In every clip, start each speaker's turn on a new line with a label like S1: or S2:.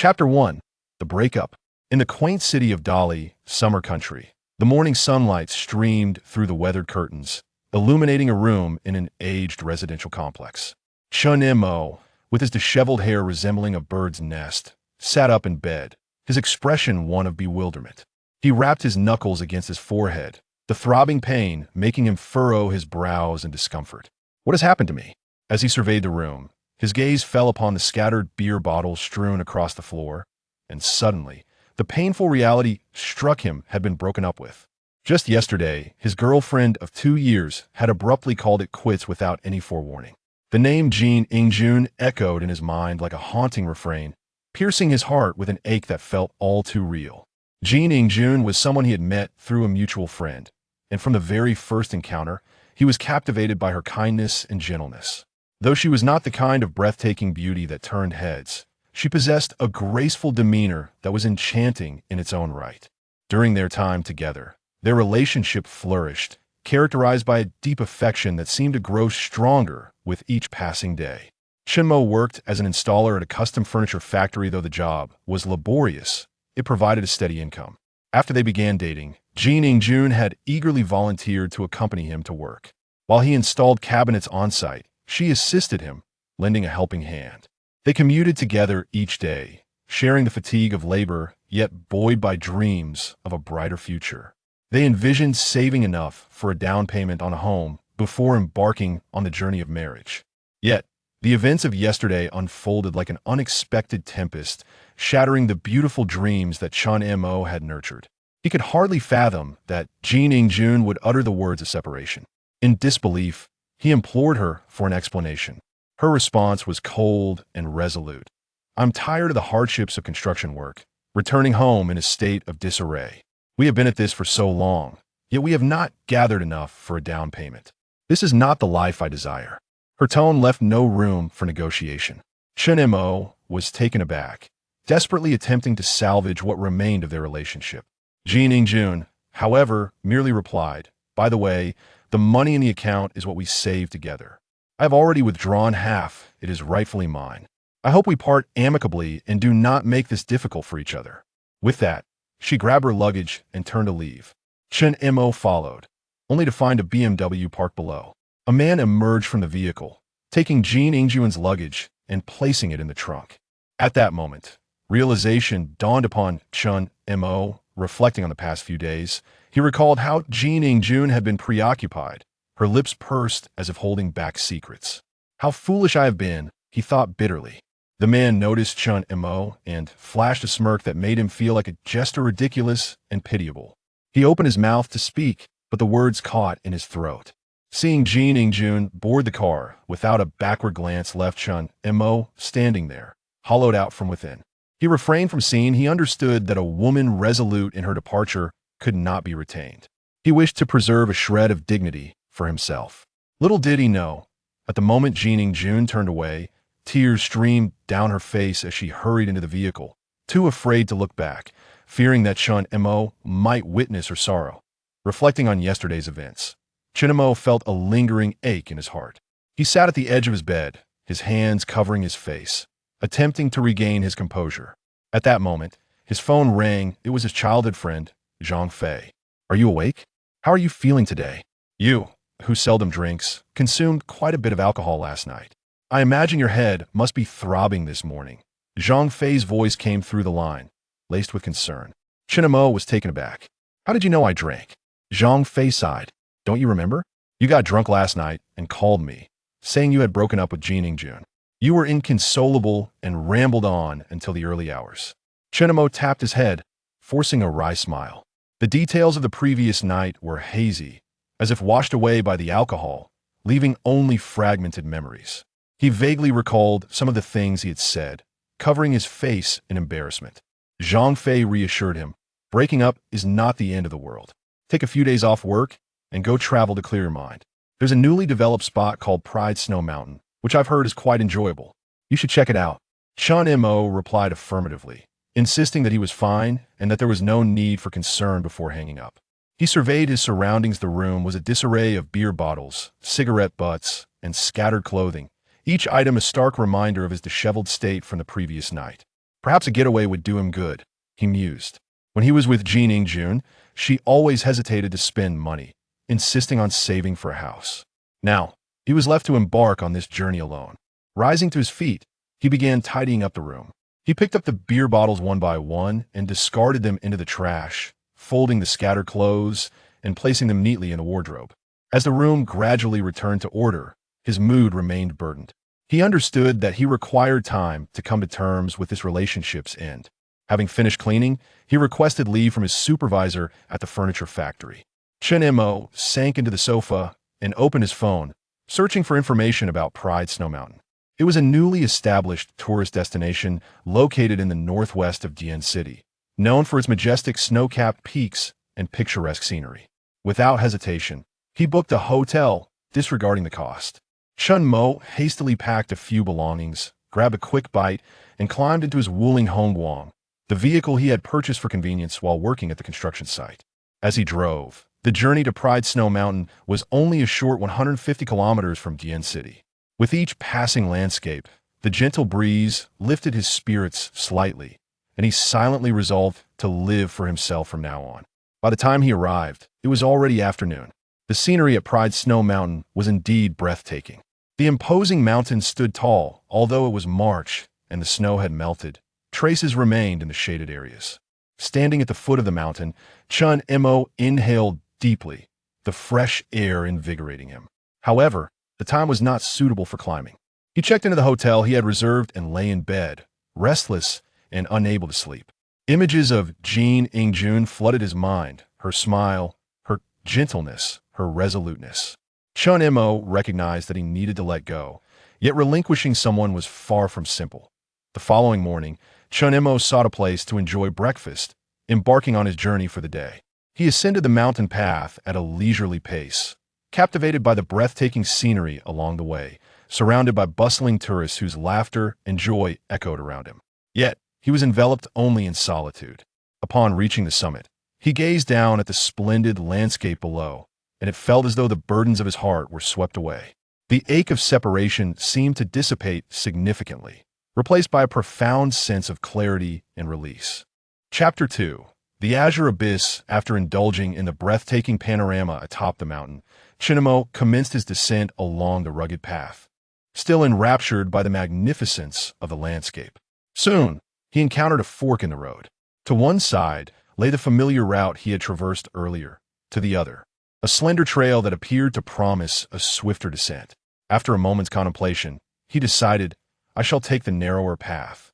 S1: Chapter 1. The Breakup. In the quaint city of Dali, summer country, the morning sunlight streamed through the weathered curtains, illuminating a room in an aged residential complex. Chun Mo, with his disheveled hair resembling a bird's nest, sat up in bed, his expression one of bewilderment. He rapped his knuckles against his forehead, the throbbing pain making him furrow his brows in discomfort. What has happened to me? As he surveyed the room, his gaze fell upon the scattered beer bottles strewn across the floor, and suddenly, the painful reality struck him had been broken up with. Just yesterday, his girlfriend of 2 years had abruptly called it quits without any forewarning. The name Jean Ingjun echoed in his mind like a haunting refrain, piercing his heart with an ache that felt all too real. Jean Ingjun was someone he had met through a mutual friend, and from the very first encounter, he was captivated by her kindness and gentleness. Though she was not the kind of breathtaking beauty that turned heads, she possessed a graceful demeanor that was enchanting in its own right. During their time together, their relationship flourished, characterized by a deep affection that seemed to grow stronger with each passing day. Chinmo worked as an installer at a custom furniture factory. Though the job was laborious, it provided a steady income. After they began dating, Jean Ingjun had eagerly volunteered to accompany him to work. While he installed cabinets on-site, she assisted him, lending a helping hand. They commuted together each day, sharing the fatigue of labor, yet buoyed by dreams of a brighter future. They envisioned saving enough for a down payment on a home before embarking on the journey of marriage. Yet, the events of yesterday unfolded like an unexpected tempest, shattering the beautiful dreams that Chun Mo had nurtured. He could hardly fathom that Jean Ingjun would utter the words of separation. In disbelief, he implored her for an explanation. Her response was cold and resolute. "I'm tired of the hardships of construction work, returning home in a state of disarray. We have been at this for so long, yet we have not gathered enough for a down payment. This is not the life I desire." Her tone left no room for negotiation. Chun Mo was taken aback, desperately attempting to salvage what remained of their relationship. Jean Ingjun, however, merely replied, "By the way, the money in the account is what we saved together. I have already withdrawn half. It is rightfully mine. I hope we part amicably and do not make this difficult for each other." With that, she grabbed her luggage and turned to leave. Chun Mo followed, only to find a BMW parked below. A man emerged from the vehicle, taking Jean Ingjun's luggage and placing it in the trunk. At that moment, realization dawned upon Chun Mo. Reflecting on the past few days, he recalled how Jean Ingjun had been preoccupied, her lips pursed as if holding back secrets. "How foolish I have been," he thought bitterly. The man noticed Chun Mo and flashed a smirk that made him feel like a jester, ridiculous and pitiable. He opened his mouth to speak, but the words caught in his throat. Seeing Jean Ingjun board the car without a backward glance left Chun Mo standing there, hollowed out from within. He refrained from seeing. He understood that a woman resolute in her departure could not be retained. He wished to preserve a shred of dignity for himself. Little did he know, at the moment Jean Ingjun turned away, tears streamed down her face as she hurried into the vehicle, too afraid to look back, fearing that Chun Mo might witness her sorrow. Reflecting on yesterday's events, Chun Mo felt a lingering ache in his heart. He sat at the edge of his bed, his hands covering his face, attempting to regain his composure. At that moment, his phone rang. It was his childhood friend, Zhang Fei. "Are you awake? How are you feeling today? You, who seldom drinks, consumed quite a bit of alcohol last night. I imagine your head must be throbbing this morning." Zhang Fei's voice came through the line, laced with concern. Chun Mo was taken aback. "How did you know I drank?" Zhang Fei sighed. "Don't you remember? You got drunk last night and called me, saying you had broken up with Jean Ingjun. You were inconsolable and rambled on until the early hours." Chun Mo tapped his head, forcing a wry smile. The details of the previous night were hazy, as if washed away by the alcohol, leaving only fragmented memories. He vaguely recalled some of the things he had said, covering his face in embarrassment. Zhang Fei reassured him, "Breaking up is not the end of the world. Take a few days off work and go travel to clear your mind. There's a newly developed spot called Pride Snow Mountain, which I've heard is quite enjoyable. You should check it out." Chun Mo replied affirmatively, insisting that he was fine and that there was no need for concern before hanging up. He surveyed his surroundings. The room was a disarray of beer bottles, cigarette butts, and scattered clothing, each item a stark reminder of his disheveled state from the previous night. Perhaps a getaway would do him good, he mused. When he was with Jean Ingjun, she always hesitated to spend money, insisting on saving for a house. Now, he was left to embark on this journey alone. Rising to his feet, he began tidying up the room. He picked up the beer bottles one by one and discarded them into the trash, folding the scattered clothes and placing them neatly in the wardrobe. As the room gradually returned to order, his mood remained burdened. He understood that he required time to come to terms with this relationship's end. Having finished cleaning, he requested leave from his supervisor at the furniture factory. Chen Mo sank into the sofa and opened his phone, searching for information about Pride Snow Mountain. It was a newly established tourist destination located in the northwest of Dian City, known for its majestic snow-capped peaks and picturesque scenery. Without hesitation, he booked a hotel, disregarding the cost. Chen Mo hastily packed a few belongings, grabbed a quick bite, and climbed into his Wuling Hongguang, the vehicle he had purchased for convenience while working at the construction site. As he drove, the journey to Pride Snow Mountain was only a short 150 kilometers from Dian City. With each passing landscape, the gentle breeze lifted his spirits slightly, and he silently resolved to live for himself from now on. By the time he arrived, it was already afternoon. The scenery at Pride Snow Mountain was indeed breathtaking. The imposing mountain stood tall, although it was March and the snow had melted. Traces remained in the shaded areas. Standing at the foot of the mountain, Chen Mo inhaled deeply, the fresh air invigorating him. However, the time was not suitable for climbing. He checked into the hotel he had reserved and lay in bed, restless and unable to sleep. Images of Jean Ingjun flooded his mind, her smile, her gentleness, her resoluteness. Chen Mo recognized that he needed to let go, yet relinquishing someone was far from simple. The following morning, Chen Mo sought a place to enjoy breakfast, embarking on his journey for the day. He ascended the mountain path at a leisurely pace, captivated by the breathtaking scenery along the way, surrounded by bustling tourists whose laughter and joy echoed around him. Yet, he was enveloped only in solitude. Upon reaching the summit, he gazed down at the splendid landscape below, and it felt as though the burdens of his heart were swept away. The ache of separation seemed to dissipate significantly, replaced by a profound sense of clarity and release. Chapter 2. The Azure Abyss. After indulging in the breathtaking panorama atop the mountain, Chen Mo commenced his descent along the rugged path, still enraptured by the magnificence of the landscape. Soon, he encountered a fork in the road. To one side lay the familiar route he had traversed earlier, to the other, a slender trail that appeared to promise a swifter descent. After a moment's contemplation, he decided, I shall take the narrower path.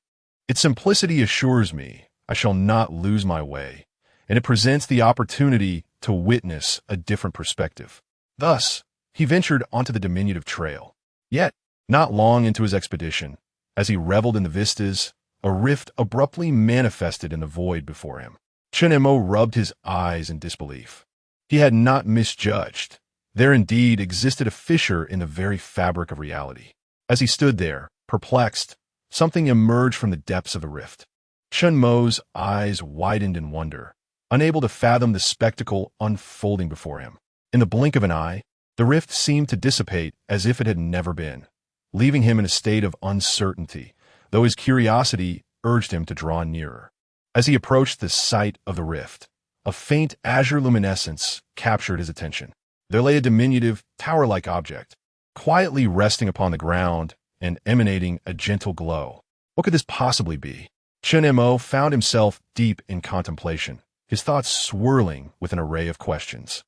S1: Its simplicity assures me I shall not lose my way, and it presents the opportunity to witness a different perspective. Thus, he ventured onto the diminutive trail. Yet, not long into his expedition, as he reveled in the vistas, a rift abruptly manifested in the void before him. Chen Mo rubbed his eyes in disbelief. He had not misjudged. There indeed existed a fissure in the very fabric of reality. As he stood there, perplexed, something emerged from the depths of the rift. Chen Mo's eyes widened in wonder, unable to fathom the spectacle unfolding before him. In the blink of an eye, the rift seemed to dissipate as if it had never been, leaving him in a state of uncertainty, though his curiosity urged him to draw nearer. As he approached the site of the rift, a faint azure luminescence captured his attention. There lay a diminutive, tower-like object, quietly resting upon the ground and emanating a gentle glow. What could this possibly be? Chen Mo found himself deep in contemplation, his thoughts swirling with an array of questions.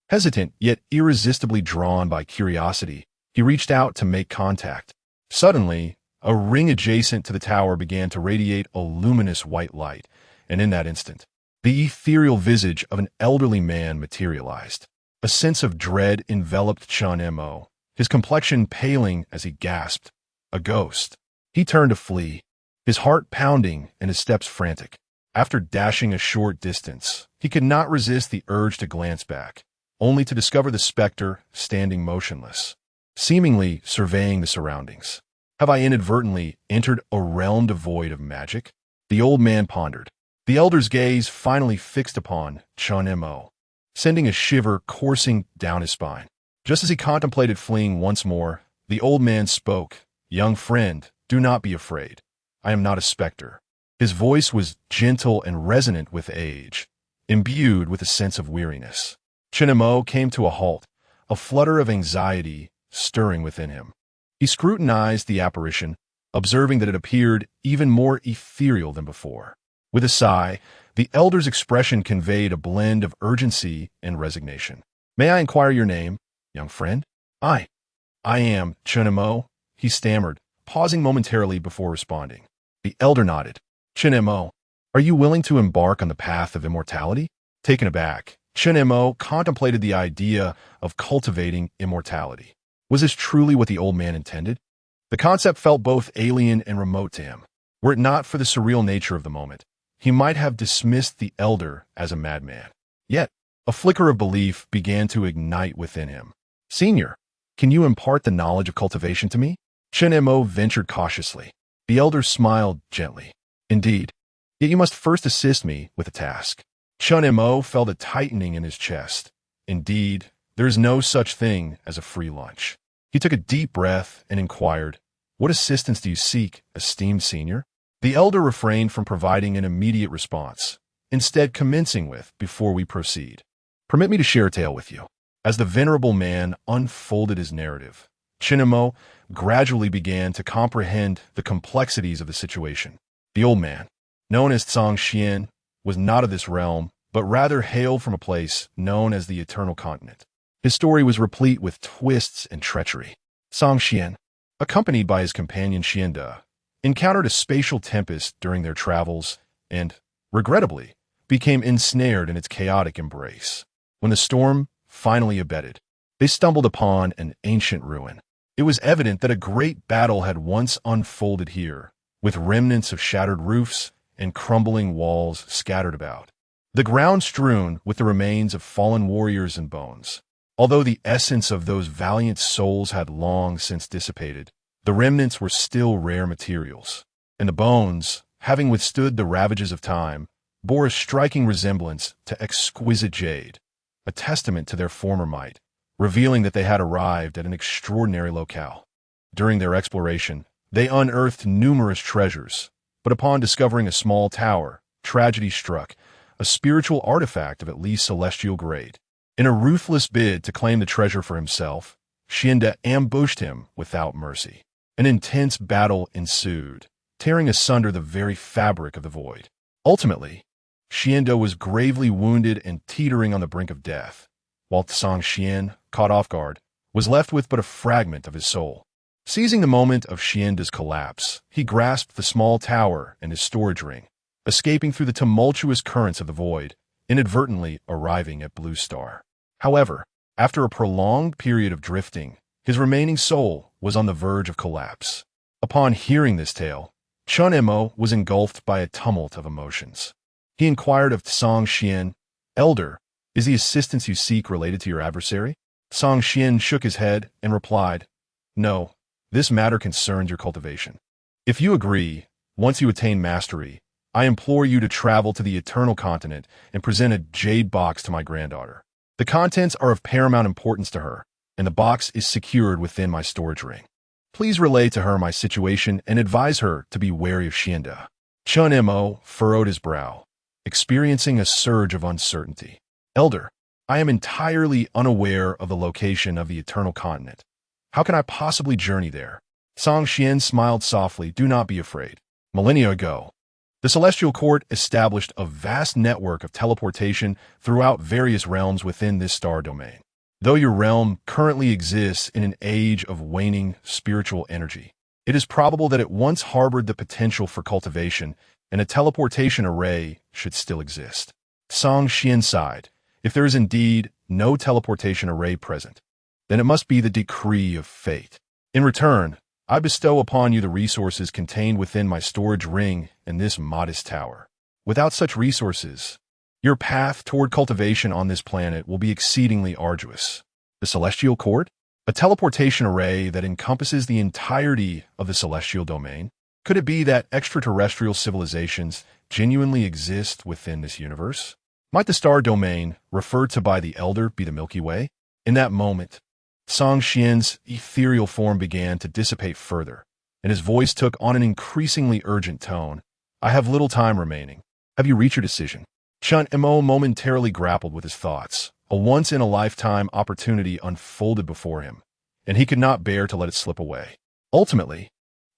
S1: Hesitant, yet irresistibly drawn by curiosity, he reached out to make contact. Suddenly, a ring adjacent to the tower began to radiate a luminous white light, and in that instant, the ethereal visage of an elderly man materialized. A sense of dread enveloped Chen Mo, his complexion paling as he gasped, "A ghost." He turned to flee, his heart pounding and his steps frantic. After dashing a short distance, he could not resist the urge to glance back, only to discover the specter standing motionless, seemingly surveying the surroundings. Have I inadvertently entered a realm devoid of magic? The old man pondered. The elder's gaze finally fixed upon Chen Mo, sending a shiver coursing down his spine. Just as he contemplated fleeing once more, the old man spoke. "Young friend, do not be afraid. I am not a specter. His voice was gentle and resonant with age, imbued with a sense of weariness. Chen came to a halt, a flutter of anxiety stirring within him. He scrutinized the apparition, observing that it appeared even more ethereal than before. With a sigh, the elder's expression conveyed a blend of urgency and resignation. "May I inquire your name, young friend?" I am Chen," he stammered, pausing momentarily before responding. The elder nodded. "Chen, are you willing to embark on the path of immortality?" Taken aback, Chen contemplated the idea of cultivating immortality. Was this truly what the old man intended? The concept felt both alien and remote to him. Were it not for the surreal nature of the moment, he might have dismissed the elder as a madman. Yet, a flicker of belief began to ignite within him. "Senior, can you impart the knowledge of cultivation to me?" Chen ventured cautiously. The elder smiled gently. "Indeed, yet you must first assist me with a task." Chen felt a tightening in his chest. Indeed, there is no such thing as a free lunch. He took a deep breath and inquired, "What assistance do you seek, esteemed senior?" The elder refrained from providing an immediate response, instead commencing with, "Before we proceed, permit me to share a tale with you." As the venerable man unfolded his narrative, Chen gradually began to comprehend the complexities of the situation. The old man, known as Song Xian, was not of this realm, but rather hailed from a place known as the Eternal Continent. His story was replete with twists and treachery. Song Xian, accompanied by his companion Xianda, encountered a spatial tempest during their travels and, regrettably, became ensnared in its chaotic embrace. When the storm finally abated, they stumbled upon an ancient ruin. It was evident that a great battle had once unfolded here, with remnants of shattered roofs and crumbling walls scattered about. The ground strewn with the remains of fallen warriors and bones. Although the essence of those valiant souls had long since dissipated, the remnants were still rare materials, and the bones, having withstood the ravages of time, bore a striking resemblance to exquisite jade, a testament to their former might, revealing that they had arrived at an extraordinary locale. During their exploration, they unearthed numerous treasures, but upon discovering a small tower, tragedy struck, a spiritual artifact of at least celestial grade. In a ruthless bid to claim the treasure for himself, Xianda ambushed him without mercy. An intense battle ensued, tearing asunder the very fabric of the void. Ultimately, Xianda was gravely wounded and teetering on the brink of death, while Song Xian, caught off guard, was left with but a fragment of his soul. Seizing the moment of Xianda's collapse, he grasped the small tower and his storage ring, escaping through the tumultuous currents of the void, inadvertently arriving at Blue Star. However, after a prolonged period of drifting, his remaining soul was on the verge of collapse. Upon hearing this tale, Chen was engulfed by a tumult of emotions. He inquired of Song Xian, "Elder, is the assistance you seek related to your adversary?" Song Xian shook his head and replied, "No, this matter concerns your cultivation. If you agree, once you attain mastery, I implore you to travel to the Eternal Continent and present a jade box to my granddaughter. The contents are of paramount importance to her, and the box is secured within my storage ring. Please relay to her my situation and advise her to be wary of Xianda." Chen furrowed his brow, experiencing a surge of uncertainty. "Elder, I am entirely unaware of the location of the Eternal Continent. How can I possibly journey there?" Song Xian smiled softly. "Do not be afraid. Millennia ago, the Celestial Court established a vast network of teleportation throughout various realms within this star domain. Though your realm currently exists in an age of waning spiritual energy, it is probable that it once harbored the potential for cultivation, and a teleportation array should still exist." Song Xian sighed. "If there is indeed no teleportation array present, then it must be the decree of fate. In return, I bestow upon you the resources contained within my storage ring and this modest tower. Without such resources, your path toward cultivation on this planet will be exceedingly arduous." The Celestial Court? A teleportation array that encompasses the entirety of the celestial domain? Could it be that extraterrestrial civilizations genuinely exist within this universe? Might the star domain, referred to by the Elder, be the Milky Way? In that moment, Song Xian's ethereal form began to dissipate further, and his voice took on an increasingly urgent tone. I have little time remaining. Have you reached your decision? Chun Mo momentarily grappled with his thoughts. A once-in-a-lifetime opportunity unfolded before him, and he could not bear to let it slip away. Ultimately,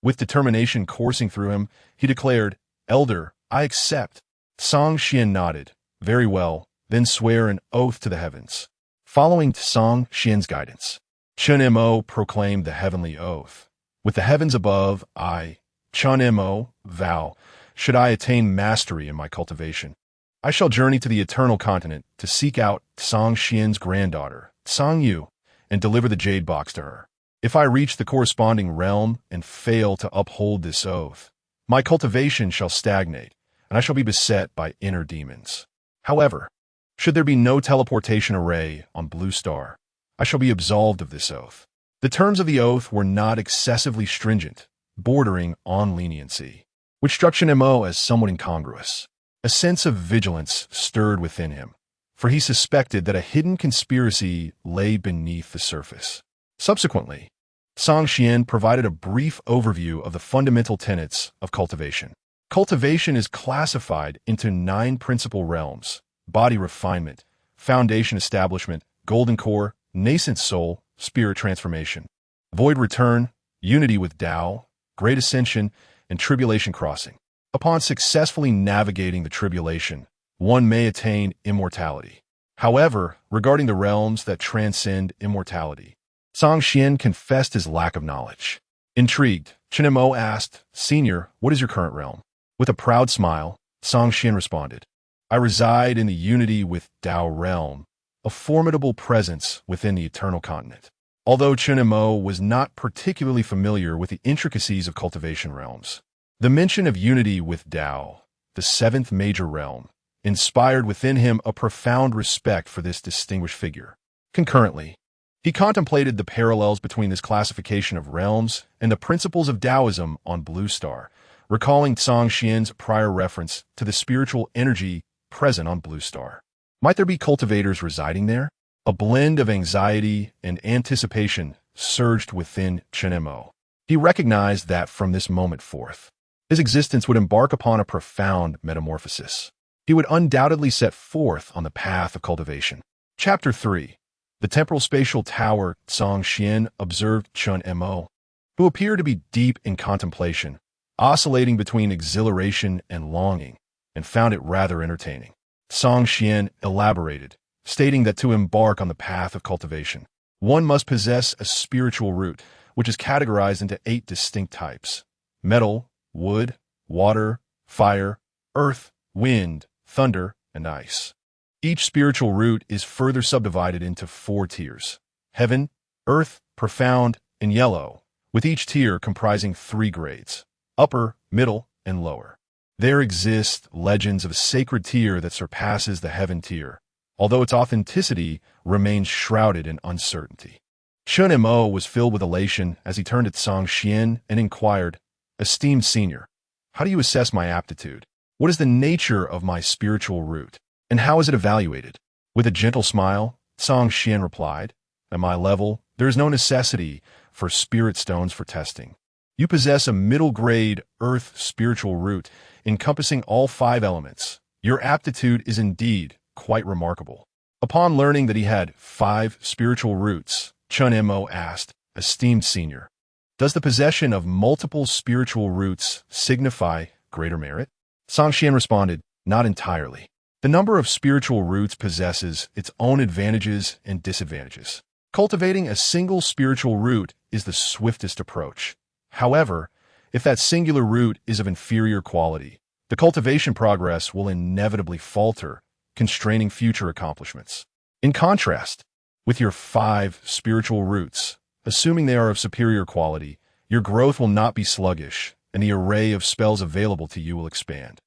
S1: with determination coursing through him, he declared, "Elder, I accept." Song Xian nodded. "Very well, then swear an oath to the heavens." Following Song Xian's guidance, Chun Mo proclaimed the heavenly oath. "With the heavens above, I, Chun Mo, vow, should I attain mastery in my cultivation, I shall journey to the eternal continent to seek out Song Xian's granddaughter, Song Yu, and deliver the jade box to her. If I reach the corresponding realm and fail to uphold this oath, my cultivation shall stagnate, and I shall be beset by inner demons. However, should there be no teleportation array on Blue Star, I shall be absolved of this oath." The terms of the oath were not excessively stringent, bordering on leniency, which struck Chun Mo as somewhat incongruous. A sense of vigilance stirred within him, for he suspected that a hidden conspiracy lay beneath the surface. Subsequently, Song Xian provided a brief overview of the fundamental tenets of cultivation. Cultivation is classified into 9 principal realms: body refinement, foundation establishment, golden core, nascent soul, spirit transformation, void return, unity with Tao, great ascension, and tribulation crossing. Upon successfully navigating the tribulation, one may attain immortality. However, regarding the realms that transcend immortality, Song Xian confessed his lack of knowledge. Intrigued, Chun Mo asked, "Senior, what is your current realm?" With a proud smile, Song Xian responded, "I reside in the unity with Tao realm, a formidable presence within the eternal continent." Although Chun Mo was not particularly familiar with the intricacies of cultivation realms, the mention of unity with Tao, the 7th major realm, inspired within him a profound respect for this distinguished figure. Concurrently, he contemplated the parallels between this classification of realms and the principles of Taoism on Blue Star, recalling Song Xian's prior reference to the spiritual energy present on Blue Star. Might there be cultivators residing there? A blend of anxiety and anticipation surged within Chun Mo. He recognized that from this moment forth, his existence would embark upon a profound metamorphosis. He would undoubtedly set forth on the path of cultivation. Chapter 3. The Temporal Spatial Tower. Song Xian observed Chun Mo, who appeared to be deep in contemplation, oscillating between exhilaration and longing, and found it rather entertaining. Song Xian elaborated, stating that to embark on the path of cultivation, one must possess a spiritual root, which is categorized into 8 distinct types: metal, wood, water, fire, earth, wind, thunder, and ice. Each spiritual root is further subdivided into 4 tiers: heaven, earth, profound, and yellow, with each tier comprising 3 grades: upper, middle, and lower. There exist legends of a sacred tier that surpasses the heaven tier, although its authenticity remains shrouded in uncertainty. Chun Mo was filled with elation as he turned to Song Xian and inquired, "Esteemed senior, how do you assess my aptitude? What is the nature of my spiritual root, and how is it evaluated?" With a gentle smile, Song Xian replied, "At my level, there is no necessity for spirit stones for testing. You possess a middle-grade earth spiritual root encompassing all 5 elements. Your aptitude is indeed quite remarkable." Upon learning that he had 5 spiritual roots, Chun Mo asked, "Esteemed senior, does the possession of multiple spiritual roots signify greater merit?" Song Xian responded, "Not entirely. The number of spiritual roots possesses its own advantages and disadvantages. Cultivating a single spiritual root is the swiftest approach. However, if that singular root is of inferior quality, the cultivation progress will inevitably falter, constraining future accomplishments. In contrast, with your 5 spiritual roots, assuming they are of superior quality, your growth will not be sluggish, and the array of spells available to you will expand,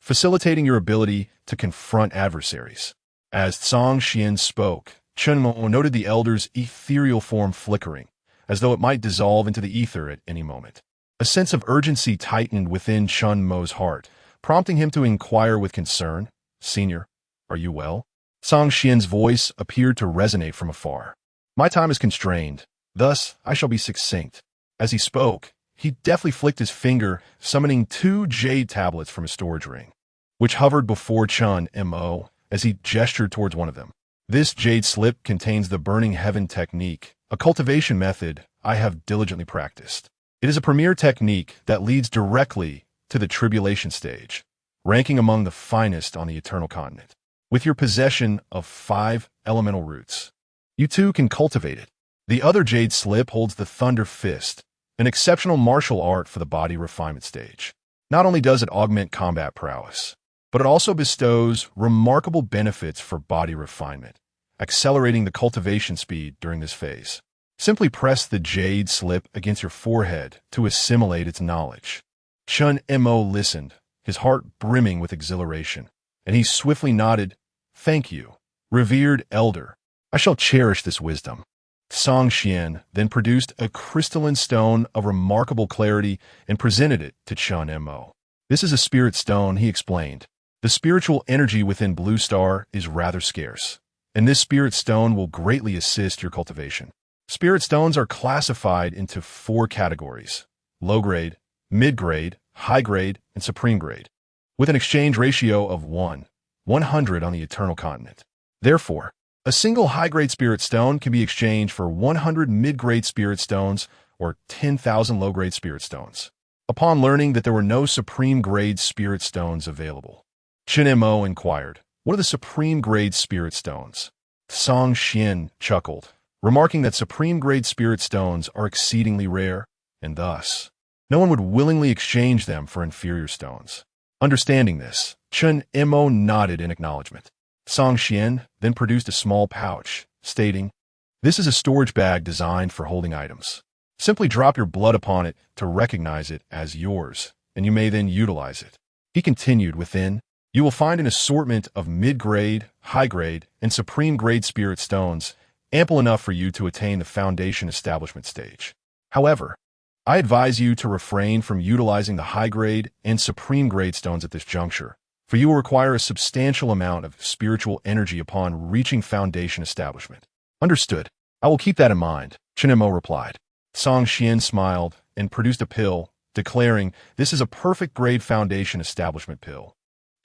S1: facilitating your ability to confront adversaries." As Song Xian spoke, Chun Mo noted the elder's ethereal form flickering, as though it might dissolve into the ether at any moment. A sense of urgency tightened within Chun Mo's heart, prompting him to inquire with concern, "Senior, are you well?" Song Xian's voice appeared to resonate from afar. "My time is constrained, thus I shall be succinct." As he spoke, he deftly flicked his finger, summoning 2 jade tablets from his storage ring, which hovered before Chun Mo as he gestured towards one of them. This jade slip contains the Burning Heaven technique, a cultivation method I have diligently practiced. It is a premier technique that leads directly to the tribulation stage, ranking among the finest on the Eternal Continent. With your possession of 5 elemental roots, you too can cultivate it. The other jade slip holds the Thunder Fist, an exceptional martial art for the body refinement stage. Not only does it augment combat prowess, but it also bestows remarkable benefits for body refinement, accelerating the cultivation speed during this phase. Simply press the jade slip against your forehead to assimilate its knowledge. Chun Mo listened, his heart brimming with exhilaration, and he swiftly nodded, "Thank you, revered elder. I shall cherish this wisdom." Song Xian then produced a crystalline stone of remarkable clarity and presented it to Chun Mo. "This is a spirit stone," he explained. "The spiritual energy within Blue Star is rather scarce, and this spirit stone will greatly assist your cultivation." Spirit stones are classified into 4 categories: low grade, mid grade, high grade, and supreme grade, with an exchange ratio of 100 on the Eternal Continent. Therefore, a single high-grade spirit stone can be exchanged for 100 mid-grade spirit stones or 10,000 low-grade spirit stones. Upon learning that there were no supreme-grade spirit stones available, Chun Mo inquired, "What are the supreme-grade spirit stones?" Song Xian chuckled, remarking that supreme-grade spirit stones are exceedingly rare, and thus, no one would willingly exchange them for inferior stones. Understanding this, Chun Mo nodded in acknowledgement. Song Xian then produced a small pouch, stating, "This is a storage bag designed for holding items. Simply drop your blood upon it to recognize it as yours, and you may then utilize it." He continued, "Within, you will find an assortment of mid-grade, high-grade, and supreme-grade spirit stones, ample enough for you to attain the foundation establishment stage. However, I advise you to refrain from utilizing the high-grade and supreme-grade stones at this juncture, for you will require a substantial amount of spiritual energy upon reaching foundation establishment." "Understood. I will keep that in mind," Chun Mo replied. Song Xian smiled and produced a pill, declaring, "This is a perfect grade foundation establishment pill,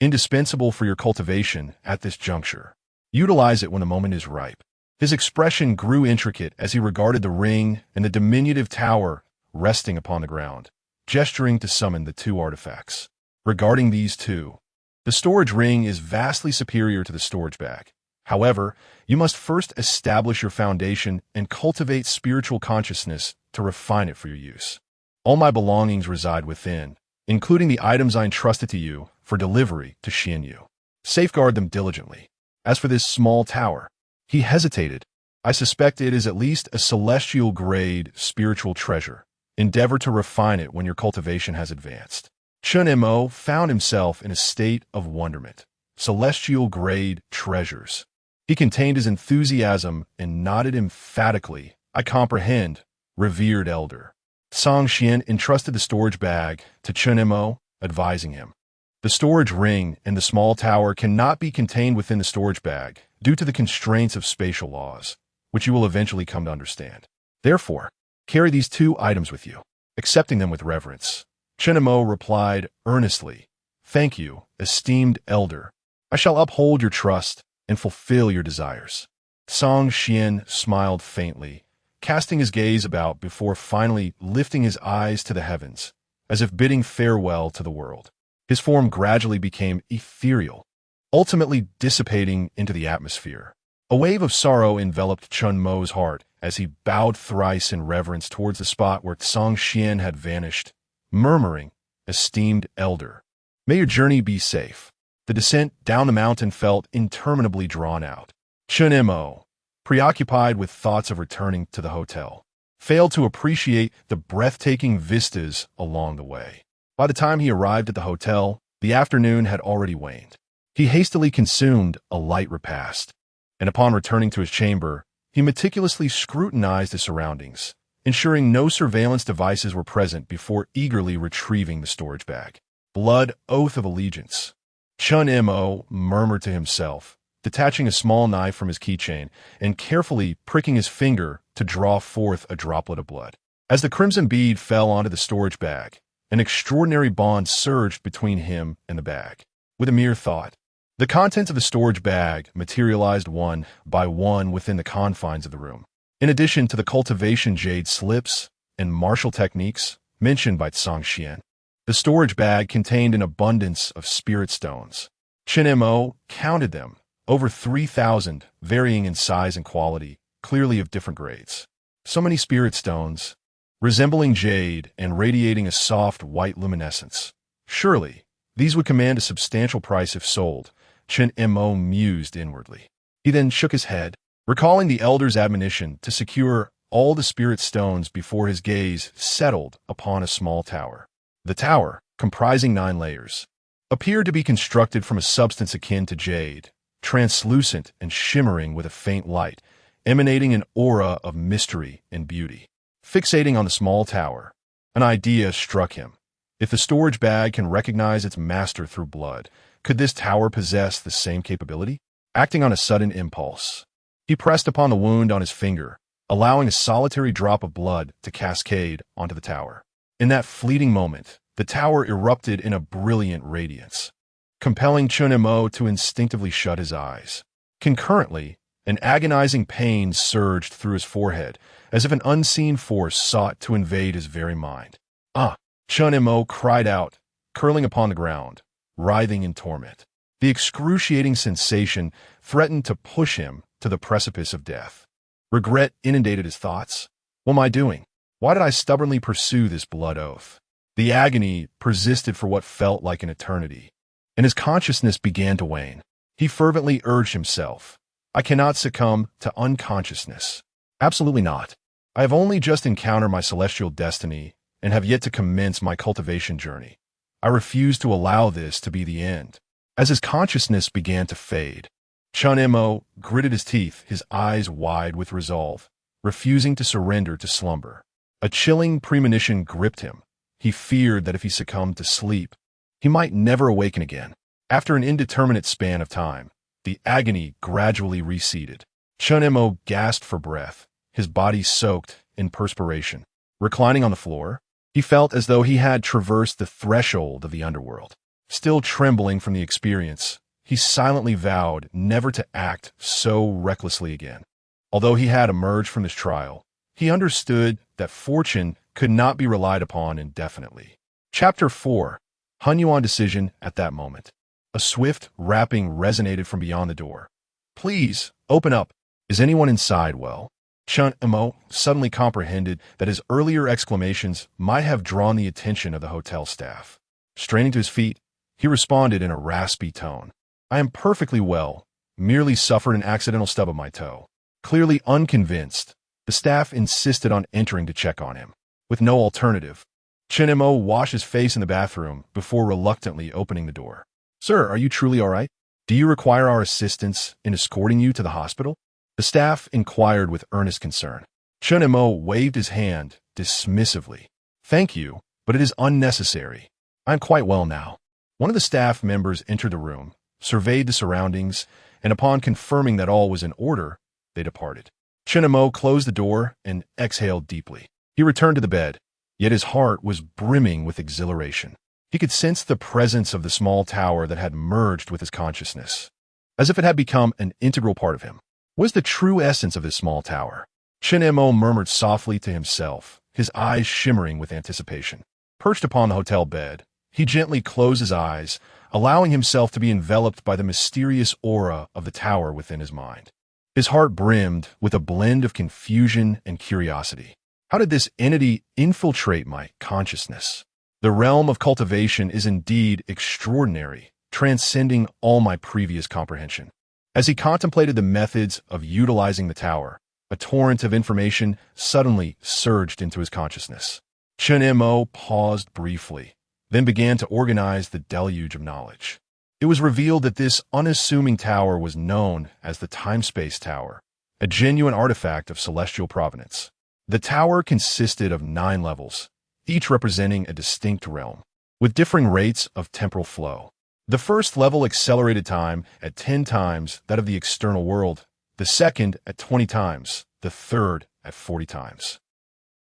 S1: indispensable for your cultivation at this juncture. Utilize it when the moment is ripe." His expression grew intricate as he regarded the ring and the diminutive tower resting upon the ground, gesturing to summon the 2 artifacts. Regarding these 2, the storage ring is vastly superior to the storage bag. However, you must first establish your foundation and cultivate spiritual consciousness to refine it for your use. All my belongings reside within, including the items I entrusted to you for delivery to Xianyu. Safeguard them diligently. As for this small tower," he hesitated, "I suspect it is at least a celestial-grade spiritual treasure. Endeavor to refine it when your cultivation has advanced." Chun Mo found himself in a state of wonderment. Celestial-grade treasures. He contained his enthusiasm and nodded emphatically. "I comprehend, revered elder." Song Xian entrusted the storage bag to Chun Mo, advising him, "The storage ring and the small tower cannot be contained within the storage bag due to the constraints of spatial laws, which you will eventually come to understand. Therefore, carry these 2 items with you." Accepting them with reverence, Chun Mo replied earnestly, "Thank you, esteemed elder. I shall uphold your trust and fulfill your desires." Song Xian smiled faintly, casting his gaze about before finally lifting his eyes to the heavens, as if bidding farewell to the world. His form gradually became ethereal, ultimately dissipating into the atmosphere. A wave of sorrow enveloped Chun Mo's heart as he bowed thrice in reverence towards the spot where Song Xian had vanished, murmuring, "Esteemed elder, may your journey be safe." The descent down the mountain felt interminably drawn out. Chun Mo, preoccupied with thoughts of returning to the hotel, failed to appreciate the breathtaking vistas along the way. By the time he arrived at the hotel, the afternoon had already waned. He hastily consumed a light repast, and upon returning to his chamber, he meticulously scrutinized his surroundings, ensuring no surveillance devices were present before eagerly retrieving the storage bag. Blood oath of allegiance. Chun Mo murmured to himself, detaching a small knife from his keychain and carefully pricking his finger to draw forth a droplet of blood. As the crimson bead fell onto the storage bag, an extraordinary bond surged between him and the bag. With a mere thought, the contents of the storage bag materialized one by one within the confines of the room. In addition to the cultivation jade slips and martial techniques mentioned by Tsang Xian, the storage bag contained an abundance of spirit stones. Chen Mo counted them, over 3,000, varying in size and quality, clearly of different grades. So many spirit stones, resembling jade and radiating a soft white luminescence. Surely, these would command a substantial price if sold, Chen Mo mused inwardly. He then shook his head, recalling the elder's admonition to secure all the spirit stones before his gaze settled upon a small tower. The tower, comprising 9 layers, appeared to be constructed from a substance akin to jade, translucent and shimmering with a faint light, emanating an aura of mystery and beauty. Fixating on the small tower, an idea struck him. If the storage bag can recognize its master through blood, could this tower possess the same capability? Acting on a sudden impulse, he pressed upon the wound on his finger, allowing a solitary drop of blood to cascade onto the tower. In that fleeting moment, the tower erupted in a brilliant radiance, compelling Chen Mo to instinctively shut his eyes. Concurrently, an agonizing pain surged through his forehead, as if an unseen force sought to invade his very mind. "Ah!" Chen Mo cried out, curling upon the ground, writhing in torment. The excruciating sensation threatened to push him to the precipice of death. Regret inundated his thoughts. What am I doing? Why did I stubbornly pursue this blood oath? The agony persisted for what felt like an eternity, and his consciousness began to wane. He fervently urged himself, I cannot succumb to unconsciousness. Absolutely not. I have only just encountered my celestial destiny and have yet to commence my cultivation journey. I refuse to allow this to be the end. As his consciousness began to fade, Chen Mo gritted his teeth, his eyes wide with resolve, refusing to surrender to slumber. A chilling premonition gripped him. He feared that if he succumbed to sleep, he might never awaken again. After an indeterminate span of time, the agony gradually receded. Chen Mo gasped for breath, his body soaked in perspiration. Reclining on the floor, he felt as though he had traversed the threshold of the underworld. Still trembling from the experience, he silently vowed never to act so recklessly again. Although he had emerged from this trial, he understood that fortune could not be relied upon indefinitely. Chapter 4. Han Yuan decision at that moment. A swift rapping resonated from beyond the door. Please, open up. Is anyone inside well? Chen Mo suddenly comprehended that his earlier exclamations might have drawn the attention of the hotel staff. Straining to his feet, he responded in a raspy tone. I am perfectly well, merely suffered an accidental stub of my toe. Clearly unconvinced, the staff insisted on entering to check on him. With no alternative, Chen Mo washed his face in the bathroom before reluctantly opening the door. Sir, are you truly all right? Do you require our assistance in escorting you to the hospital? The staff inquired with earnest concern. Chen Mo waved his hand dismissively. Thank you, but it is unnecessary. I am quite well now. One of the staff members entered the room, surveyed the surroundings, and upon confirming that all was in order, they departed. Chen Mo closed the door and exhaled deeply. He returned to the bed, yet his heart was brimming with exhilaration. He could sense the presence of the small tower that had merged with his consciousness, as if it had become an integral part of him. What is the true essence of this small tower? Chen Mo murmured softly to himself, his eyes shimmering with anticipation. Perched upon the hotel bed, he gently closed his eyes, allowing himself to be enveloped by the mysterious aura of the tower within his mind. His heart brimmed with a blend of confusion and curiosity. How did this entity infiltrate my consciousness? The realm of cultivation is indeed extraordinary, transcending all my previous comprehension. As he contemplated the methods of utilizing the tower, a torrent of information suddenly surged into his consciousness. Chen Mo paused briefly, then began to organize the deluge of knowledge. It was revealed that this unassuming tower was known as the Time-Space Tower, a genuine artifact of celestial provenance. The tower consisted of 9 levels, each representing a distinct realm, with differing rates of temporal flow. The first level accelerated time at 10 times that of the external world, the second at 20 times, the third at 40 times.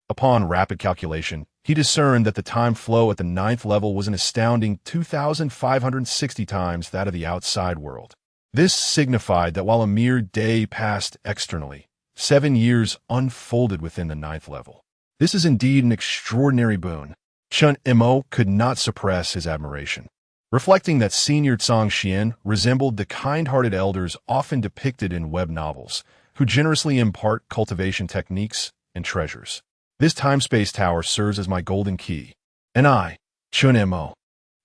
S1: Upon rapid calculation, he discerned that the time flow at the ninth level was an astounding 2,560 times that of the outside world. This signified that while a mere day passed externally, 7 years unfolded within the ninth level. This is indeed an extraordinary boon. Chun Mo could not suppress his admiration, reflecting that Senior Tsang Xian resembled the kind-hearted elders often depicted in web novels, who generously impart cultivation techniques and treasures. This time-space tower serves as my golden key. And I, Chun Mo,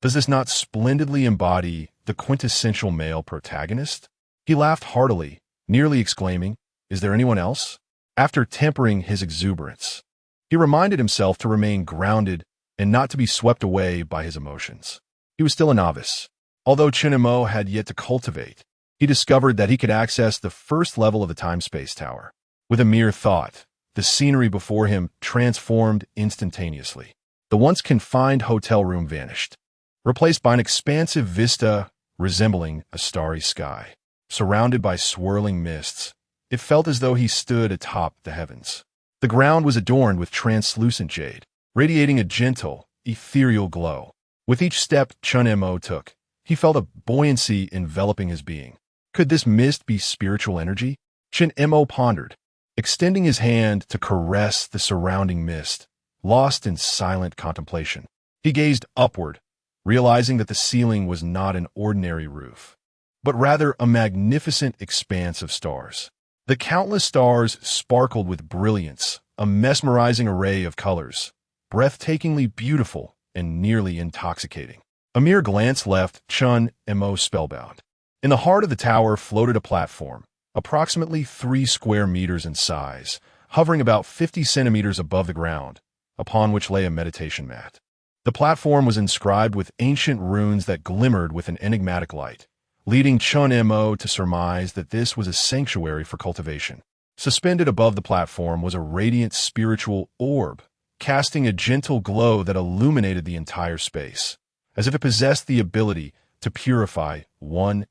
S1: does this not splendidly embody the quintessential male protagonist? He laughed heartily, nearly exclaiming, "Is there anyone else?" After tempering his exuberance, he reminded himself to remain grounded and not to be swept away by his emotions. He was still a novice. Although Chun Mo had yet to cultivate, he discovered that he could access the first level of the time-space tower. With a mere thought, the scenery before him transformed instantaneously. The once confined hotel room vanished, replaced by an expansive vista resembling a starry sky. Surrounded by swirling mists, it felt as though he stood atop the heavens. The ground was adorned with translucent jade, radiating a gentle, ethereal glow. With each step Chun Mo took, he felt a buoyancy enveloping his being. Could this mist be spiritual energy? Chun Mo pondered, extending his hand to caress the surrounding mist, lost in silent contemplation. He gazed upward, realizing that the ceiling was not an ordinary roof, but rather a magnificent expanse of stars. The countless stars sparkled with brilliance, a mesmerizing array of colors, breathtakingly beautiful and nearly intoxicating. A mere glance left Chun Mo spellbound. In the heart of the tower floated a platform, approximately 3 square meters in size, hovering about 50 centimeters above the ground, upon which lay a meditation mat. The platform was inscribed with ancient runes that glimmered with an enigmatic light, leading Chun Mo to surmise that this was a sanctuary for cultivation. Suspended above the platform was a radiant spiritual orb, casting a gentle glow that illuminated the entire space, as if it possessed the ability to purify one's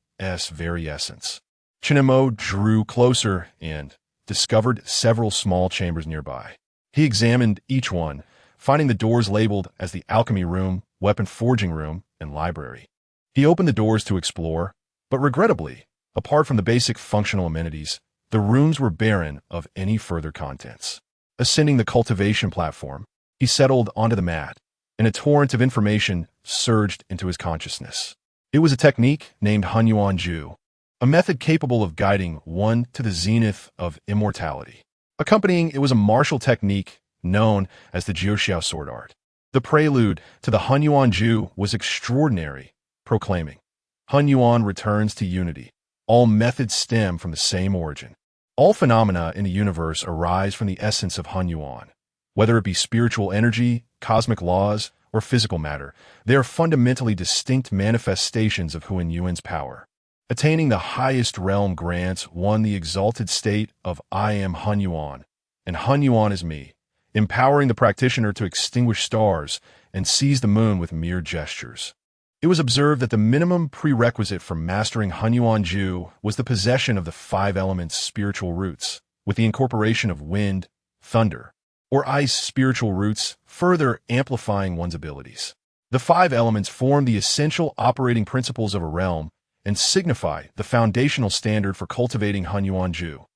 S1: very essence. Chun Mo drew closer and discovered several small chambers nearby. He examined each one, finding the doors labeled as the alchemy room, weapon forging room, and library. He opened the doors to explore, but regrettably, apart from the basic functional amenities, the rooms were barren of any further contents. Ascending the cultivation platform, he settled onto the mat, and a torrent of information surged into his consciousness. It was a technique named Hunyuan Ju, a method capable of guiding one to the zenith of immortality. Accompanying it was a martial technique known as the Jiuxiao sword art. The prelude to the Hunyuan Ju was extraordinary, proclaiming, "Hunyuan returns to unity. All methods stem from the same origin. All phenomena in the universe arise from the essence of Hunyuan. Whether it be spiritual energy, cosmic laws, or physical matter, they are fundamentally distinct manifestations of Hunyuan's power. Attaining the highest realm grants one the exalted state of I am Hunyuan, and Hunyuan is me, empowering the practitioner to extinguish stars and seize the moon with mere gestures." It was observed that the minimum prerequisite for mastering Hunyuan Ju was the possession of the 5 elements' spiritual roots, with the incorporation of wind, thunder, or ice spiritual roots, further amplifying one's abilities. The 5 elements form the essential operating principles of a realm and signify the foundational standard for cultivating Hunyuan Ju.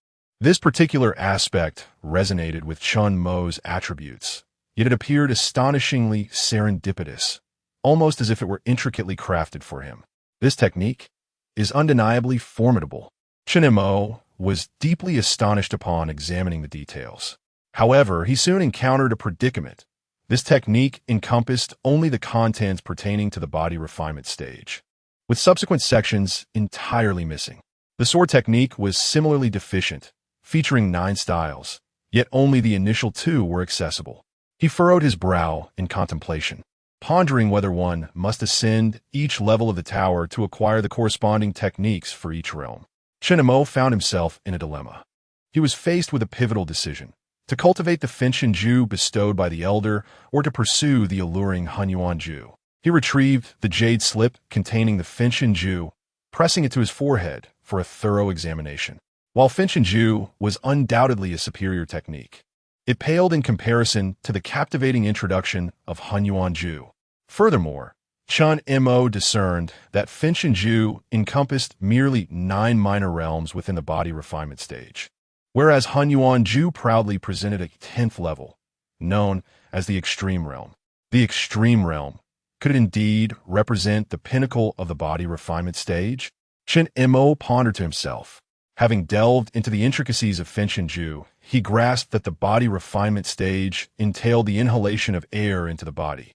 S1: This particular aspect resonated with Chun Mo's attributes, yet it appeared astonishingly serendipitous, almost as if it were intricately crafted for him. This technique is undeniably formidable. Chun Mo was deeply astonished upon examining the details. However, he soon encountered a predicament. This technique encompassed only the contents pertaining to the body refinement stage, with subsequent sections entirely missing. The sword technique was similarly deficient, featuring 9 styles, yet only the initial 2 were accessible. He furrowed his brow in contemplation, pondering whether one must ascend each level of the tower to acquire the corresponding techniques for each realm. Chun Mo found himself in a dilemma. He was faced with a pivotal decision: to cultivate the Fengshen Ju bestowed by the elder, or to pursue the alluring Hunyuan Ju. He retrieved the jade slip containing the Fengshen Ju, pressing it to his forehead for a thorough examination. While Fengshen Ju was undoubtedly a superior technique, It paled in comparison to the captivating introduction of Hunyuan-ju. Furthermore, Chun Mo discerned that Finchen-ju encompassed merely 9 minor realms within the body refinement stage, whereas Hunyuan-ju proudly presented a 10th level, known as the extreme realm. The extreme realm could it indeed represent the pinnacle of the body refinement stage? Chen Mo pondered to himself. Having delved into the intricacies of Finchen-ju, he grasped that the body refinement stage entailed the inhalation of air into the body,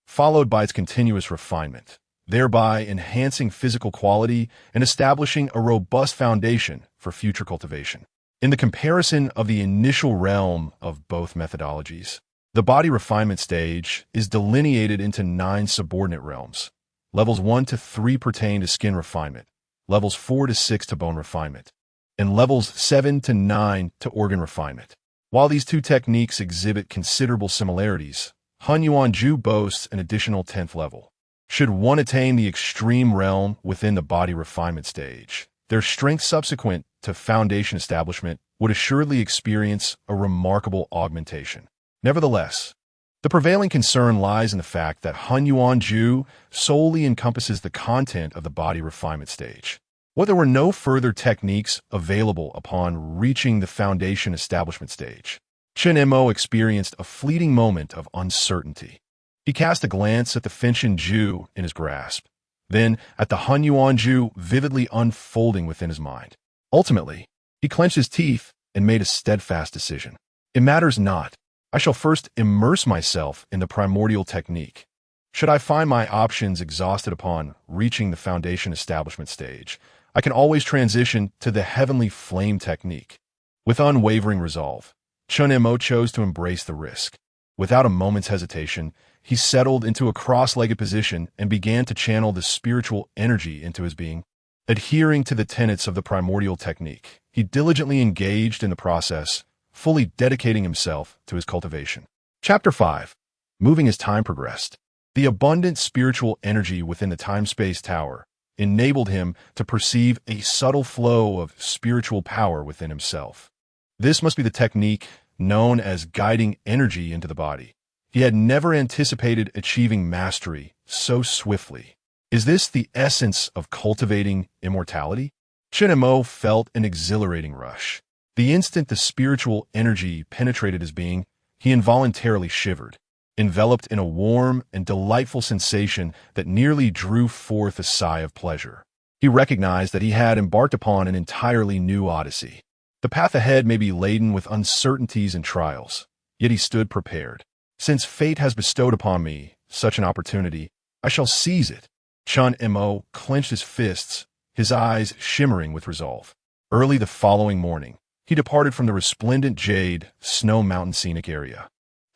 S1: followed by its continuous refinement, thereby enhancing physical quality and establishing a robust foundation for future cultivation. In the comparison of the initial realm of both methodologies, the body refinement stage is delineated into 9 subordinate realms. Levels 1 to 3 pertain to skin refinement, levels 4 to 6 to bone refinement, and levels 7 to 9 to organ refinement. While these 2 techniques exhibit considerable similarities, Hunyuan-ju boasts an additional 10th level. Should one attain the extreme realm within the body refinement stage, their strength subsequent to foundation establishment would assuredly experience a remarkable augmentation. Nevertheless, the prevailing concern lies in the fact that Hunyuan-ju solely encompasses the content of the body refinement stage. What there were no further techniques available upon reaching the foundation establishment stage, Chen Mo experienced a fleeting moment of uncertainty. He cast a glance at the Finchen-ju in his grasp, then at the Hunyuan-ju vividly unfolding within his mind. Ultimately, he clenched his teeth and made a steadfast decision. It matters not. I shall first immerse myself in the primordial technique. Should I find my options exhausted upon reaching the foundation establishment stage, I can always transition to the heavenly flame technique. With unwavering resolve, Chun Mo chose to embrace the risk. Without a moment's hesitation, he settled into a cross-legged position and began to channel the spiritual energy into his being. Adhering to the tenets of the primordial technique, he diligently engaged in the process, fully dedicating himself to his cultivation. Chapter 5. Moving as time progressed. The abundant spiritual energy within the time-space tower enabled him to perceive a subtle flow of spiritual power within himself. This must be the technique known as guiding energy into the body. He had never anticipated achieving mastery so swiftly. Is this the essence of cultivating immortality? Chen Mo felt an exhilarating rush. The instant the spiritual energy penetrated his being, he involuntarily shivered, enveloped in a warm and delightful sensation that nearly drew forth a sigh of pleasure. He recognized that he had embarked upon an entirely new odyssey. The path ahead may be laden with uncertainties and trials, yet he stood prepared. Since fate has bestowed upon me such an opportunity, I shall seize it. Chun Mo clenched his fists, his eyes shimmering with resolve. Early the following morning, he departed from the resplendent jade snow mountain scenic area.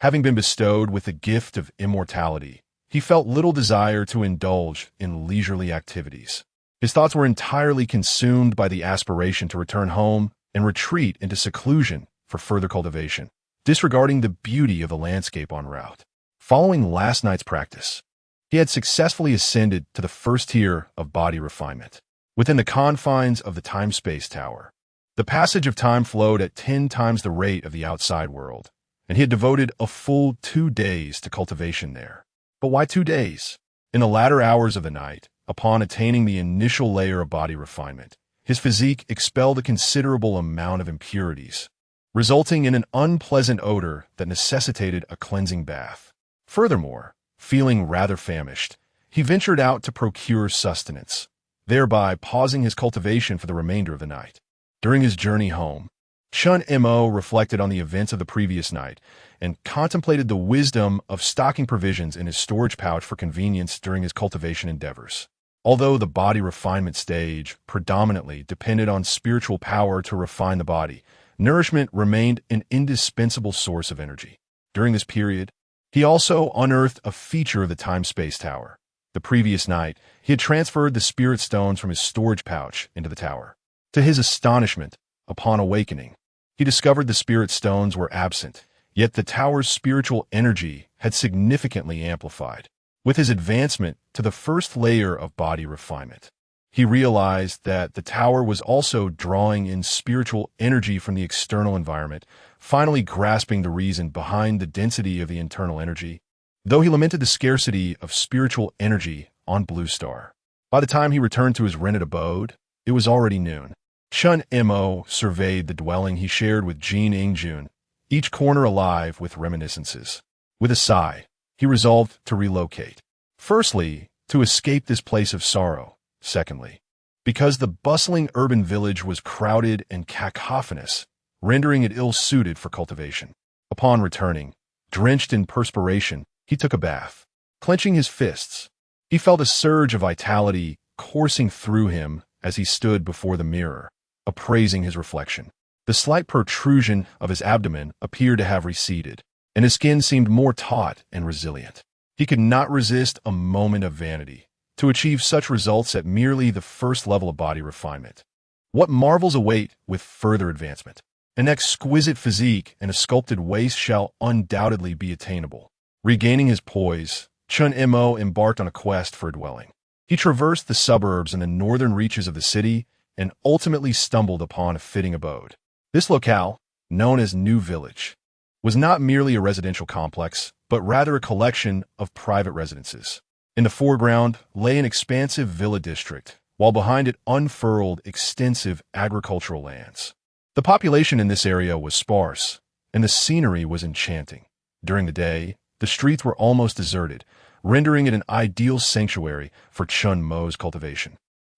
S1: Having been bestowed with the gift of immortality, he felt little desire to indulge in leisurely activities. His thoughts were entirely consumed by the aspiration to return home and retreat into seclusion for further cultivation, disregarding the beauty of the landscape en route. Following last night's practice, he had successfully ascended to the first tier of body refinement. Within the confines of the time-space tower, the passage of time flowed at 10 times the rate of the outside world, and he had devoted a full 2 days to cultivation there. But why 2 days? In the latter hours of the night, upon attaining the initial layer of body refinement, his physique expelled a considerable amount of impurities, resulting in an unpleasant odor that necessitated a cleansing bath. Furthermore, feeling rather famished, he ventured out to procure sustenance, thereby pausing his cultivation for the remainder of the night. During his journey home, Chun Mo reflected on the events of the previous night and contemplated the wisdom of stocking provisions in his storage pouch for convenience during his cultivation endeavors. Although the body refinement stage predominantly depended on spiritual power to refine the body, nourishment remained an indispensable source of energy. During this period, he also unearthed a feature of the time-space tower. The previous night, he had transferred the spirit stones from his storage pouch into the tower. To his astonishment, upon awakening, he discovered the spirit stones were absent, yet the tower's spiritual energy had significantly amplified. With his advancement to the first layer of body refinement, he realized that the tower was also drawing in spiritual energy from the external environment, finally grasping the reason behind the density of the internal energy, though he lamented the scarcity of spiritual energy on Blue Star. By the time he returned to his rented abode, it was already noon. Chun Mo surveyed the dwelling he shared with Jean Ingjun, each corner alive with reminiscences. With a sigh, he resolved to relocate. Firstly, to escape this place of sorrow. Secondly, because the bustling urban village was crowded and cacophonous, rendering it ill-suited for cultivation. Upon returning, drenched in perspiration, he took a bath. Clenching his fists, he felt a surge of vitality coursing through him as he stood before the mirror, appraising his reflection. The slight protrusion of his abdomen appeared to have receded, and his skin seemed more taut and resilient. He could not resist a moment of vanity to achieve such results at merely the first level of body refinement. What marvels await with further advancement? An exquisite physique and a sculpted waist shall undoubtedly be attainable. Regaining his poise, Chun Mo embarked on a quest for a dwelling. He traversed the suburbs and the northern reaches of the city and ultimately stumbled upon a fitting abode. This locale, known as New Village, was not merely a residential complex, but rather a collection of private residences. In the foreground lay an expansive villa district, while behind it unfurled extensive agricultural lands. The population in this area was sparse, and the scenery was enchanting. During the day, the streets were almost deserted, rendering it an ideal sanctuary for Chun Mo's cultivation.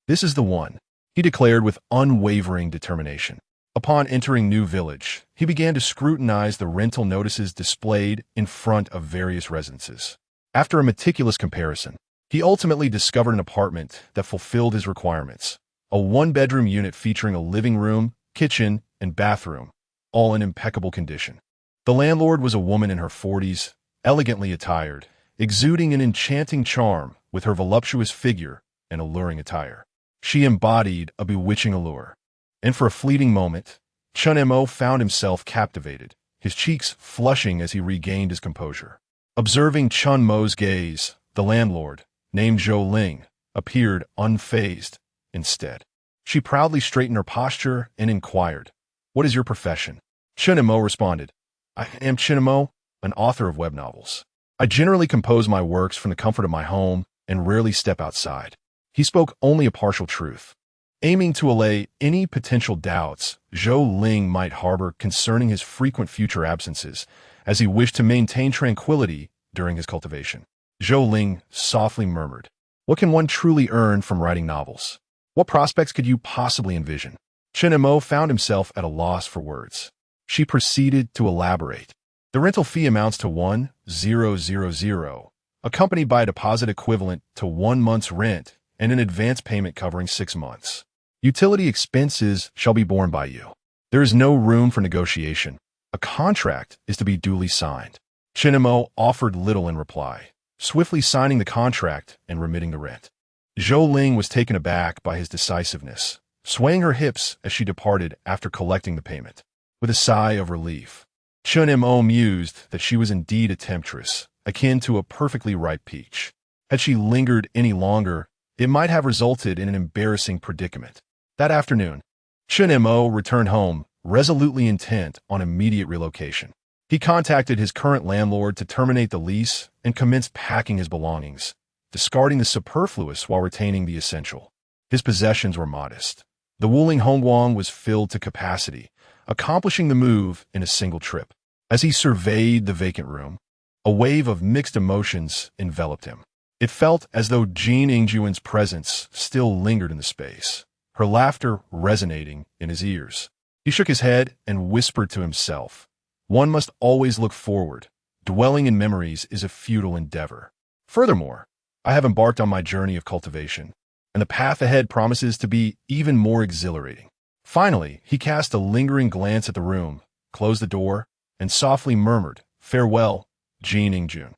S1: "This is the one," he declared with unwavering determination. Upon entering New Village, he began to scrutinize the rental notices displayed in front of various residences. After a meticulous comparison, he ultimately discovered an apartment that fulfilled his requirements, a one-bedroom unit featuring a living room, kitchen, and bathroom, all in impeccable condition. The landlord was a woman in her 40s, elegantly attired, exuding an enchanting charm with her voluptuous figure and alluring attire. She embodied a bewitching allure, and for a fleeting moment, Chun Mo found himself captivated, his cheeks flushing as he regained his composure. Observing Chun Mo's gaze, the landlord, named Zhou Ling, appeared unfazed instead. She proudly straightened her posture and inquired, "What is your profession?" Chun Mo responded, "I am Chun Mo, an author of web novels. I generally compose my works from the comfort of my home and rarely step outside." He spoke only a partial truth, aiming to allay any potential doubts Zhou Ling might harbor concerning his frequent future absences, as he wished to maintain tranquility during his cultivation. Zhou Ling softly murmured, "What can one truly earn from writing novels? What prospects could you possibly envision?" Chun Mo found himself at a loss for words. She proceeded to elaborate. "The rental fee amounts to 1,000, accompanied by a deposit equivalent to 1 month's rent and an advance payment covering 6 months. Utility expenses shall be borne by you. There is no room for negotiation. A contract is to be duly signed." Chun Mo offered little in reply, swiftly signing the contract and remitting the rent. Zhou Ling was taken aback by his decisiveness, swaying her hips as she departed after collecting the payment. With a sigh of relief, Chun Mo mused that she was indeed a temptress, akin to a perfectly ripe peach. Had she lingered any longer, it might have resulted in an embarrassing predicament. That afternoon, Chun Mo returned home, resolutely intent on immediate relocation. He contacted his current landlord to terminate the lease and commenced packing his belongings, discarding the superfluous while retaining the essential. His possessions were modest. The Wuling Hongguang was filled to capacity, accomplishing the move in a single trip. As he surveyed the vacant room, a wave of mixed emotions enveloped him. It felt as though Jean Ingjuan's presence still lingered in the space, her laughter resonating in his ears. He shook his head and whispered to himself, "One must always look forward. Dwelling in memories is a futile endeavor. Furthermore, I have embarked on my journey of cultivation, and the path ahead promises to be even more exhilarating." Finally, he cast a lingering glance at the room, closed the door, and softly murmured, "Farewell, Jean Ingjun."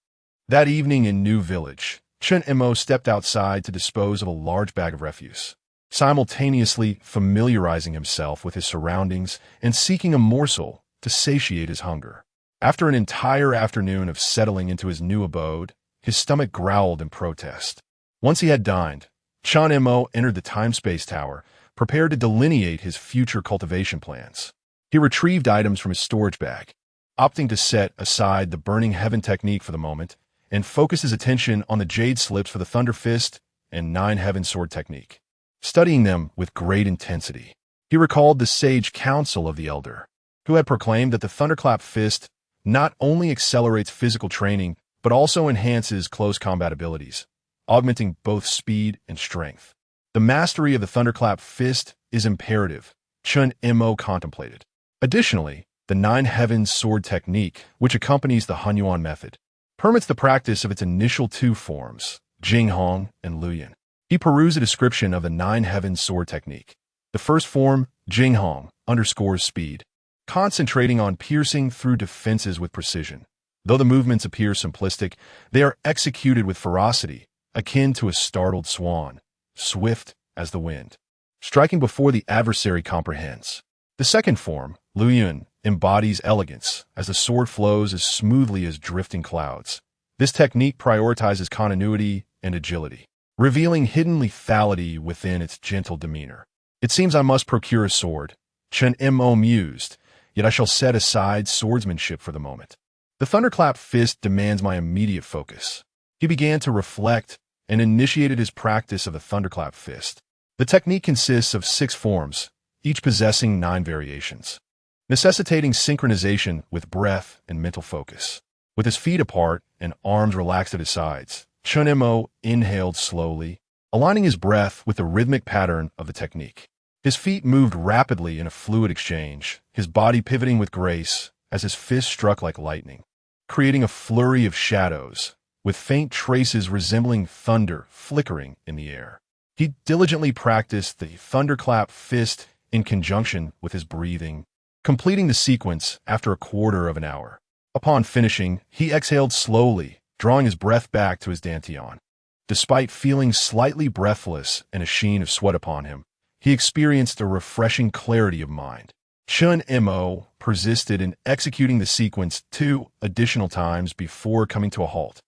S1: That evening in New Village, Chun Mo stepped outside to dispose of a large bag of refuse, simultaneously familiarizing himself with his surroundings and seeking a morsel to satiate his hunger. After an entire afternoon of settling into his new abode, his stomach growled in protest. Once he had dined, Chen Mo entered the time-space tower, prepared to delineate his future cultivation plans. He retrieved items from his storage bag, opting to set aside the Burning Heaven technique for the moment and focus his attention on the Jade Slips for the Thunder Fist and Nine Heaven Sword technique. Studying them with great intensity, he recalled the sage counsel of the Elder, who had proclaimed that the Thunderclap Fist not only accelerates physical training, but also enhances close combat abilities, augmenting both speed and strength. The mastery of the Thunderclap Fist is imperative, Chen Mo contemplated. Additionally, the Nine Heavens Sword technique, which accompanies the Hunyuan method, permits the practice of its initial two forms, Jinghong and Luyan. He perused a description of the Nine Heavens Sword technique. The first form, Jinghong, underscores speed, concentrating on piercing through defenses with precision. Though the movements appear simplistic, they are executed with ferocity, akin to a startled swan, swift as the wind, striking before the adversary comprehends. The second form, Luyan, embodies elegance, as the sword flows as smoothly as drifting clouds. This technique prioritizes continuity and agility, revealing hidden lethality within its gentle demeanor. It seems I must procure a sword, Chen Mo mused, yet I shall set aside swordsmanship for the moment. The Thunderclap Fist demands my immediate focus. He began to reflect and initiated his practice of the Thunderclap Fist. The technique consists of 6 forms, each possessing 9 variations, necessitating synchronization with breath and mental focus. With his feet apart and arms relaxed at his sides, Chen Mo inhaled slowly, aligning his breath with the rhythmic pattern of the technique. His feet moved rapidly in a fluid exchange, his body pivoting with grace as his fist struck like lightning, creating a flurry of shadows, with faint traces resembling thunder flickering in the air. He diligently practiced the Thunderclap Fist in conjunction with his breathing, completing the sequence after a quarter of an hour. Upon finishing, he exhaled slowly, drawing his breath back to his dantian. Despite feeling slightly breathless and a sheen of sweat upon him, he experienced a refreshing clarity of mind. Chen Mo persisted in executing the sequence 2 additional times before coming to a halt,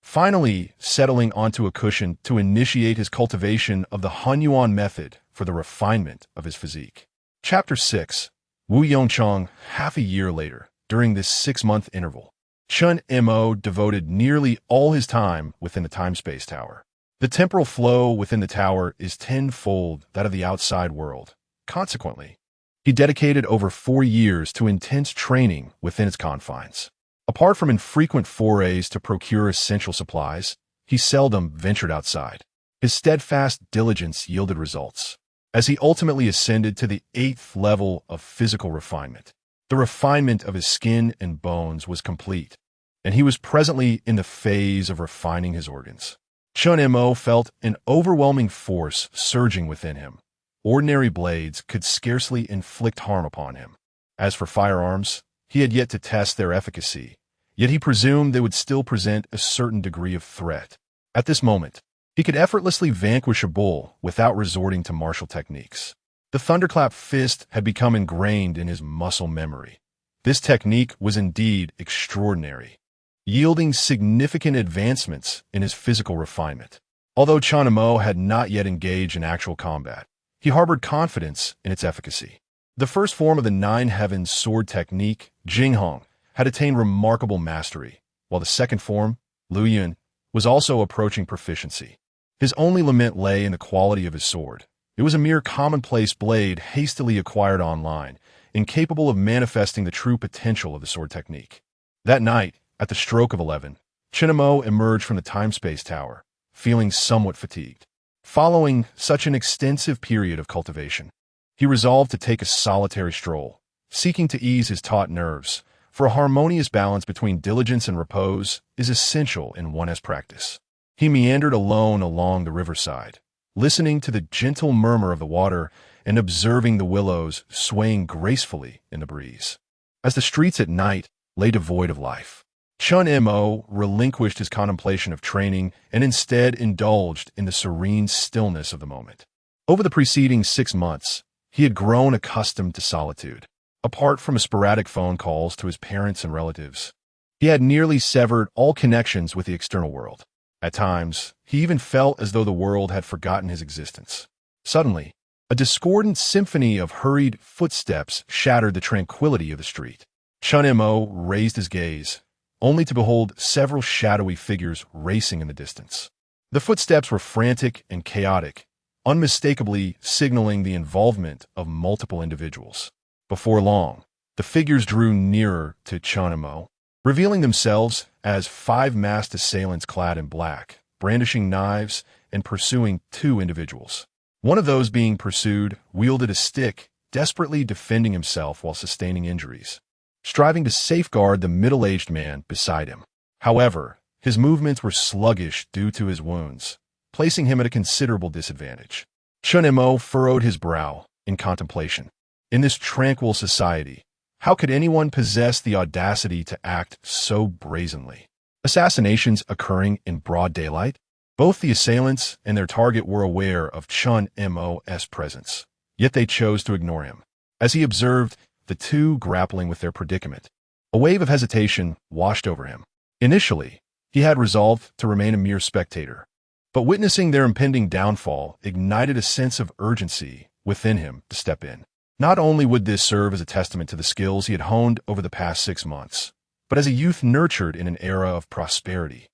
S1: finally settling onto a cushion to initiate his cultivation of the Hunyuan method for the refinement of his physique. Chapter 6. Wu Yongchang. Half a year later, during this 6-month interval, Chen Mo devoted nearly all his time within the time-space tower. The temporal flow within the tower is tenfold that of the outside world. Consequently, he dedicated over 4 years to intense training within its confines. Apart from infrequent forays to procure essential supplies, he seldom ventured outside. His steadfast diligence yielded results, as he ultimately ascended to the 8th level of physical refinement. The refinement of his skin and bones was complete, and he was presently in the phase of refining his organs. Chen Mo felt an overwhelming force surging within him. Ordinary blades could scarcely inflict harm upon him. As for firearms, he had yet to test their efficacy, yet he presumed they would still present a certain degree of threat. At this moment, he could effortlessly vanquish a bull without resorting to martial techniques. The Thunderclap Fist had become ingrained in his muscle memory. This technique was indeed extraordinary, yielding significant advancements in his physical refinement. Although Chen Mo had not yet engaged in actual combat, he harbored confidence in its efficacy. The first form of the Nine Heavens Sword technique, Jinghong, had attained remarkable mastery, while the second form, Luyan, was also approaching proficiency. His only lament lay in the quality of his sword. It was a mere commonplace blade hastily acquired online, incapable of manifesting the true potential of the sword technique. That night, at the stroke of 11, Chen Mo emerged from the time-space tower, feeling somewhat fatigued. Following such an extensive period of cultivation, he resolved to take a solitary stroll, seeking to ease his taut nerves, for a harmonious balance between diligence and repose is essential in one's practice. He meandered alone along the riverside, listening to the gentle murmur of the water and observing the willows swaying gracefully in the breeze. As the streets at night lay devoid of life, Chen Mo relinquished his contemplation of training and instead indulged in the serene stillness of the moment. Over the preceding 6 months, he had grown accustomed to solitude. Apart from sporadic phone calls to his parents and relatives, he had nearly severed all connections with the external world. At times, he even felt as though the world had forgotten his existence. Suddenly, a discordant symphony of hurried footsteps shattered the tranquility of the street. Chun Mo raised his gaze, only to behold several shadowy figures racing in the distance. The footsteps were frantic and chaotic, unmistakably signaling the involvement of multiple individuals. Before long, the figures drew nearer to Chun Mo, revealing themselves as 5 masked assailants clad in black, brandishing knives and pursuing 2 individuals. One of those being pursued wielded a stick, desperately defending himself while sustaining injuries, striving to safeguard the middle-aged man beside him. However, his movements were sluggish due to his wounds, placing him at a considerable disadvantage. Chun Mo furrowed his brow in contemplation. In this tranquil society, how could anyone possess the audacity to act so brazenly? Assassinations occurring in broad daylight? Both the assailants and their target were aware of Chun Mo's presence, yet they chose to ignore him. As he observed the 2 grappling with their predicament, a wave of hesitation washed over him. Initially, he had resolved to remain a mere spectator, but witnessing their impending downfall ignited a sense of urgency within him to step in. Not only would this serve as a testament to the skills he had honed over the past 6 months, but as a youth nurtured in an era of prosperity,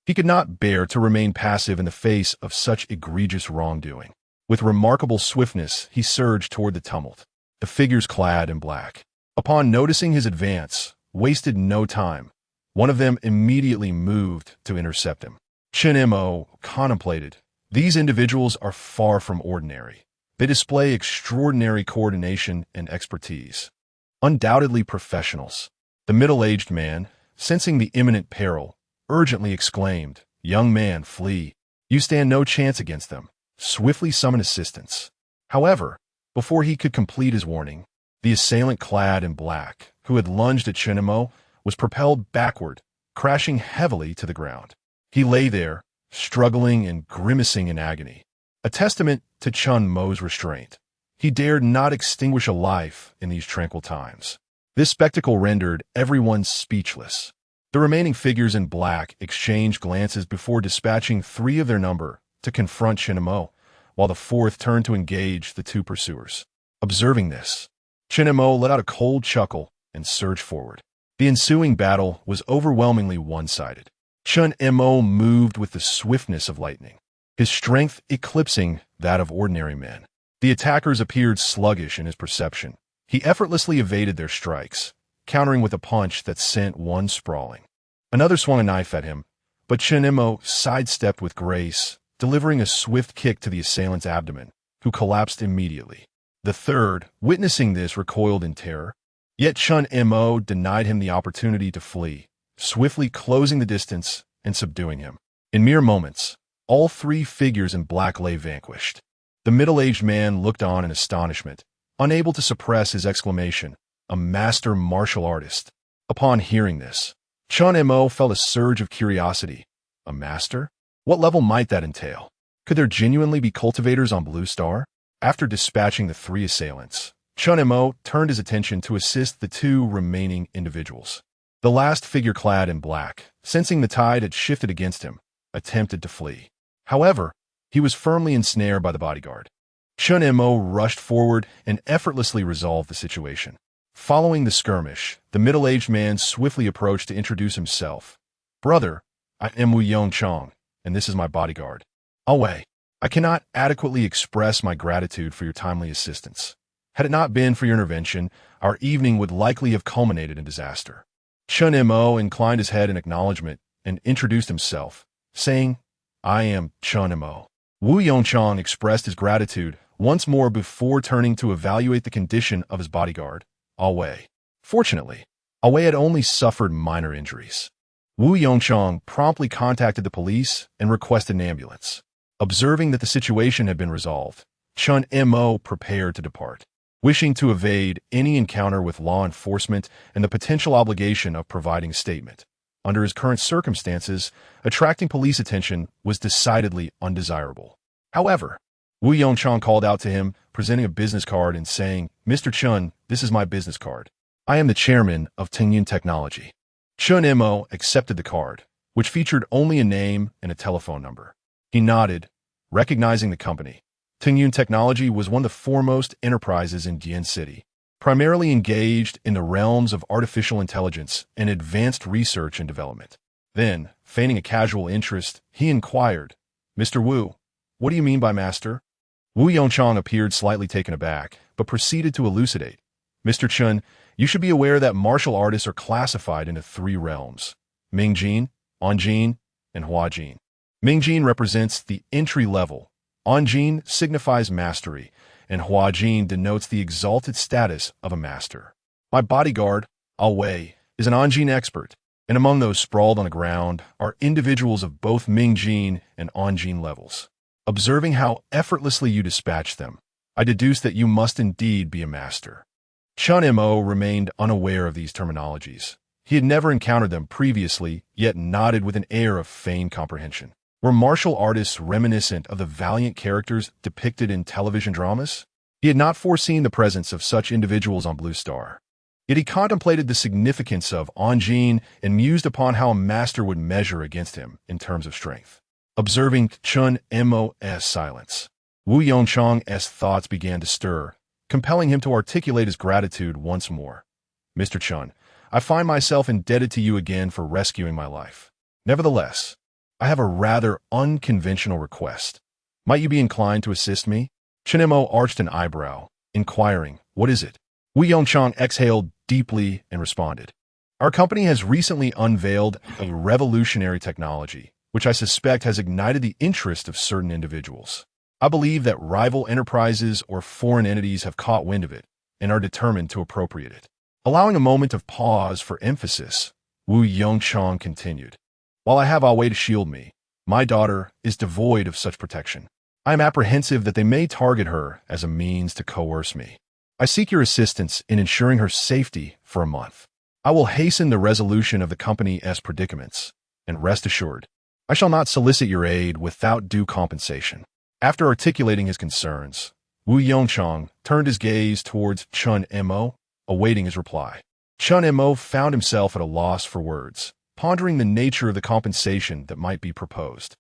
S1: he could not bear to remain passive in the face of such egregious wrongdoing. With remarkable swiftness, he surged toward the tumult, the figures clad in black. Upon noticing his advance, wasted no time. One of them immediately moved to intercept him. Chun Mo contemplated. These individuals are far from ordinary. They display extraordinary coordination and expertise. Undoubtedly professionals. The middle-aged man, sensing the imminent peril, urgently exclaimed, "Young man, flee. You stand no chance against them. Swiftly summon assistance." However, before he could complete his warning, the assailant clad in black, who had lunged at Chun Mo, was propelled backward, crashing heavily to the ground. He lay there, struggling and grimacing in agony, a testament to Chun Mo's restraint. He dared not extinguish a life in these tranquil times. This spectacle rendered everyone speechless. The remaining figures in black exchanged glances before dispatching 3 of their number to confront Chun Mo, while the 4th turned to engage the 2 pursuers. Observing this, Chun Mo let out a cold chuckle and surged forward. The ensuing battle was overwhelmingly one-sided. Chun Mo moved with the swiftness of lightning, his strength eclipsing that of ordinary men. The attackers appeared sluggish in his perception. He effortlessly evaded their strikes, countering with a punch that sent one sprawling. Another swung a knife at him, but Chun Mo sidestepped with grace, delivering a swift kick to the assailant's abdomen, who collapsed immediately. The 3rd, witnessing this, recoiled in terror. Yet Chun Mo denied him the opportunity to flee, swiftly closing the distance and subduing him. In mere moments, all 3 figures in black lay vanquished. The middle-aged man looked on in astonishment, unable to suppress his exclamation, "A master martial artist." Upon hearing this, Chun Mo felt a surge of curiosity. A master? What level might that entail? Could there genuinely be cultivators on Blue Star? After dispatching the 3 assailants, Chun Mo turned his attention to assist the 2 remaining individuals. The last figure clad in black, sensing the tide had shifted against him, attempted to flee. However, he was firmly ensnared by the bodyguard. Chun Mo rushed forward and effortlessly resolved the situation. Following the skirmish, the middle-aged man swiftly approached to introduce himself. "Brother, I am Wu Yongchang, and this is my bodyguard. Away. I cannot adequately express my gratitude for your timely assistance. Had it not been for your intervention, our evening would likely have culminated in disaster." Chun Mo inclined his head in acknowledgement and introduced himself, saying, "I am Chun Mo." Wu Yongchang expressed his gratitude once more before turning to evaluate the condition of his bodyguard, Away. Fortunately, Away had only suffered minor injuries. Wu Yongchang promptly contacted the police and requested an ambulance. Observing that the situation had been resolved, Chun Mo prepared to depart, wishing to evade any encounter with law enforcement and the potential obligation of providing a statement. Under his current circumstances, attracting police attention was decidedly undesirable. However, Wu Yongchang called out to him, presenting a business card and saying, "Mr. Chun, this is my business card. I am the chairman of Tingyun Technology." Chun Mo accepted the card, which featured only a name and a telephone number. He nodded, recognizing the company. Tingyun Technology was one of the foremost enterprises in Dian City, primarily engaged in the realms of artificial intelligence and advanced research and development. Then, feigning a casual interest, he inquired, "Mr. Wu, what do you mean by master?" Wu Yongchang appeared slightly taken aback, but proceeded to elucidate. "Mr. Chun, you should be aware that martial artists are classified into 3 realms: Mingjin, Onjin, and Huajin. Mingjin represents the entry level, Onjin signifies mastery, and Huajin denotes the exalted status of a master. My bodyguard, Al Wei, is an Onjin expert, and among those sprawled on the ground are individuals of both Mingjin and Onjin levels. Observing how effortlessly you dispatch them, I deduce that you must indeed be a master." Chun Mo remained unaware of these terminologies. He had never encountered them previously, yet nodded with an air of feigned comprehension. Were martial artists reminiscent of the valiant characters depicted in television dramas? He had not foreseen the presence of such individuals on Blue Star. Yet he contemplated the significance of Onjin and mused upon how a master would measure against him in terms of strength. Observing Chun Mo's silence, Wu Yongchang's thoughts began to stir, compelling him to articulate his gratitude once more. "Mr. Chun, I find myself indebted to you again for rescuing my life. Nevertheless, I have a rather unconventional request. Might you be inclined to assist me?" Chun Mo arched an eyebrow, inquiring, "What is it?" Wu Yongchang exhaled deeply and responded, "Our company has recently unveiled a revolutionary technology, which I suspect has ignited the interest of certain individuals. I believe that rival enterprises or foreign entities have caught wind of it and are determined to appropriate it." Allowing a moment of pause for emphasis, Wu Yongchang continued, "While I have Al Wei to shield me, my daughter is devoid of such protection. I am apprehensive that they may target her as a means to coerce me. I seek your assistance in ensuring her safety for a month. I will hasten the resolution of the company's predicaments, and rest assured, I shall not solicit your aid without due compensation." After articulating his concerns, Wu Yongchang turned his gaze towards Chun Mo, awaiting his reply. Chun Mo found himself at a loss for words, pondering the nature of the compensation that might be proposed.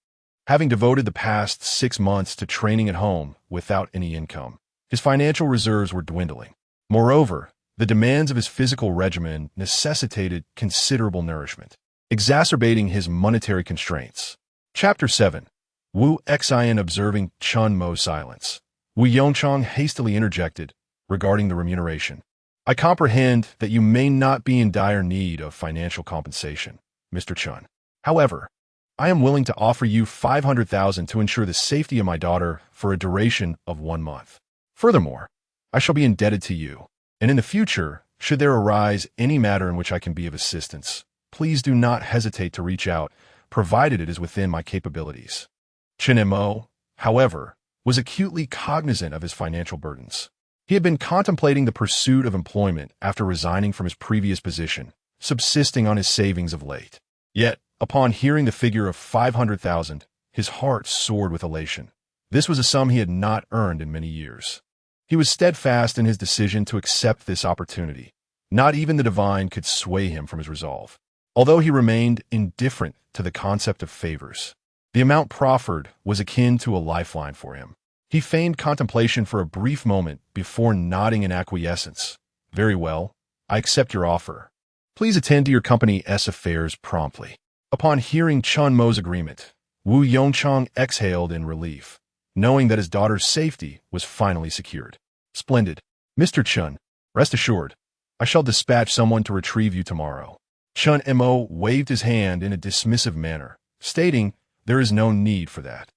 S1: Having devoted the past 6 months to training at home without any income, his financial reserves were dwindling. Moreover, the demands of his physical regimen necessitated considerable nourishment, exacerbating his monetary constraints. Chapter 7. Wu Xian observing Chun Mo's silence, Wu Yongchang hastily interjected regarding the remuneration. "I comprehend that you may not be in dire need of financial compensation, Mr. Chun. However, I am willing to offer you 500,000 to ensure the safety of my daughter for a duration of 1 month. Furthermore, I shall be indebted to you, and in the future, should there arise any matter in which I can be of assistance, please do not hesitate to reach out, provided it is within my capabilities." Chun Mo, however, was acutely cognizant of his financial burdens. He had been contemplating the pursuit of employment after resigning from his previous position, subsisting on his savings of late. Yet, upon hearing the figure of 500,000, his heart soared with elation. This was a sum he had not earned in many years. He was steadfast in his decision to accept this opportunity. Not even the divine could sway him from his resolve. Although he remained indifferent to the concept of favors, the amount proffered was akin to a lifeline for him. He feigned contemplation for a brief moment before nodding in acquiescence. "Very well, I accept your offer. Please attend to your company's affairs promptly." Upon hearing Chun Mo's agreement, Wu Yongchang exhaled in relief, knowing that his daughter's safety was finally secured. "Splendid. Mr. Chun, rest assured, I shall dispatch someone to retrieve you tomorrow." Chun Mo waved his hand in a dismissive manner, stating, "There is no need for that.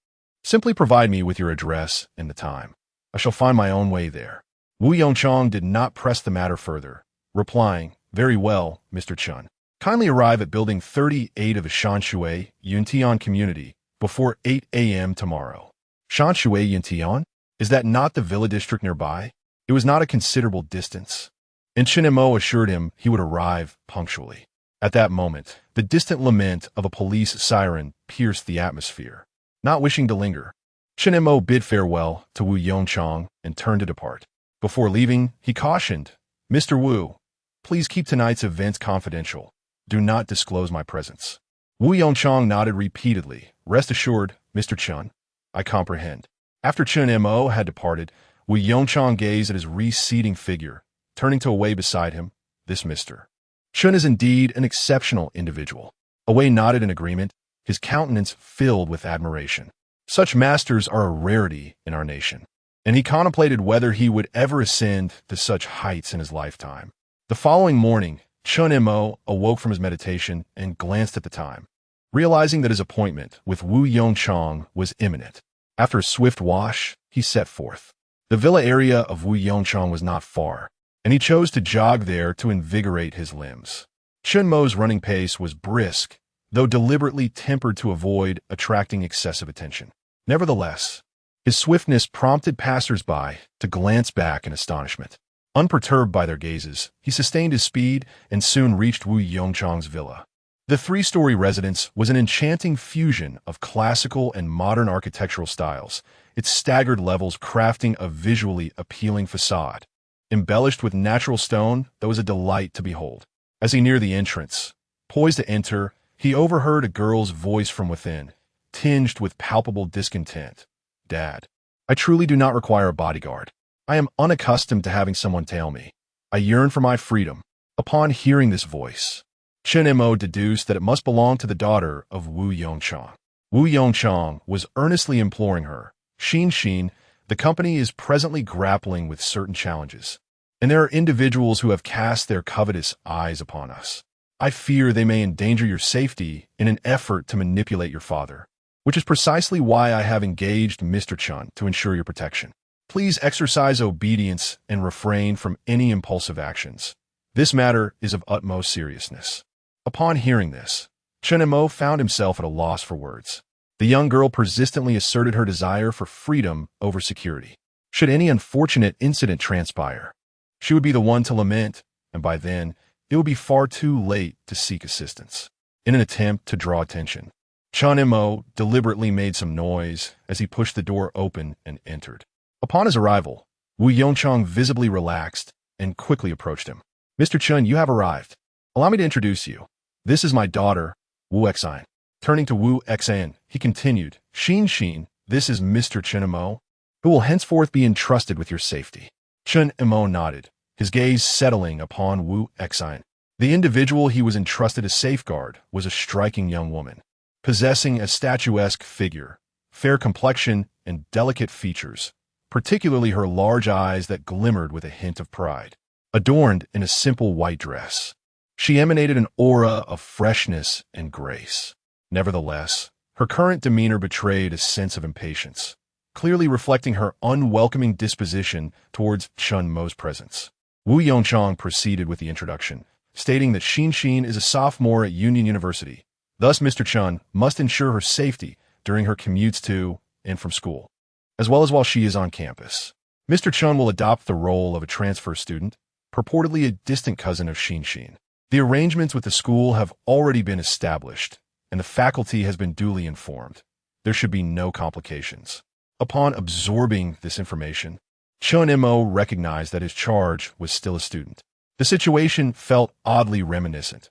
S1: Simply provide me with your address and the time. I shall find my own way there." Wu Yongchang did not press the matter further, replying, "Very well, Mr. Chun. Kindly arrive at Building 38 of the Shanshui Yuntian community before 8 a.m. tomorrow." Shanshui Yuntian? Is that not the villa district nearby? It was not a considerable distance, and Chun Mo assured him he would arrive punctually. At that moment, the distant lament of a police siren pierced the atmosphere. Not wishing to linger, Chun Mo bid farewell to Wu Yongchang and turned to depart. Before leaving, he cautioned, "Mr. Wu, please keep tonight's events confidential. Do not disclose my presence." Wu Yongchang nodded repeatedly. Rest assured, Mr. Chun. I comprehend. After Chun Mo had departed, Wu Yongchang gazed at his receding figure, turning to Wei beside him. This Mr. Chun is indeed an exceptional individual. Wei nodded in agreement, his countenance filled with admiration. Such masters are a rarity in our nation, and he contemplated whether he would ever ascend to such heights in his lifetime. The following morning, Chun Mo awoke from his meditation and glanced at the time, realizing that his appointment with Wu Yongchang was imminent. After a swift wash, he set forth. The villa area of Wu Yongchang was not far, and he chose to jog there to invigorate his limbs. Chun Mo's running pace was brisk, though deliberately tempered to avoid attracting excessive attention. Nevertheless, his swiftness prompted passers-by to glance back in astonishment. Unperturbed by their gazes, he sustained his speed and soon reached Wu Yongchang's villa. The three-story residence was an enchanting fusion of classical and modern architectural styles, its staggered levels crafting a visually appealing facade. Embellished with natural stone that was a delight to behold. As he neared the entrance, poised to enter, he overheard a girl's voice from within, tinged with palpable discontent. Dad, I truly do not require a bodyguard. I am unaccustomed to having someone tail me. I yearn for my freedom. Upon hearing this voice, Chun Mo deduced that it must belong to the daughter of Wu Yongchang. Wu Yongchang was earnestly imploring her. Xin, the company is presently grappling with certain challenges, and there are individuals who have cast their covetous eyes upon us. I fear they may endanger your safety in an effort to manipulate your father, which is precisely why I have engaged Mr. Chun to ensure your protection. Please exercise obedience and refrain from any impulsive actions. This matter is of utmost seriousness. Upon hearing this, Chun Mo found himself at a loss for words. The young girl persistently asserted her desire for freedom over security. Should any unfortunate incident transpire, she would be the one to lament, and by then, it would be far too late to seek assistance. In an attempt to draw attention, Chun Mo deliberately made some noise as he pushed the door open and entered. Upon his arrival, Wu Yongchang visibly relaxed and quickly approached him. Mr. Chun, you have arrived. Allow me to introduce you. This is my daughter, Wu Xin. Turning to Wu Xin, he continued, Xin, this is Mr. Chun Mo, who will henceforth be entrusted with your safety. Chun Mo nodded, his gaze settling upon Wu Xin. The individual he was entrusted to safeguard was a striking young woman, possessing a statuesque figure, fair complexion, and delicate features, particularly her large eyes that glimmered with a hint of pride. Adorned in a simple white dress, she emanated an aura of freshness and grace. Nevertheless, her current demeanor betrayed a sense of impatience, clearly reflecting her unwelcoming disposition towards Chun Mo's presence. Wu Yongchang proceeded with the introduction, stating that Xin is a sophomore at Union University. Thus, Mr. Chun must ensure her safety during her commutes to and from school, as well as while she is on campus. Mr. Chun will adopt the role of a transfer student, purportedly a distant cousin of Xin. The arrangements with the school have already been established, and the faculty has been duly informed. There should be no complications. Upon absorbing this information, Chun Mo recognized that his charge was still a student. The situation felt oddly reminiscent.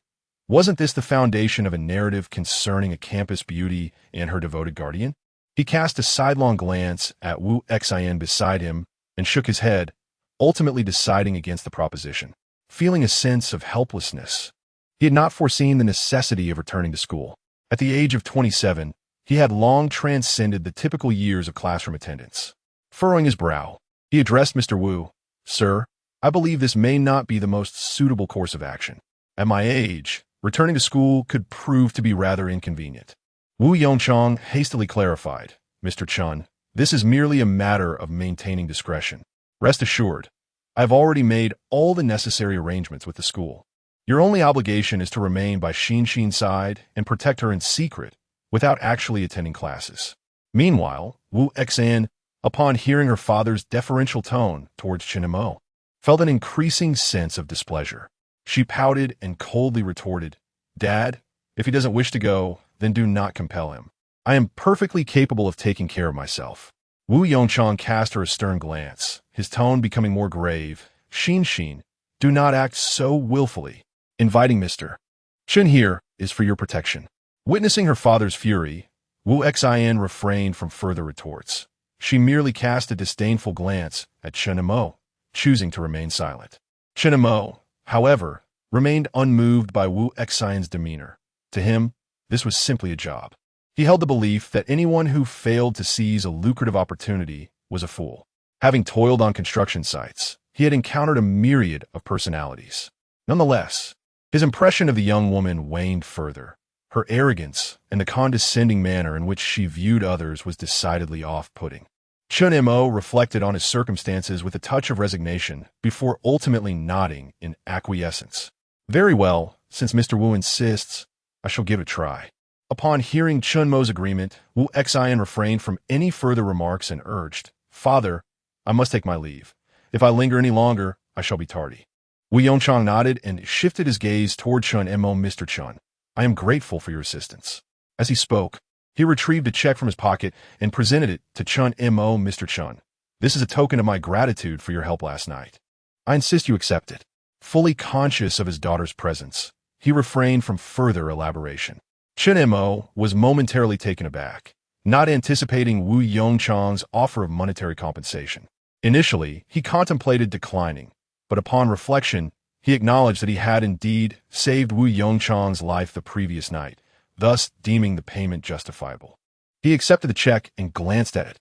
S1: Wasn't this the foundation of a narrative concerning a campus beauty and her devoted guardian? He cast a sidelong glance at Wu Xin beside him and shook his head, ultimately deciding against the proposition. Feeling a sense of helplessness, he had not foreseen the necessity of returning to school. At the age of 27, he had long transcended the typical years of classroom attendance. Furrowing his brow, he addressed Mr. Wu. Sir, I believe this may not be the most suitable course of action. At my age, returning to school could prove to be rather inconvenient. Wu Yongchang hastily clarified, Mr. Chun, this is merely a matter of maintaining discretion. Rest assured, I have already made all the necessary arrangements with the school. Your only obligation is to remain by Xin's side and protect her in secret without actually attending classes. Meanwhile, Wu Xin, upon hearing her father's deferential tone towards Chun Mo, felt an increasing sense of displeasure. She pouted and coldly retorted, Dad, if he doesn't wish to go, then do not compel him. I am perfectly capable of taking care of myself. Wu Yongchang cast her a stern glance, his tone becoming more grave. Xin, do not act so willfully. Inviting Mr. Chun here is for your protection. Witnessing her father's fury, Wu Xin refrained from further retorts. She merely cast a disdainful glance at Chen Mo, choosing to remain silent. Chen Mo, however, remained unmoved by Wu Xin's demeanor. To him, this was simply a job. He held the belief that anyone who failed to seize a lucrative opportunity was a fool. Having toiled on construction sites, he had encountered a myriad of personalities. Nonetheless, his impression of the young woman waned further. Her arrogance and the condescending manner in which she viewed others was decidedly off-putting. Chen Mo reflected on his circumstances with a touch of resignation before ultimately nodding in acquiescence. Very well, since Mr. Wu insists, I shall give it a try. Upon hearing Chen Mo's agreement, Wu Xin refrained from any further remarks and urged, Father, I must take my leave. If I linger any longer, I shall be tardy. Wu Yongchang nodded and shifted his gaze toward Chen Mo. Mr. Chen, I am grateful for your assistance. As he spoke, he retrieved a check from his pocket and presented it to Chen Mo. Mr. Chen, this is a token of my gratitude for your help last night. I insist you accept it. Fully conscious of his daughter's presence, he refrained from further elaboration. Chen Mo was momentarily taken aback, not anticipating Wu Yongchang's offer of monetary compensation. Initially, he contemplated declining, but upon reflection, he acknowledged that he had indeed saved Wu Yongchang's life the previous night, thus deeming the payment justifiable. He accepted the check and glanced at it.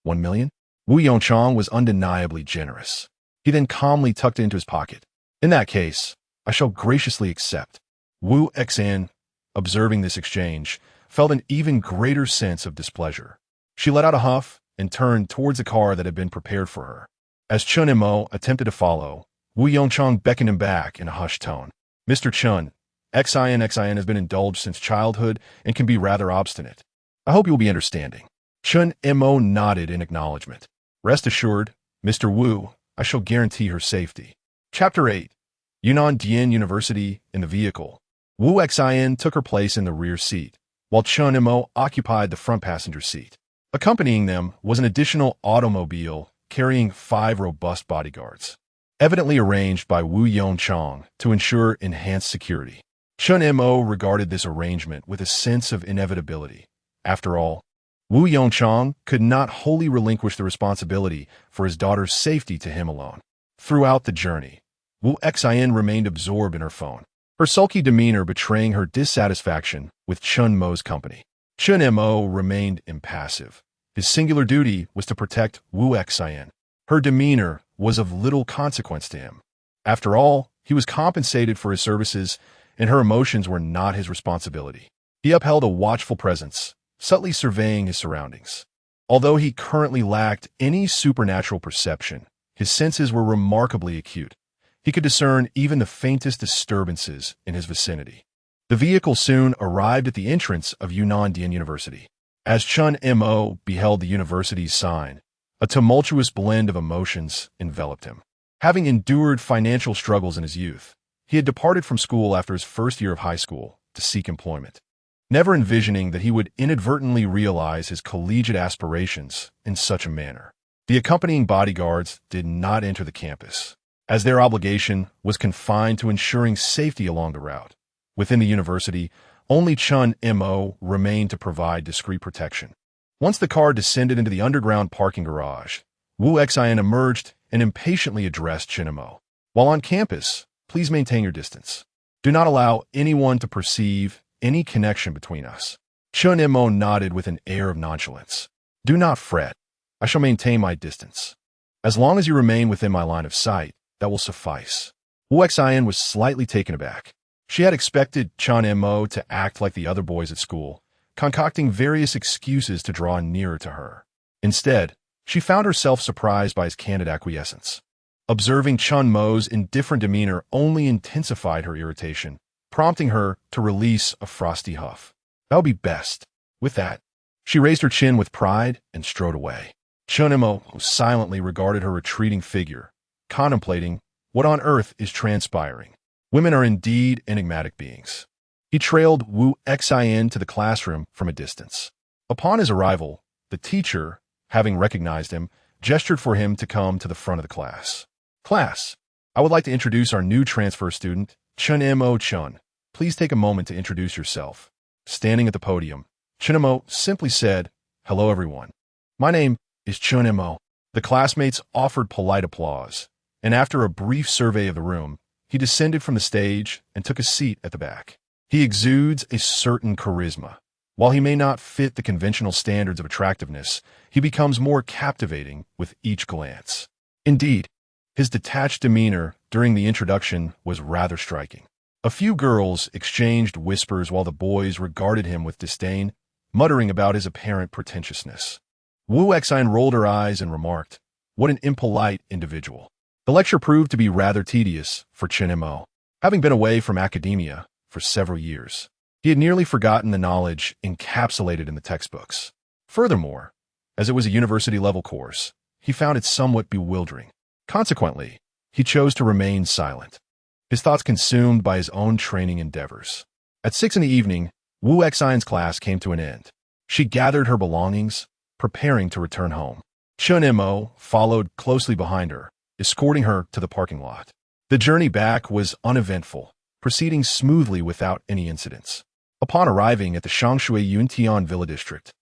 S1: 1 million? Wu Yongchang was undeniably generous. He then calmly tucked it into his pocket. In that case, I shall graciously accept. Wu Xin, observing this exchange, felt an even greater sense of displeasure. She let out a huff and turned towards the car that had been prepared for her. As Chen Mo attempted to follow, Wu Yongchang beckoned him back in a hushed tone. Mr. Chen, Xin has been indulged since childhood and can be rather obstinate. I hope you will be understanding. Chen Mo nodded in acknowledgement. Rest assured, Mr. Wu, I shall guarantee her safety. Chapter 8. Yunnan Dian University in the vehicle. Wu Xin took her place in the rear seat, while Chen Mo occupied the front passenger seat. Accompanying them was an additional automobile carrying 5 robust bodyguards, evidently arranged by Wu Yongchang to ensure enhanced security. Chen Mo regarded this arrangement with a sense of inevitability. After all, Wu Yongchang could not wholly relinquish the responsibility for his daughter's safety to him alone. Throughout the journey, Wu Xin remained absorbed in her phone, her sulky demeanor betraying her dissatisfaction with Chen Mo's company. Chen Mo remained impassive. His singular duty was to protect Wu Xin. Her demeanor was of little consequence to him. After all, he was compensated for his services, and her emotions were not his responsibility. He upheld a watchful presence, subtly surveying his surroundings. Although he currently lacked any supernatural perception, his senses were remarkably acute. He could discern even the faintest disturbances in his vicinity. The vehicle soon arrived at the entrance of Yunnan Dian University. As Chen Mo beheld the university's sign, a tumultuous blend of emotions enveloped him. Having endured financial struggles in his youth, he had departed from school after his first year of high school to seek employment, never envisioning that he would inadvertently realize his collegiate aspirations in such a manner. The accompanying bodyguards did not enter the campus, as their obligation was confined to ensuring safety along the route. Within the university, only Chen Mo remained to provide discreet protection. Once the car descended into the underground parking garage, Wu Xin emerged and impatiently addressed Chen Mo. While on campus, please maintain your distance. Do not allow anyone to perceive any connection between us. Chen Mo nodded with an air of nonchalance. Do not fret. I shall maintain my distance. As long as you remain within my line of sight, that will suffice. Wu Xin was slightly taken aback. She had expected Chen Mo to act like the other boys at school, concocting various excuses to draw nearer to her. Instead, she found herself surprised by his candid acquiescence. Observing Chen Mo's indifferent demeanor only intensified her irritation, prompting her to release a frosty huff. That would be best. With that, she raised her chin with pride and strode away. Chen Mo silently regarded her retreating figure, contemplating what on earth is transpiring. Women are indeed enigmatic beings. He trailed Wu Xin to the classroom from a distance. Upon his arrival, the teacher, having recognized him, gestured for him to come to the front of the class. Class, I would like to introduce our new transfer student, Chen Mo Chen. Please take a moment to introduce yourself. Standing at the podium, Chunemo simply said, "Hello everyone. My name is Chunemo." The classmates offered polite applause, and after a brief survey of the room, he descended from the stage and took a seat at the back. He exudes a certain charisma. While he may not fit the conventional standards of attractiveness, he becomes more captivating with each glance. Indeed, his detached demeanor during the introduction was rather striking. A few girls exchanged whispers while the boys regarded him with disdain, muttering about his apparent pretentiousness. Wu Exine rolled her eyes and remarked, "What an impolite individual." The lecture proved to be rather tedious for Chunemo. Having been away from academia for several years, he had nearly forgotten the knowledge encapsulated in the textbooks. Furthermore, as it was a university-level course, he found it somewhat bewildering. Consequently, he chose to remain silent, his thoughts consumed by his own training endeavors. At 6 in the evening, Wu Exine's class came to an end. She gathered her belongings, preparing to return home. Chunemo followed closely behind her, escorting her to the parking lot. The journey back was uneventful, proceeding smoothly without any incidents. Upon arriving at the Shangshui Yuntian Villa District,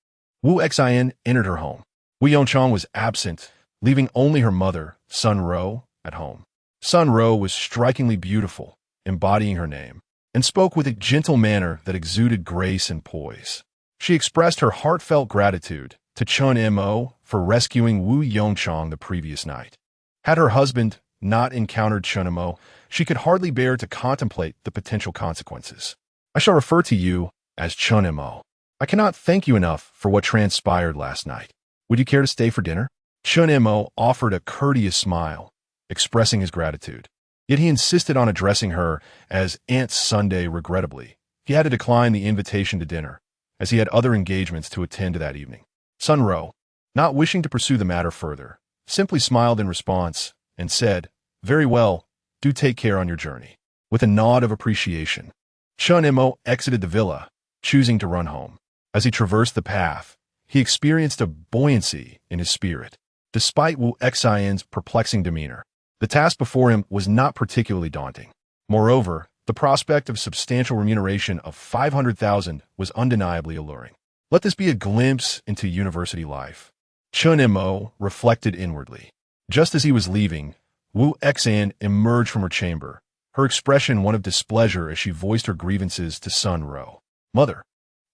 S1: Wu Exine entered her home. Wu Yongchang was absent, leaving only her mother, Sun Ro, at home. Sun Ro was strikingly beautiful, embodying her name, and spoke with a gentle manner that exuded grace and poise. She expressed her heartfelt gratitude to Chunemo for rescuing Wu Yongchang the previous night. Had her husband not encountered Chunemo, she could hardly bear to contemplate the potential consequences. "I shall refer to you as Chunemo. I cannot thank you enough for what transpired last night. Would you care to stay for dinner?" Chunemo offered a courteous smile, expressing his gratitude. Yet he insisted on addressing her as Aunt Sunday. Regrettably, he had to decline the invitation to dinner, as he had other engagements to attend to that evening. Sun Ro, not wishing to pursue the matter further, simply smiled in response and said, "Very well, do take care on your journey." With a nod of appreciation, Chunemo exited the villa, choosing to run home. As he traversed the path, he experienced a buoyancy in his spirit. Despite Wu Exine's perplexing demeanor, the task before him was not particularly daunting. Moreover, the prospect of substantial remuneration of 500,000 was undeniably alluring. Let this be a glimpse into university life, Chunemo reflected inwardly. Just as he was leaving, Wu Exine emerged from her chamber, her expression one of displeasure as she voiced her grievances to Sun Ro. "Mother,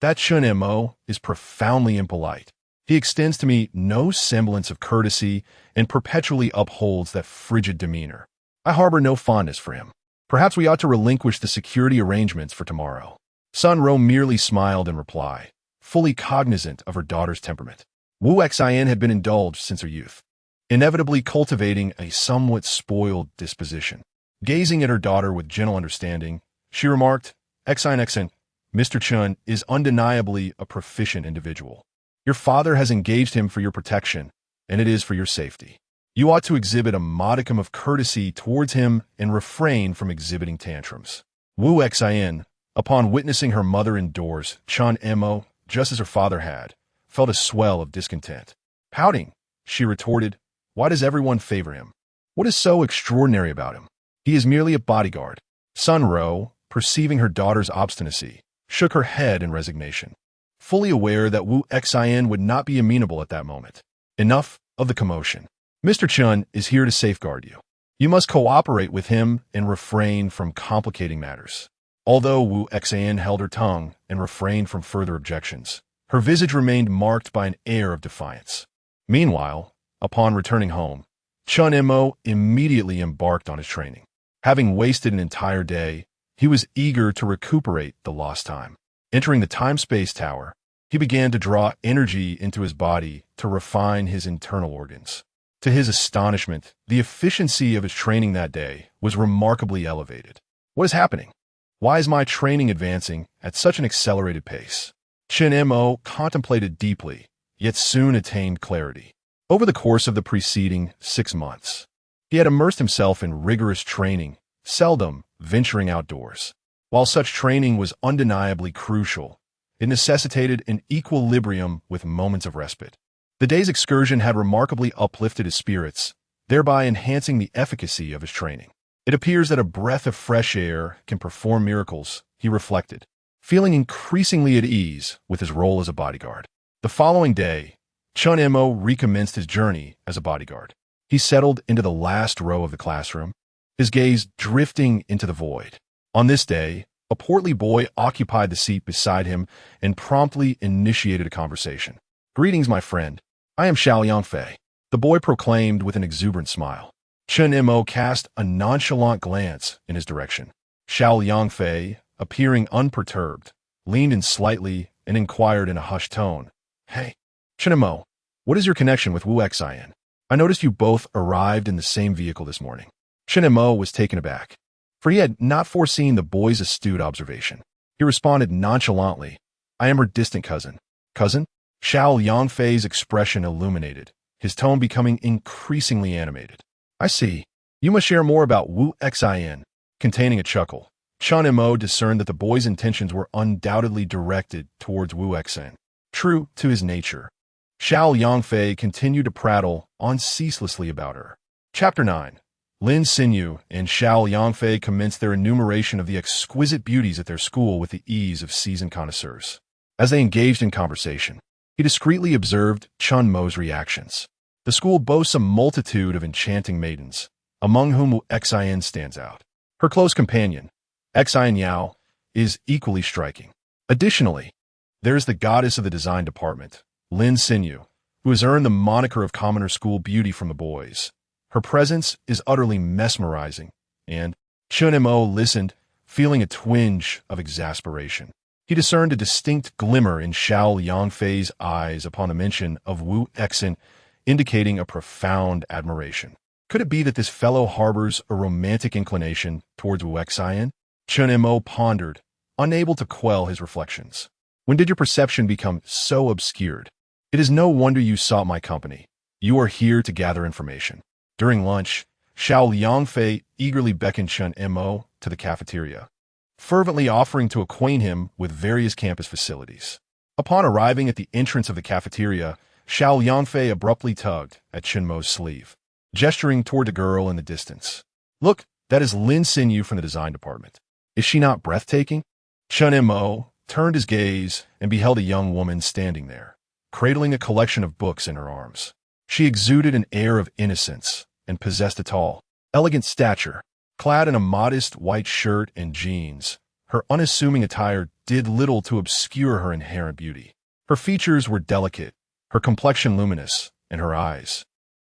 S1: that Chunemo is profoundly impolite. He extends to me no semblance of courtesy and perpetually upholds that frigid demeanor. I harbor no fondness for him. Perhaps we ought to relinquish the security arrangements for tomorrow." Sun Ro merely smiled in reply, fully cognizant of her daughter's temperament. Wu Exine had been indulged since her youth, inevitably cultivating a somewhat spoiled disposition. Gazing at her daughter with gentle understanding, she remarked, Exine, Mr. Chun is undeniably a proficient individual. Your father has engaged him for your protection, and it is for your safety. You ought to exhibit a modicum of courtesy towards him and refrain from exhibiting tantrums." Wu Exine, upon witnessing her mother endorse Chunemo just as her father had, felt a swell of discontent. Pouting, she retorted, "Why does everyone favor him? What is so extraordinary about him? He is merely a bodyguard." Sun Ro, perceiving her daughter's obstinacy, shook her head in resignation, fully aware that Wu Exine would not be amenable at that moment. "Enough of the commotion. Mr. Chun is here to safeguard you. You must cooperate with him and refrain from complicating matters." Although Wu Exine held her tongue and refrained from further objections, her visage remained marked by an air of defiance. Meanwhile, upon returning home, Chunemo immediately embarked on his training. Having wasted an entire day, he was eager to recuperate the lost time. Entering the time-space tower, he began to draw energy into his body to refine his internal organs. To his astonishment, the efficiency of his training that day was remarkably elevated. What is happening? Why is my training advancing at such an accelerated pace? Chunemo contemplated deeply, yet soon attained clarity. Over the course of the preceding 6 months, he had immersed himself in rigorous training, seldom venturing outdoors. While such training was undeniably crucial, it necessitated an equilibrium with moments of respite. The day's excursion had remarkably uplifted his spirits, thereby enhancing the efficacy of his training. It appears that a breath of fresh air can perform miracles, he reflected, feeling increasingly at ease with his role as a bodyguard. The following day, Chun Mo recommenced his journey as a bodyguard. He settled into the last row of the classroom, his gaze drifting into the void. On this day, a portly boy occupied the seat beside him and promptly initiated a conversation. "Greetings, my friend. I am Xiao Yangfei," the boy proclaimed with an exuberant smile. Chun Mo cast a nonchalant glance in his direction. Xiao Yangfei, appearing unperturbed, leaned in slightly and inquired in a hushed tone, "Hey, Chun Mo, what is your connection with Wu Xian? I noticed you both arrived in the same vehicle this morning." Chun Mo was taken aback, for he had not foreseen the boy's astute observation. He responded nonchalantly, "I am her distant cousin." "Cousin?" Xiao Yangfei's expression illuminated, his tone becoming increasingly animated. "I see. You must share more about Wu Xian." Containing a chuckle, Chun Mo discerned that the boy's intentions were undoubtedly directed towards Wu Xian. True to his nature, Xiao Yangfei continued to prattle on ceaselessly about her. Chapter 9. Lin Xinyu and Xiao Yangfei commenced their enumeration of the exquisite beauties at their school with the ease of seasoned connoisseurs. As they engaged in conversation, he discreetly observed Chun Mo's reactions. The school boasts a multitude of enchanting maidens, among whom Wu Xian stands out. Her close companion, Xian Yao, is equally striking. Additionally, there is the goddess of the design department, Lin Xinyu, who has earned the moniker of commoner school beauty from the boys. Her presence is utterly mesmerizing, and Chun Mo listened, feeling a twinge of exasperation. He discerned a distinct glimmer in Xiao Yangfei's eyes upon the mention of Wu Xian, indicating a profound admiration. Could it be that this fellow harbors a romantic inclination towards Wu Xian? Chun Mo pondered, unable to quell his reflections. When did your perception become so obscured? It is no wonder you sought my company. You are here to gather information. During lunch, Xiao Yangfei eagerly beckoned Chun Mo to the cafeteria, fervently offering to acquaint him with various campus facilities. Upon arriving at the entrance of the cafeteria, Xiao Yangfei abruptly tugged at Chun Mo's sleeve, gesturing toward the girl in the distance. "Look, that is Lin Xinyu from the design department. Is she not breathtaking?" Chun Mo turned his gaze and beheld a young woman standing there, cradling a collection of books in her arms. She exuded an air of innocence and possessed a tall, elegant stature. Clad in a modest white shirt and jeans, her unassuming attire did little to obscure her inherent beauty. Her features were delicate, her complexion luminous, and her eyes,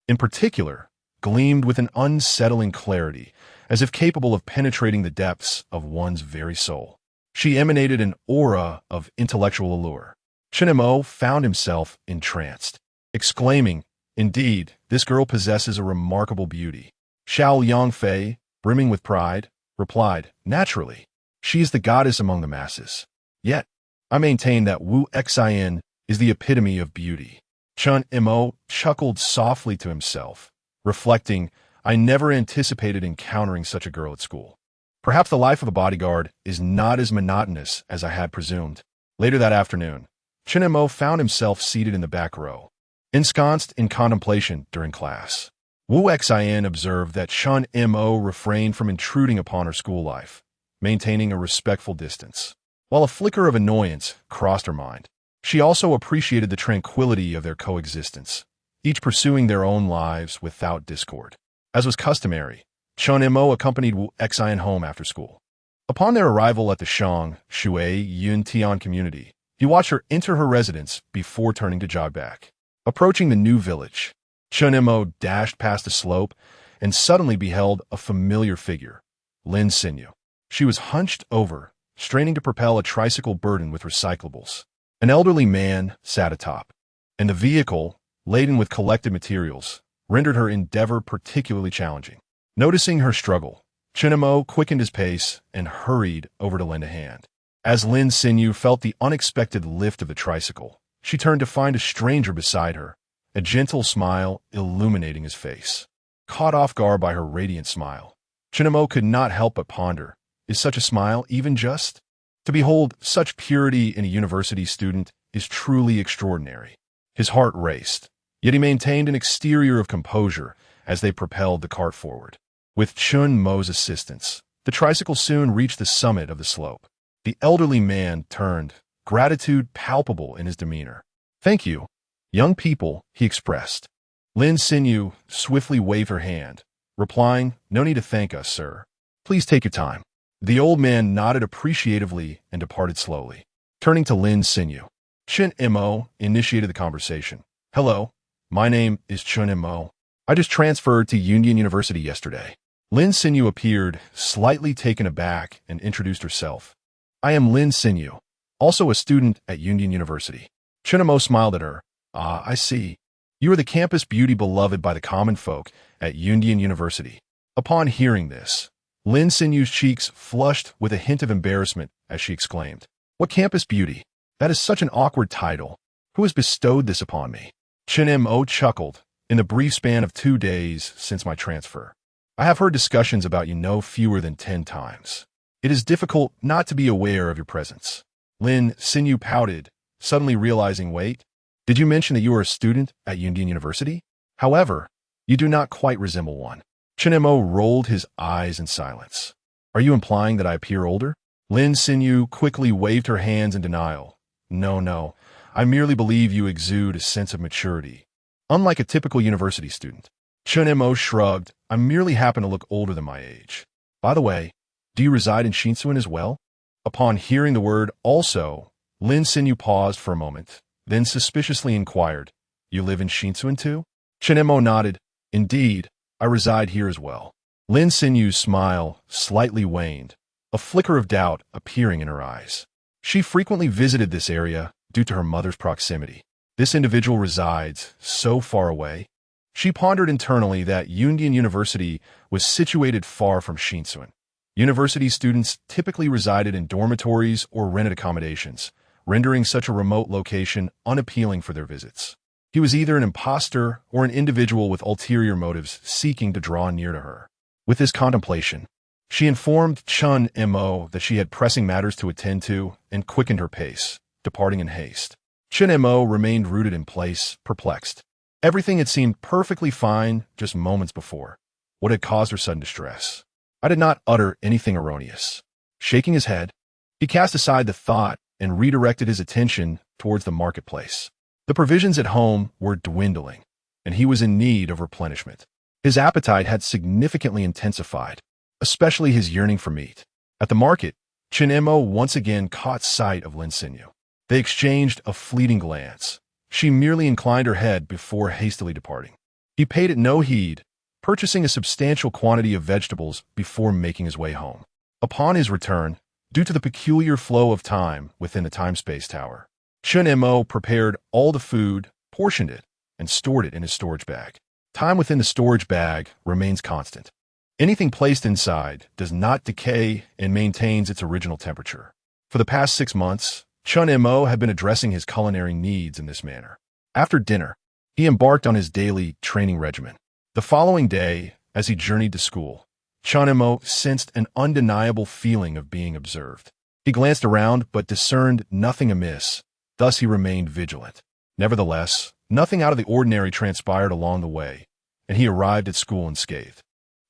S1: in particular, gleamed with an unsettling clarity, as if capable of penetrating the depths of one's very soul. She emanated an aura of intellectual allure. Chun Mo found himself entranced, exclaiming, "Indeed, this girl possesses a remarkable beauty." Xiao Yangfei, brimming with pride, replied, "Naturally, she is the goddess among the masses. Yet, I maintain that Wu Xian is the epitome of beauty." Chun Mo chuckled softly to himself, reflecting, "I never anticipated encountering such a girl at school. Perhaps the life of a bodyguard is not as monotonous as I had presumed." Later that afternoon, Chun Mo found himself seated in the back row, ensconced in contemplation during class. Wu Xian observed that Chun Mo refrained from intruding upon her school life, maintaining a respectful distance. While a flicker of annoyance crossed her mind, she also appreciated the tranquility of their coexistence, each pursuing their own lives without discord. As was customary, Chun Mo accompanied Wu Xian home after school. Upon their arrival at the Shang, Shui, Yuntian community, he watched her enter her residence before turning to jog back. Approaching the new village, Chun Mo dashed past a slope and suddenly beheld a familiar figure, Lin Xinyu. She was hunched over, straining to propel a tricycle burdened with recyclables. An elderly man sat atop, and the vehicle, laden with collected materials, rendered her endeavor particularly challenging. Noticing her struggle, Chun Mo quickened his pace and hurried over to lend a hand. As Lin Xinyu felt the unexpected lift of the tricycle, she turned to find a stranger beside her, a gentle smile illuminating his face. Caught off guard by her radiant smile, Chun Mo could not help but ponder, is such a smile even just? To behold such purity in a university student is truly extraordinary. His heart raced, yet he maintained an exterior of composure as they propelled the cart forward. With Chun Mo's assistance, the tricycle soon reached the summit of the slope. The elderly man turned, gratitude palpable in his demeanor. "Thank you, young people," he expressed. Lin Xinyu swiftly waved her hand, replying, "No need to thank us, sir. Please take your time." The old man nodded appreciatively and departed slowly. Turning to Lin Xinyu, Chen Mo initiated the conversation. "Hello, my name is Chen Mo. I just transferred to Union University yesterday." Lin Xinyu appeared, slightly taken aback, and introduced herself. "I am Lin Xinyu, also a student at Union University." Chen Mo smiled at her. "Ah, I see. You are the campus beauty beloved by the common folk at Union University." Upon hearing this, Lin Xinyu's cheeks flushed with a hint of embarrassment as she exclaimed, "What campus beauty? That is such an awkward title. Who has bestowed this upon me?" Chen Mo chuckled. "In the brief span of 2 days since my transfer, I have heard discussions about you no fewer than 10 times. It is difficult not to be aware of your presence." Lin Xinyu pouted, suddenly realizing, "Wait, did you mention that you are a student at Union University? However, you do not quite resemble one." Chen Mo rolled his eyes in silence. "Are you implying that I appear older?" Lin Xinyu quickly waved her hands in denial. No, I merely believe you exude a sense of maturity, unlike a typical university student." Chen Mo shrugged. "I merely happen to look older than my age. By the way, do you reside in Shinsuin as well?" Upon hearing the word "also," Lin Xinyu paused for a moment, then suspiciously inquired, "You live in Shinsuin too?" Chen Mo nodded. "Indeed, I reside here as well." Lin Xinyu's smile slightly waned, a flicker of doubt appearing in her eyes. She frequently visited this area due to her mother's proximity. This individual resides so far away. She pondered internally that Union University was situated far from Shinsuin. University students typically resided in dormitories or rented accommodations, rendering such a remote location unappealing for their visits. He was either an imposter or an individual with ulterior motives seeking to draw near to her. With this contemplation, she informed Chen Mo that she had pressing matters to attend to and quickened her pace, departing in haste. Chen Mo remained rooted in place, perplexed. Everything had seemed perfectly fine just moments before. What had caused her sudden distress? I did not utter anything erroneous. Shaking his head, he cast aside the thought and redirected his attention towards the marketplace. The provisions at home were dwindling, and he was in need of replenishment. His appetite had significantly intensified, especially his yearning for meat. At the market, Chen Mo once again caught sight of Lin Xinyu. They exchanged a fleeting glance. She merely inclined her head before hastily departing. He paid it no heed, purchasing a substantial quantity of vegetables before making his way home. Upon his return, due to the peculiar flow of time within the time-space tower, Chen Mo prepared all the food, portioned it, and stored it in his storage bag. Time within the storage bag remains constant. Anything placed inside does not decay and maintains its original temperature. For the past 6 months, Chen Mo had been addressing his culinary needs in this manner. After dinner, he embarked on his daily training regimen. The following day, as he journeyed to school, Chen Mo sensed an undeniable feeling of being observed. He glanced around but discerned nothing amiss. Thus he remained vigilant. Nevertheless, nothing out of the ordinary transpired along the way, and he arrived at school unscathed.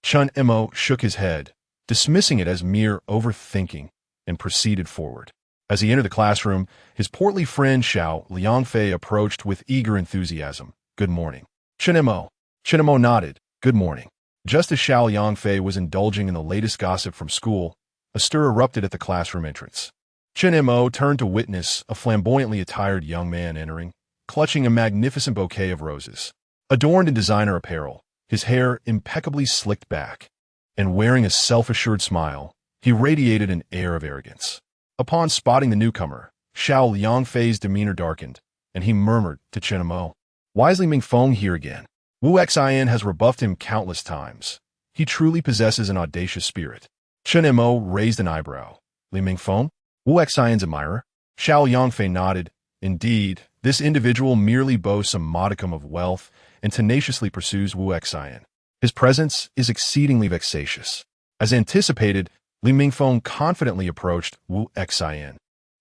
S1: Chen Mo shook his head, dismissing it as mere overthinking, and proceeded forward. As he entered the classroom, his portly friend Xiao Liangfei approached with eager enthusiasm. "Good morning." Chen Mo nodded. "Good morning." Just as Xiao Liangfei was indulging in the latest gossip from school, a stir erupted at the classroom entrance. Chen Mo turned to witness a flamboyantly attired young man entering, clutching a magnificent bouquet of roses. Adorned in designer apparel, his hair impeccably slicked back, and wearing a self-assured smile, he radiated an air of arrogance. Upon spotting the newcomer, Xiao Liangfei's demeanor darkened, and he murmured to Chen Mo, "Wisely Mingfeng here again. Wu Xian has rebuffed him countless times. He truly possesses an audacious spirit." Chen Mo raised an eyebrow. "Li Mingfeng? Wu Xian's admirer?" Xiao Liangfei nodded. "Indeed, this individual merely boasts a modicum of wealth and tenaciously pursues Wu Xian. His presence is exceedingly vexatious." As anticipated, Li Mingfeng confidently approached Wu Xian.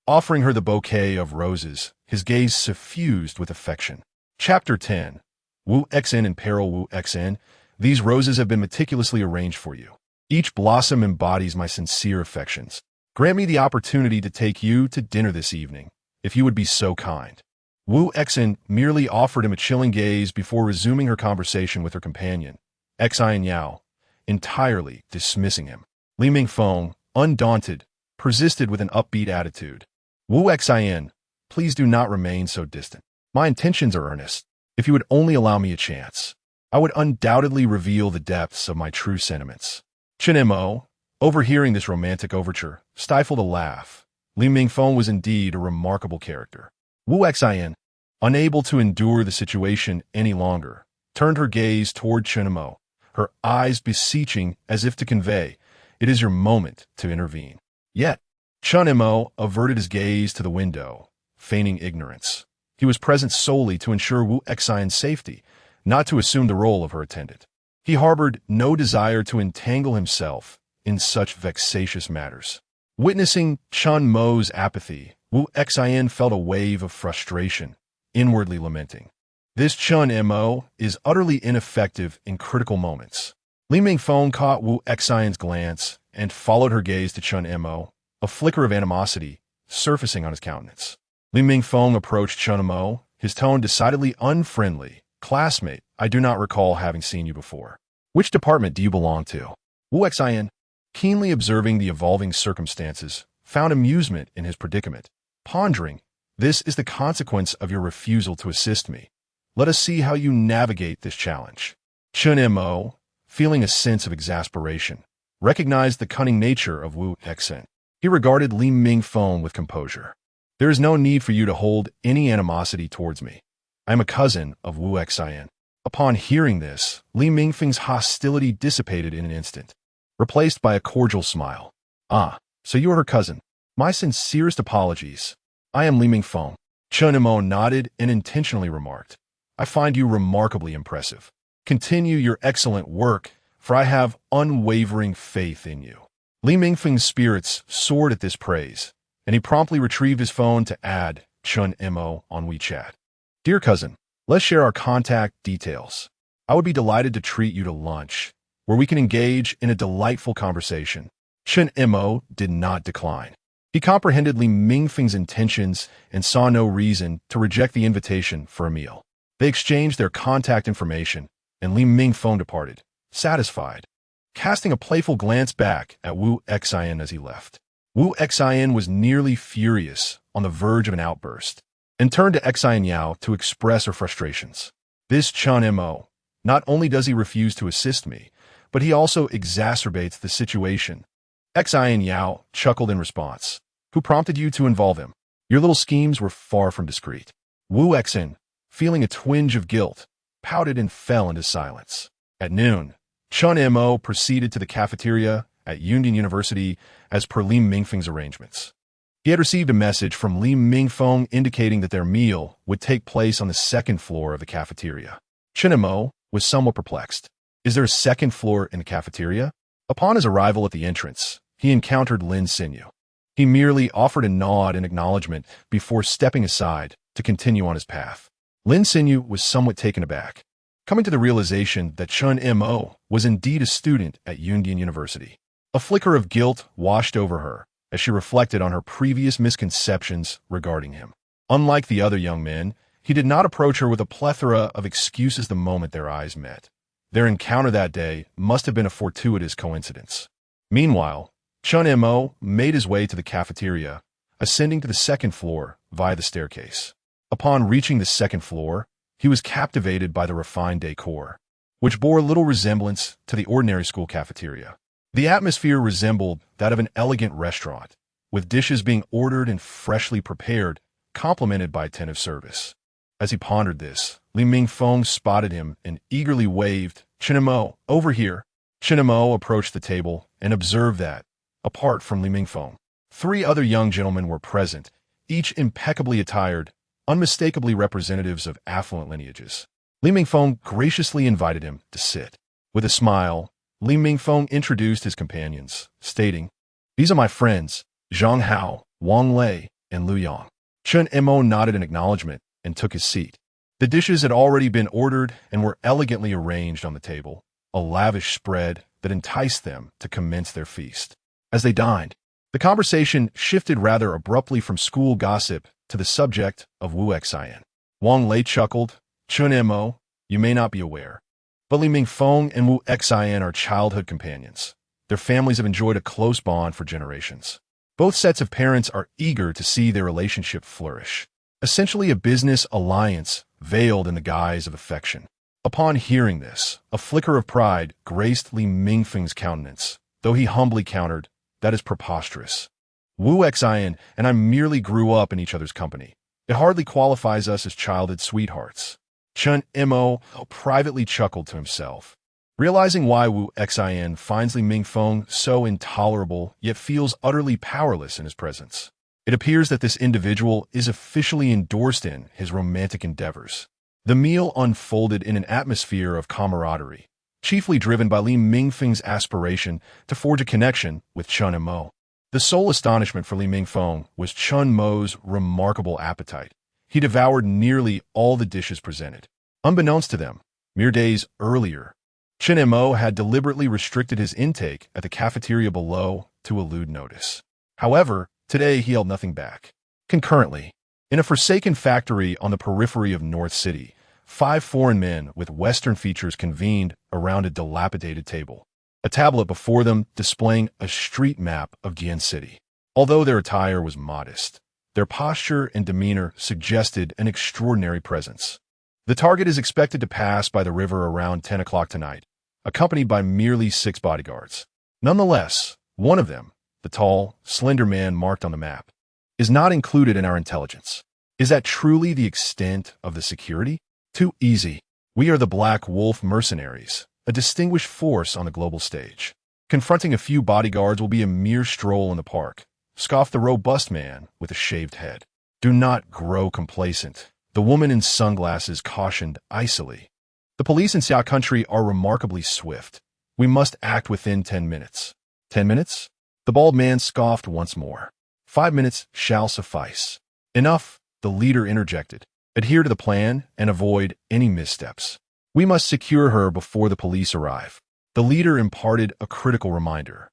S1: Offering her the bouquet of roses, his gaze suffused with affection. Chapter 10. Wu Xn and Peril Wu Xn. These roses have been meticulously arranged for you. Each blossom embodies my sincere affections. Grant me the opportunity to take you to dinner this evening, if you would be so kind. Wu Exin merely offered him a chilling gaze before resuming her conversation with her companion, Xian Yao, entirely dismissing him. Li Mingfeng, undaunted, persisted with an upbeat attitude. Wu Xian, please do not remain so distant. My intentions are earnest. If you would only allow me a chance, I would undoubtedly reveal the depths of my true sentiments. Chen Mo, overhearing this romantic overture, stifled a laugh. Li Mingfeng was indeed a remarkable character. Wu Xian, unable to endure the situation any longer, turned her gaze toward Chen Mo, her eyes beseeching as if to convey, "It is your moment to intervene." Yet, Chen Mo averted his gaze to the window, feigning ignorance. He was present solely to ensure Wu Xian's safety, not to assume the role of her attendant. He harbored no desire to entangle himself in such vexatious matters. Witnessing Chen Mo's apathy, Wu Xian felt a wave of frustration, inwardly lamenting. This Chen Mo is utterly ineffective in critical moments. Li Mingfeng caught Wu Xian's glance and followed her gaze to Chen Mo, a flicker of animosity surfacing on his countenance. Li Mingfeng approached Chen Mo, his tone decidedly unfriendly. "Classmate, I do not recall having seen you before. Which department do you belong to?" Wu Xian, keenly observing the evolving circumstances, found amusement in his predicament, pondering, "This is the consequence of your refusal to assist me. Let us see how you navigate this challenge." Chen Mo, feeling a sense of exasperation, recognized the cunning nature of Wu Xian. He regarded Li Mingfeng with composure. "There is no need for you to hold any animosity towards me. I am a cousin of Wu Xian." Upon hearing this, Li Mingfeng's hostility dissipated in an instant, replaced by a cordial smile. "Ah, so you are her cousin. My sincerest apologies. I am Li Mingfeng." Chen Mo nodded and intentionally remarked, "I find you remarkably impressive. Continue your excellent work, for I have unwavering faith in you." Li Mingfeng's spirits soared at this praise, and he promptly retrieved his phone to add Chen Mo on WeChat. "Dear cousin, let's share our contact details. I would be delighted to treat you to lunch, where we can engage in a delightful conversation." Chen Mo did not decline. He comprehended Li Mingfeng's intentions and saw no reason to reject the invitation for a meal. They exchanged their contact information, and Li Mingfeng departed, satisfied, casting a playful glance back at Wu Xian as he left. Wu Xian was nearly furious, on the verge of an outburst, and turned to Xian Yao to express her frustrations. "This Chen Mo, not only does he refuse to assist me, but he also exacerbates the situation." Xian Yao chuckled in response. "Who prompted you to involve him? Your little schemes were far from discreet." Wu Xian, feeling a twinge of guilt, pouted and fell into silence. At noon, Chen Mo proceeded to the cafeteria at Yundian University as per Li Mingfeng's arrangements. He had received a message from Li Mingfeng indicating that their meal would take place on the second floor of the cafeteria. Chen Mo was somewhat perplexed. Is there a second floor in the cafeteria? Upon his arrival at the entrance, he encountered Lin Xinyu. He merely offered a nod in acknowledgement before stepping aside to continue on his path. Lin Xinyu was somewhat taken aback, coming to the realization that Chen Mo was indeed a student at Yundian University. A flicker of guilt washed over her as she reflected on her previous misconceptions regarding him. Unlike the other young men, he did not approach her with a plethora of excuses the moment their eyes met. Their encounter that day must have been a fortuitous coincidence. Meanwhile, Chen Mo made his way to the cafeteria, ascending to the second floor via the staircase. Upon reaching the second floor, he was captivated by the refined decor, which bore little resemblance to the ordinary school cafeteria. The atmosphere resembled that of an elegant restaurant, with dishes being ordered and freshly prepared, complemented by attentive service. As he pondered this, Li Mingfeng spotted him and eagerly waved, "Chen Mo, over here." Chen Mo approached the table and observed that, apart from Li Mingfeng, 3 other young gentlemen were present, each impeccably attired, unmistakably representatives of affluent lineages. Li Mingfeng graciously invited him to sit. With a smile, Li Mingfeng introduced his companions, stating, "These are my friends, Zhang Hao, Wang Lei, and Lu Yang." Chen Mo nodded in acknowledgement and took his seat. The dishes had already been ordered and were elegantly arranged on the table, a lavish spread that enticed them to commence their feast. As they dined, The conversation shifted rather abruptly from school gossip to the subject of Wu Xian. Wang Lei chuckled, "Chun Mo, you may not be aware, but Li Mingfeng and Wu Xian are childhood companions. Their families have enjoyed a close bond for generations. Both sets of parents are eager to see their relationship flourish. Essentially a business alliance veiled in the guise of affection." Upon hearing this, a flicker of pride graced Li Mingfeng's countenance, though he humbly countered, "That is preposterous. Wu Xian and I merely grew up in each other's company. It hardly qualifies us as childhood sweethearts." Chun Mo privately chuckled to himself, realizing why Wu Xian finds Li Mingfeng so intolerable yet feels utterly powerless in his presence. It appears that this individual is officially endorsed in his romantic endeavors. The meal unfolded in an atmosphere of camaraderie, chiefly driven by Li Mingfeng's aspiration to forge a connection with Chun Mo. The sole astonishment for Li Mingfeng was Chun Mo's remarkable appetite. He devoured nearly all the dishes presented. Unbeknownst to them, mere days earlier, Chun Mo had deliberately restricted his intake at the cafeteria below to elude notice. However, today he held nothing back. Concurrently, in a forsaken factory on the periphery of North City, 5 foreign men with Western features convened around a dilapidated table, a tablet before them displaying a street map of Dian City. Although their attire was modest, their posture and demeanor suggested an extraordinary presence. The target is expected to pass by the river around 10 o'clock tonight, accompanied by merely 6 bodyguards. Nonetheless, one of them, the tall, slender man marked on the map, is not included in our intelligence. Is that truly the extent of the security? Too easy. We are the Black Wolf mercenaries, a distinguished force on the global stage. Confronting a few bodyguards will be a mere stroll in the park, scoffed the robust man with a shaved head. Do not grow complacent, the woman in sunglasses cautioned icily. The police in Xia country are remarkably swift. We must act within 10 minutes. 10 minutes? The bald man scoffed once more. 5 minutes shall suffice. Enough, the leader interjected. Adhere to the plan and avoid any missteps. We must secure her before the police arrive. The leader imparted a critical reminder.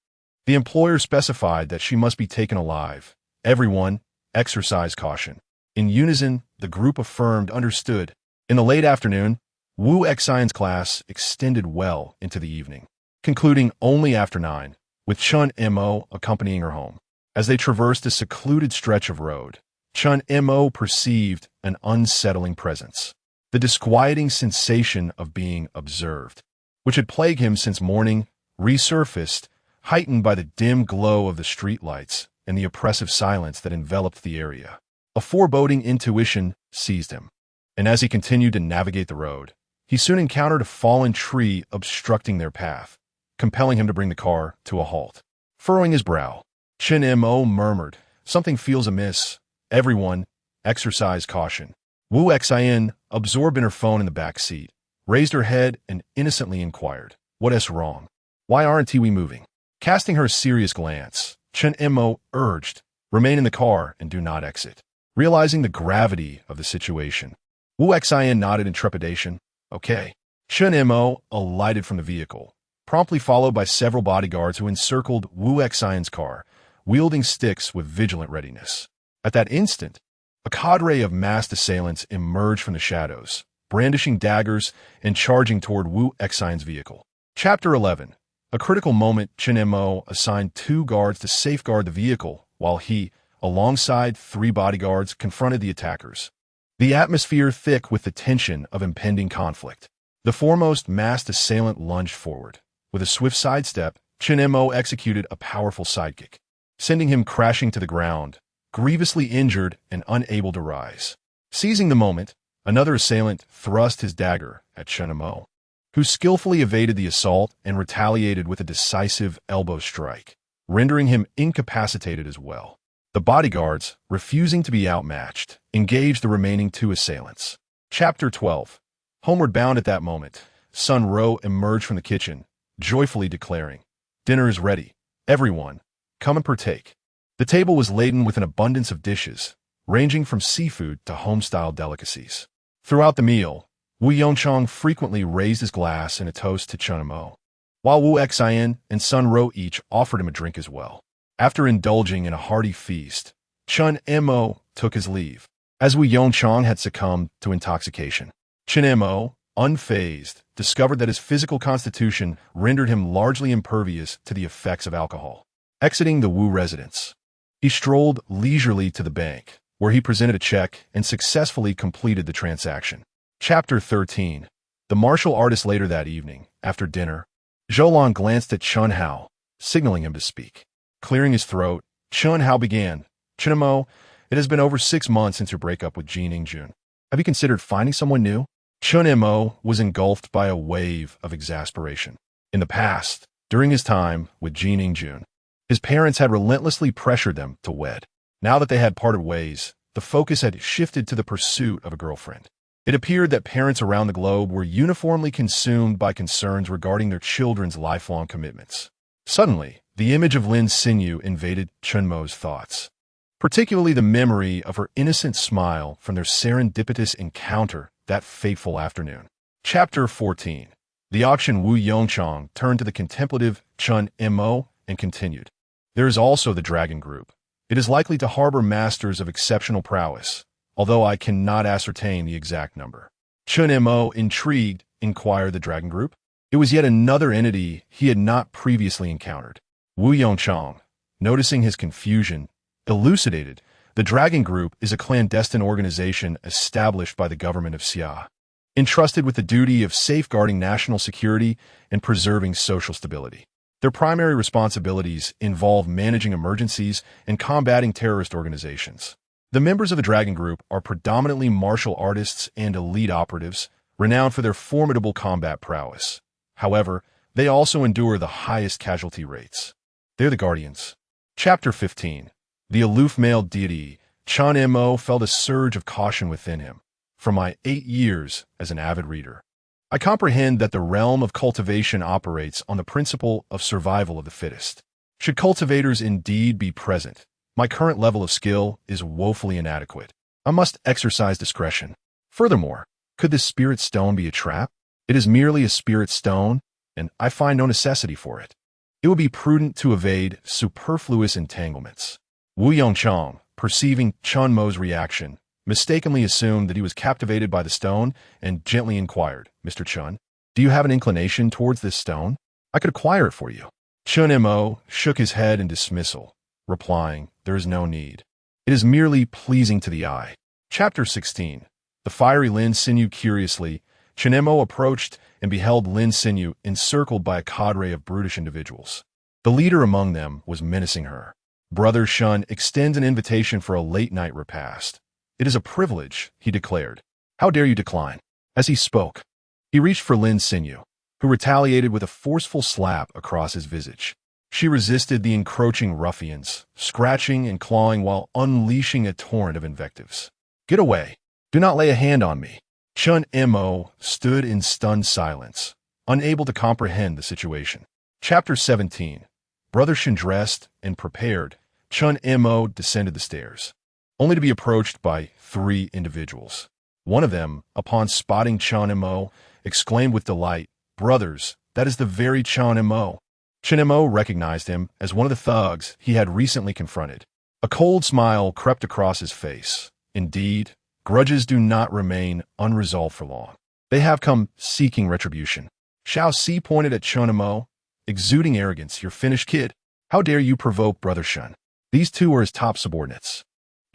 S1: The employer specified that she must be taken alive. Everyone, exercise caution. In unison, the group affirmed understood. In the late afternoon, Wu Xian's class extended well into the evening, concluding only after 9, with Chun Mo accompanying her home. As they traversed a secluded stretch of road, Chun Mo perceived an unsettling presence. The disquieting sensation of being observed, which had plagued him since morning, resurfaced, heightened by the dim glow of the streetlights and the oppressive silence that enveloped the area. A foreboding intuition seized him, and as he continued to navigate the road, he soon encountered a fallen tree obstructing their path, compelling him to bring the car to a halt. Furrowing his brow, Chun Mo murmured, "Something feels amiss. Everyone, exercise caution." Wu Xian, absorbed in her phone in the back seat, raised her head and innocently inquired, "What is wrong? Why aren't we moving?" Casting her a serious glance, Chun Mo urged, "Remain in the car and do not exit." Realizing the gravity of the situation, Wu Xian nodded in trepidation. "Okay." Chun Mo alighted from the vehicle, promptly followed by several bodyguards who encircled Wu Xian's car, wielding sticks with vigilant readiness. At that instant, a cadre of masked assailants emerged from the shadows, brandishing daggers and charging toward Wu Xian's vehicle. Chapter 11. A critical moment, Chun Mo assigned 2 guards to safeguard the vehicle, while he, alongside 3 bodyguards, confronted the attackers. The atmosphere thick with the tension of impending conflict. The foremost masked assailant lunged forward. With a swift sidestep, Chun Mo executed a powerful sidekick, sending him crashing to the ground, grievously injured and unable to rise. Seizing the moment, another assailant thrust his dagger at Chun Mo, who skillfully evaded the assault and retaliated with a decisive elbow strike, rendering him incapacitated as well. The bodyguards, refusing to be outmatched, engaged the remaining 2 assailants. Chapter 12. Homeward bound at that moment, Sun Ro emerged from the kitchen, joyfully declaring, "Dinner is ready. Everyone, come and partake." The table was laden with an abundance of dishes, ranging from seafood to home-style delicacies. Throughout the meal, Wu Yongchang frequently raised his glass in a toast to Chun Mo, while Wu Xian and Sun Ro each offered him a drink as well. After indulging in a hearty feast, Chun Mo took his leave. As Wu Yongchang had succumbed to intoxication, Chun Mo, unfazed, discovered that his physical constitution rendered him largely impervious to the effects of alcohol. Exiting the Wu residence, he strolled leisurely to the bank, where he presented a check and successfully completed the transaction. Chapter 13. The martial artist. Later that evening, after dinner, Zhou glanced at Chun Hao, signaling him to speak. Clearing his throat, Chun Hao began. Chun Mo, it has been over 6 months since your breakup with Jining Jun. Have you considered finding someone new? Chun Mo was engulfed by a wave of exasperation. In the past, during his time with Jining Jun, his parents had relentlessly pressured them to wed. Now that they had parted ways, the focus had shifted to the pursuit of a girlfriend. It appeared that parents around the globe were uniformly consumed by concerns regarding their children's lifelong commitments. Suddenly, the image of Lin Xinyu invaded Chun Mo's thoughts, particularly the memory of her innocent smile from their serendipitous encounter that fateful afternoon. Chapter 14. The auction. Wu Yongchang turned to the contemplative Chun Mo and continued. There is also the Dragon Group. It is likely to harbor masters of exceptional prowess, although I cannot ascertain the exact number. Chun Mo, intrigued, inquired the Dragon Group. It was yet another entity he had not previously encountered. Wu Yongchang, noticing his confusion, elucidated. The Dragon Group is a clandestine organization established by the government of Xia, entrusted with the duty of safeguarding national security and preserving social stability. Their primary responsibilities involve managing emergencies and combating terrorist organizations. The members of the Dragon Group are predominantly martial artists and elite operatives, renowned for their formidable combat prowess. However, they also endure the highest casualty rates. They're the Guardians. Chapter 15. The aloof male deity. Chun Mo felt a surge of caution within him. From my 8 years as an avid reader, I comprehend that the realm of cultivation operates on the principle of survival of the fittest. Should cultivators indeed be present, my current level of skill is woefully inadequate. I must exercise discretion. Furthermore, could this spirit stone be a trap? It is merely a spirit stone, and I find no necessity for it. It would be prudent to evade superfluous entanglements. Wu Yongchang, perceiving Chun Mo's reaction, mistakenly assumed that he was captivated by the stone and gently inquired, Mr. Chun, do you have an inclination towards this stone? I could acquire it for you. Chun Mo shook his head in dismissal, replying, there is no need. It is merely pleasing to the eye. Chapter 16. The fiery Lin Xinyu. Curiously, Chun Mo approached and beheld Lin Xinyu encircled by a cadre of brutish individuals. The leader among them was menacing her. Brother Shun extends an invitation for a late-night repast. It is a privilege, he declared. How dare you decline? As he spoke, he reached for Lin Xinyu, who retaliated with a forceful slap across his visage. She resisted the encroaching ruffians, scratching and clawing while unleashing a torrent of invectives. Get away. Do not lay a hand on me. Chun Mo stood in stunned silence, unable to comprehend the situation. Chapter 17. Brother Shin dressed and prepared, Chun Mo descended the stairs, only to be approached by 3 individuals. One of them, upon spotting Chun Mo, exclaimed with delight, Brothers, that is the very Chun Mo. Chun Mo recognized him as one of the thugs he had recently confronted. A cold smile crept across his face. Indeed, grudges do not remain unresolved for long. They have come seeking retribution. Xiao Si pointed at Chun Mo, exuding arrogance. You're finished, kid. How dare you provoke Brother Shun? These 2 are his top subordinates,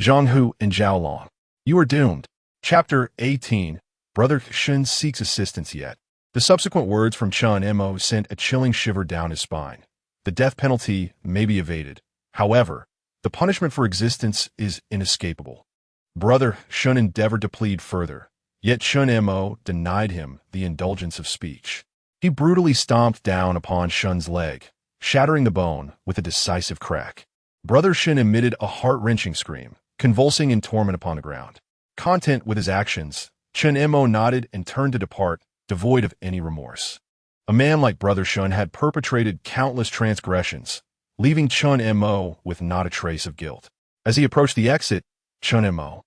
S1: Zhang Hu and Zhao Long. You are doomed. Chapter 18. Brother Shun seeks assistance yet. The subsequent words from Chun Mo sent a chilling shiver down his spine. The death penalty may be evaded. However, the punishment for existence is inescapable. Brother Shun endeavored to plead further, yet Chun Mo denied him the indulgence of speech. He brutally stomped down upon Shun's leg, shattering the bone with a decisive crack. Brother Shin emitted a heart-wrenching scream, convulsing in torment upon the ground. Content with his actions, Chun Mo nodded and turned to depart, devoid of any remorse. A man like Brother Shun had perpetrated countless transgressions, leaving Chun Mo with not a trace of guilt. As he approached the exit, Chun Mo.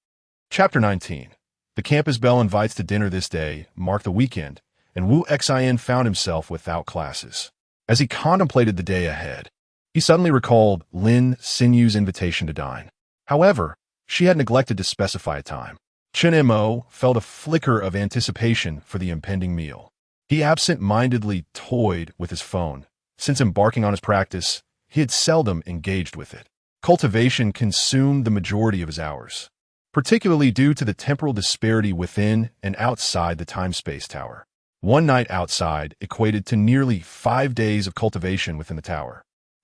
S1: Chapter 19. The campus bell invites to dinner this day marked the weekend, and Wu Xin found himself without classes. As he contemplated the day ahead, He suddenly recalled Lin Sinyu's invitation to dine. However, she had neglected to specify a time. Chen Mo felt a flicker of anticipation for the impending meal. He absent-mindedly toyed with his phone. Since embarking on his practice, he had seldom engaged with it. Cultivation consumed the majority of his hours, particularly due to the temporal disparity within and outside the time-space tower. One night outside equated to nearly 5 days of cultivation within the tower.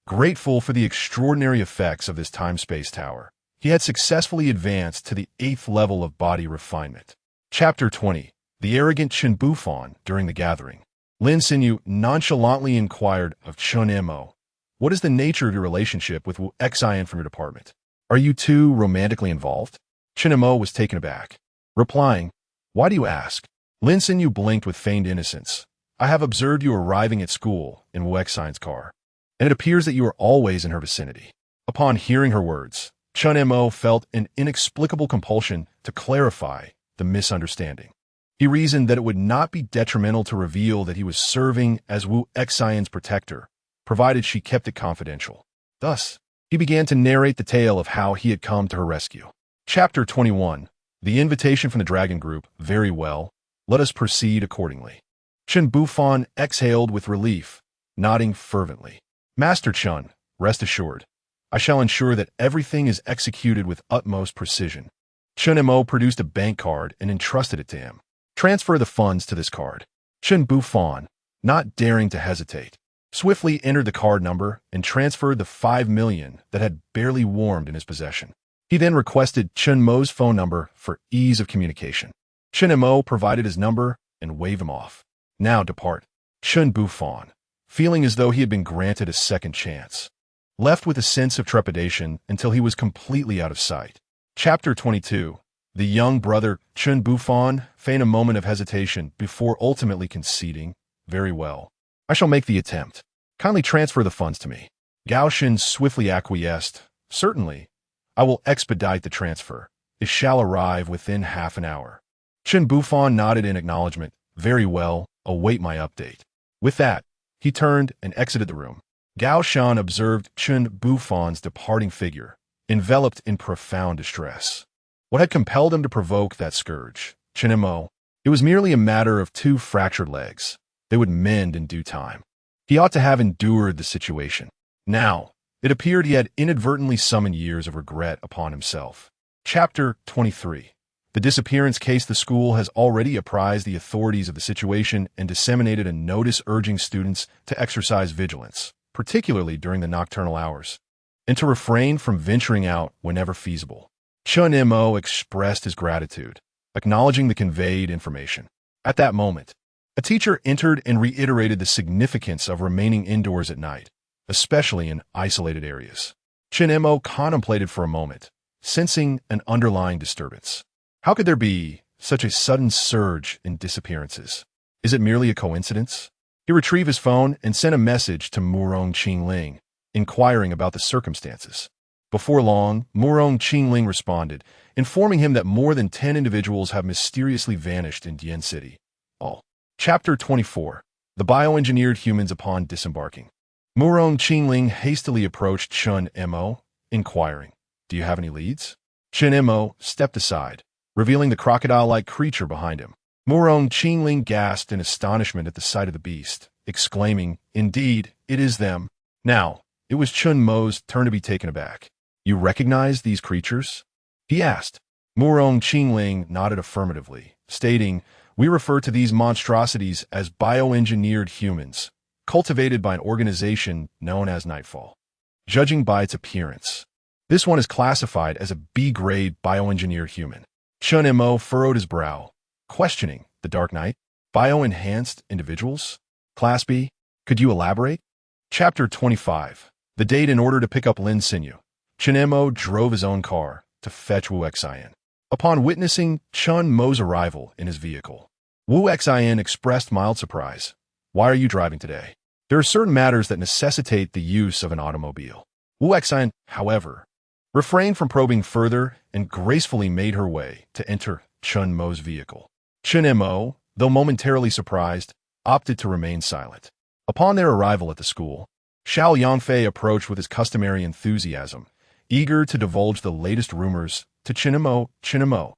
S1: Grateful for the extraordinary effects of this time-space tower, he had successfully advanced to the 8th level of body refinement. Chapter 20. The Arrogant Chen Bufan during the gathering. Lin Sinyu nonchalantly inquired of Chen Mo, "What is the nature of your relationship with Wu Xian from your department? Are you two romantically involved?" Chen Mo was taken aback, replying, "Why do you ask?" Lin Sinyu blinked with feigned innocence. "I have observed you arriving at school in Wu Xian's car, and it appears that you are always in her vicinity." Upon hearing her words, Chen Mo felt an inexplicable compulsion to clarify the misunderstanding. He reasoned that it would not be detrimental to reveal that he was serving as Wu Xian's protector, provided she kept it confidential. Thus, he began to narrate the tale of how he had come to her rescue. Chapter 21. The invitation from the Dragon Group. Very well. Let us proceed accordingly. Chen Bufan exhaled with relief, nodding fervently. "Master Chen, rest assured. I shall ensure that everything is executed with utmost precision." Chen Mo produced a bank card and entrusted it to him. "Transfer the funds to this card." Chen Bufan, not daring to hesitate, swiftly entered the card number and transferred the 5 million that had barely warmed in his possession. He then requested Chen Mo's phone number for ease of communication. Chen Mo provided his number and waved him off. "Now depart." Chen Bufan, feeling as though he had been granted a second chance, left with a sense of trepidation until he was completely out of sight. Chapter 22. The young brother, Chen Bufan, feigned a moment of hesitation before ultimately conceding, "Very well. I shall make the attempt. Kindly transfer the funds to me." Gao Shin swiftly acquiesced. "Certainly. I will expedite the transfer. It shall arrive within half an hour." Chen Bufan nodded in acknowledgement. "Very well. Await my update." With that, he turned and exited the room. Gao Shan observed Chen Bufan's departing figure, enveloped in profound distress. What had compelled him to provoke that scourge? Chen Mo. It was merely a matter of 2 fractured legs. They would mend in due time. He ought to have endured the situation. Now, it appeared he had inadvertently summoned years of regret upon himself. Chapter 23. The disappearance case. The school has already apprised the authorities of the situation and disseminated a notice urging students to exercise vigilance, particularly during the nocturnal hours, and to refrain from venturing out whenever feasible. Chen Mo expressed his gratitude, acknowledging the conveyed information. At that moment, a teacher entered and reiterated the significance of remaining indoors at night, especially in isolated areas. Chen Mo contemplated for a moment, sensing an underlying disturbance. How could there be such a sudden surge in disappearances? Is it merely a coincidence? He retrieved his phone and sent a message to Murong Qingling, inquiring about the circumstances. Before long, Murong Qingling responded, informing him that more than 10 individuals have mysteriously vanished in Dian City. All. Chapter 24. The bioengineered humans upon disembarking. Murong Qingling hastily approached Chen Mo, inquiring, "Do you have any leads?" Chen Mo stepped aside, revealing the crocodile-like creature behind him. Murong Qingling gasped in astonishment at the sight of the beast, exclaiming, "Indeed, it is them." Now, it was Chen Mo's turn to be taken aback. "You recognize these creatures?" he asked. Murong Qingling nodded affirmatively, stating, "We refer to these monstrosities as bioengineered humans, cultivated by an organization known as Nightfall. Judging by its appearance, this one is classified as a B-grade bioengineered human." Chen Mo furrowed his brow, questioning the Dark Knight. "Bio-enhanced individuals? Class B? Could you elaborate?" Chapter 25. The date. In order to pick up Lin Sinyu, Chen Mo drove his own car to fetch Wu Xian. Upon witnessing Chen Mo's arrival in his vehicle, Wu Xian expressed mild surprise. "Why are you driving today? There are certain matters that necessitate the use of an automobile." Wu Xian, however, refrained from probing further and gracefully made her way to enter Chen Mo's vehicle. Chen Mo, though momentarily surprised, opted to remain silent. Upon their arrival at the school, Xiao Yangfei approached with his customary enthusiasm, eager to divulge the latest rumors to Chinemo. Chinemo,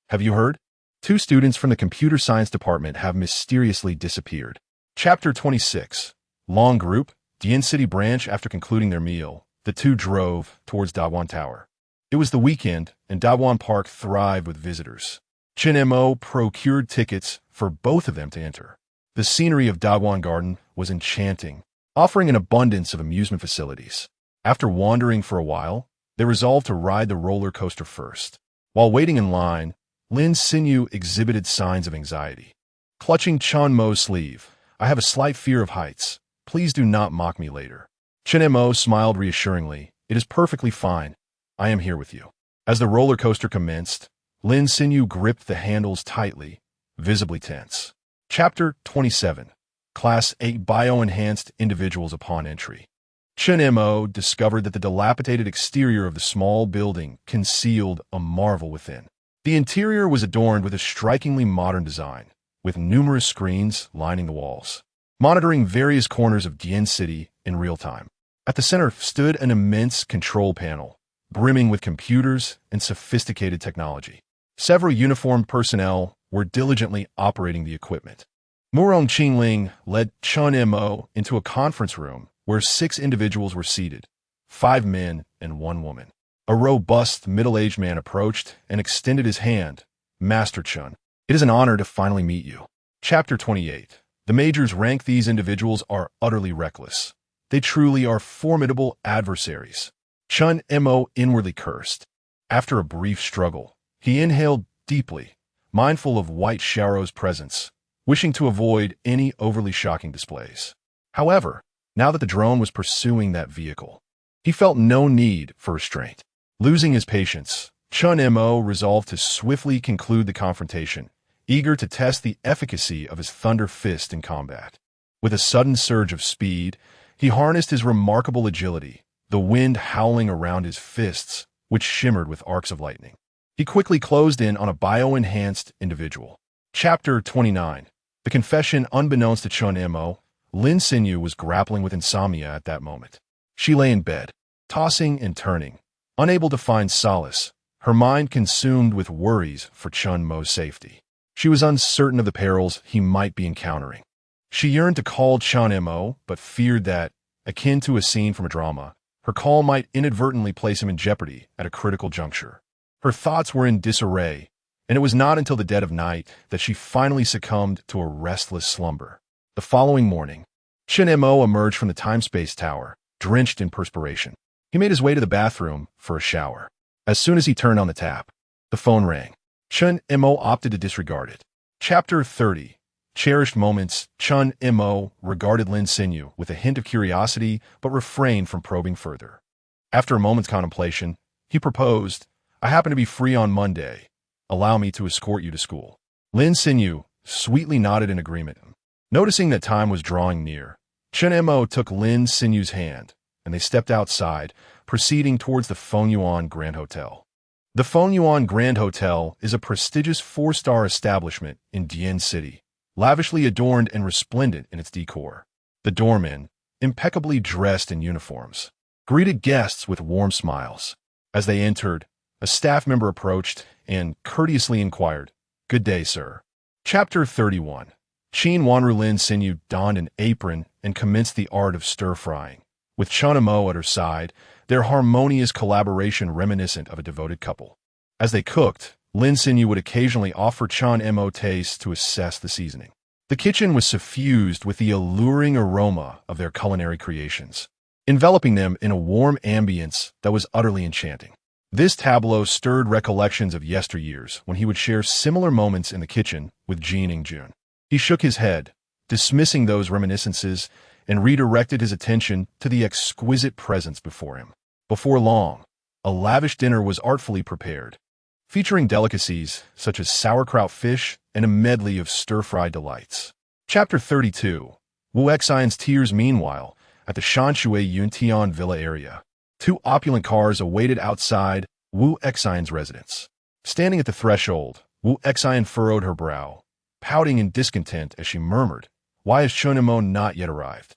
S1: have you heard? Two students from the computer science department have mysteriously disappeared. Chapter 26. Long Group, Dian City branch. After concluding their meal, the two drove towards Dawan Tower. It was the weekend, and Dawan Park thrived with visitors. Chinemo procured tickets for both of them to enter. The scenery of Dawan Garden was enchanting, offering an abundance of amusement facilities. After wandering for a while, they resolved to ride the roller coaster first. While waiting in line, Lin Xinyu exhibited signs of anxiety. Clutching Chen Mo's sleeve, "I have a slight fear of heights. Please do not mock me later." Chen Mo smiled reassuringly. "It is perfectly fine. I am here with you." As the roller coaster commenced, Lin Xinyu gripped the handles tightly, visibly tense. Chapter 27. Class 8 Bio-Enhanced Individuals. Upon entry, Chen Mo discovered that the dilapidated exterior of the small building concealed a marvel within. The interior was adorned with a strikingly modern design, with numerous screens lining the walls, monitoring various corners of Dian City in real time. At the center stood an immense control panel, brimming with computers and sophisticated technology. Several uniformed personnel were diligently operating the equipment. Murong Qingling led Chen Mo into a conference room where 6 individuals were seated, 5 men and 1 woman. A robust, middle-aged man approached and extended his hand. "Master Chen, it is an honor to finally meet you." Chapter 28. The majors rank these individuals are utterly reckless. They truly are formidable adversaries. Chen Mo inwardly cursed. After a brief struggle, he inhaled deeply, mindful of White Sharo's presence, wishing to avoid any overly shocking displays. However, now that the drone was pursuing that vehicle, he felt no need for restraint. Losing his patience, Chen Mo resolved to swiftly conclude the confrontation, eager to test the efficacy of his thunder fist in combat. With a sudden surge of speed, he harnessed his remarkable agility, the wind howling around his fists, which shimmered with arcs of lightning. He quickly closed in on a bio-enhanced individual. Chapter 29. The confession. Unbeknownst to Chen Mo, Lin Xinyu was grappling with insomnia at that moment. She lay in bed, tossing and turning, unable to find solace, her mind consumed with worries for Chen Mo's safety. She was uncertain of the perils he might be encountering. She yearned to call Chen Mo, but feared that, akin to a scene from a drama, her call might inadvertently place him in jeopardy at a critical juncture. Her thoughts were in disarray, and it was not until the dead of night that she finally succumbed to a restless slumber. The following morning, Chen Mo emerged from the time-space tower, drenched in perspiration. He made his way to the bathroom for a shower. As soon as he turned on the tap, the phone rang. Chen Mo opted to disregard it. Chapter 30. Cherished moments. Chen Mo regarded Lin Xinyu with a hint of curiosity, but refrained from probing further. After a moment's contemplation, he proposed, "I happen to be free on Monday. Allow me to escort you to school." Lin Xinyu sweetly nodded in agreement. Noticing that time was drawing near, Chen Mo took Lin Xinyu's hand, and they stepped outside, proceeding towards the Fengyuan Grand Hotel. The Fengyuan Grand Hotel is a prestigious 4-star establishment in Dian City, lavishly adorned and resplendent in its decor. The doormen, impeccably dressed in uniforms, greeted guests with warm smiles. As they entered, a staff member approached and courteously inquired, "Good day, sir." Chapter 31. Qin Wanru. Lin Xinyu donned an apron and commenced the art of stir-frying. With Chen Mo at her side, their harmonious collaboration reminiscent of a devoted couple. As they cooked, Lin Xinyu would occasionally offer Chen Mo tastes to assess the seasoning. The kitchen was suffused with the alluring aroma of their culinary creations, enveloping them in a warm ambience that was utterly enchanting. This tableau stirred recollections of yesteryears when he would share similar moments in the kitchen with Jin Ingjun. He shook his head, dismissing those reminiscences, and redirected his attention to the exquisite presents before him. Before long, a lavish dinner was artfully prepared, featuring delicacies such as sauerkraut fish and a medley of stir-fried delights. Chapter 32. Wu Xian's tears. Meanwhile, at the Shanshui Yuntian Villa area, 2 opulent cars awaited outside Wu Xian's residence. Standing at the threshold, Wu Xian furrowed her brow, pouting in discontent as she murmured, "Why has Chen Mo not yet arrived?"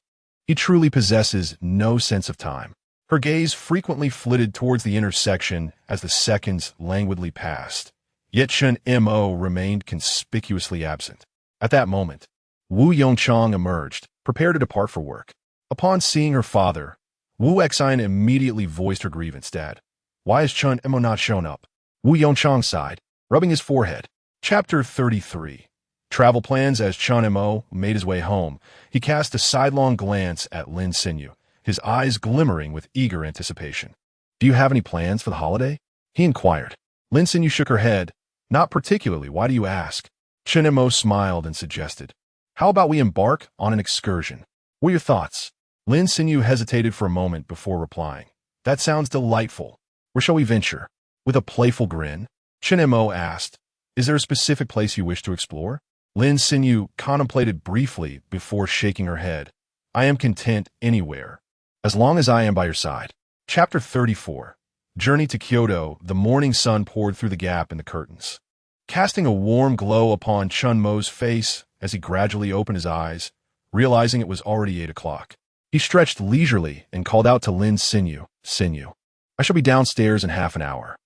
S1: He truly possesses no sense of time. Her gaze frequently flitted towards the intersection as the seconds languidly passed. Yet Chen Mo remained conspicuously absent. At that moment, Wu Yongchang emerged, prepared to depart for work. Upon seeing her father, Wu Xian immediately voiced her grievance. Dad, why has Chen Mo not shown up? Wu Yongchang sighed, rubbing his forehead. Chapter 33. Travel plans. As Chen Mo made his way home, he cast a sidelong glance at Lin Xinyu, his eyes glimmering with eager anticipation. Do you have any plans for the holiday? He inquired. Lin Xinyu shook her head. Not particularly. Why do you ask? Chen Mo smiled and suggested. How about we embark on an excursion? What are your thoughts? Lin Xinyu hesitated for a moment before replying. That sounds delightful. Where shall we venture? With a playful grin, Chen Mo asked, Is there a specific place you wish to explore? Lin Xinyu contemplated briefly before shaking her head. I am content anywhere, as long as I am by your side. Chapter 34. Journey to Kyoto. The morning sun poured through the gap in the curtains, casting a warm glow upon Chen Mo's face as he gradually opened his eyes, realizing it was already 8 o'clock. He stretched leisurely and called out to Lin Xinyu, Xinyu, I shall be downstairs in half an hour.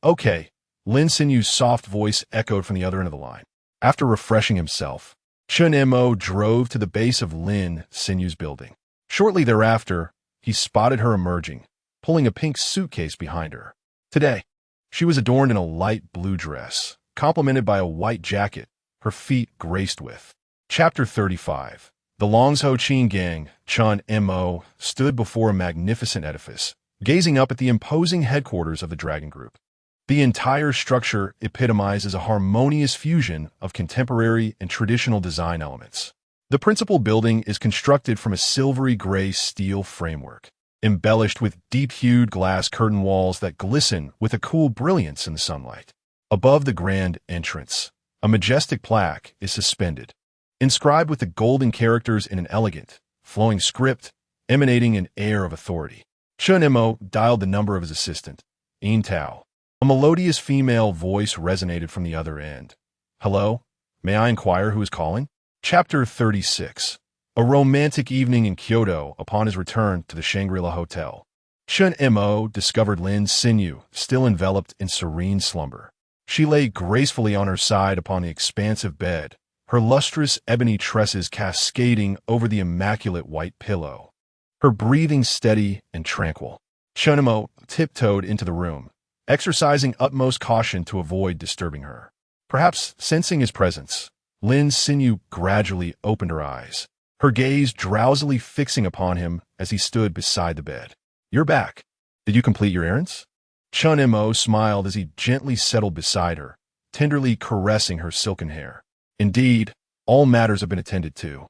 S1: Okay. Lin Xinyu's soft voice echoed from the other end of the line. After refreshing himself, Chen Mo drove to the base of Lin Xinyu's building. Shortly thereafter, he spotted her emerging, pulling a pink suitcase behind her. Today, she was adorned in a light blue dress, complemented by a white jacket, her feet graced with. Chapter 35. The Longzhou Qin gang, Chen Mo, stood before a magnificent edifice, gazing up at the imposing headquarters of the Dragon Group. The entire structure epitomizes a harmonious fusion of contemporary and traditional design elements. The principal building is constructed from a silvery gray steel framework, embellished with deep-hued glass curtain walls that glisten with a cool brilliance in the sunlight. Above the grand entrance, a majestic plaque is suspended, inscribed with the golden characters in an elegant, flowing script emanating an air of authority. Chen Mo dialed the number of his assistant, Yin Tao. A melodious female voice resonated from the other end. Hello? May I inquire who is calling? Chapter 36. A romantic evening in Kyoto upon his return to the Shangri-La Hotel. Chen Mo discovered Lin Xinyu still enveloped in serene slumber. She lay gracefully on her side upon the expansive bed, her lustrous ebony tresses cascading over the immaculate white pillow. Her breathing steady and tranquil. Chen Mo tiptoed into the room, exercising utmost caution to avoid disturbing her. Perhaps sensing his presence, Lin Xinyu gradually opened her eyes, her gaze drowsily fixing upon him as he stood beside the bed. You're back. Did you complete your errands? Chen Mo smiled as he gently settled beside her, tenderly caressing her silken hair. Indeed, all matters have been attended to.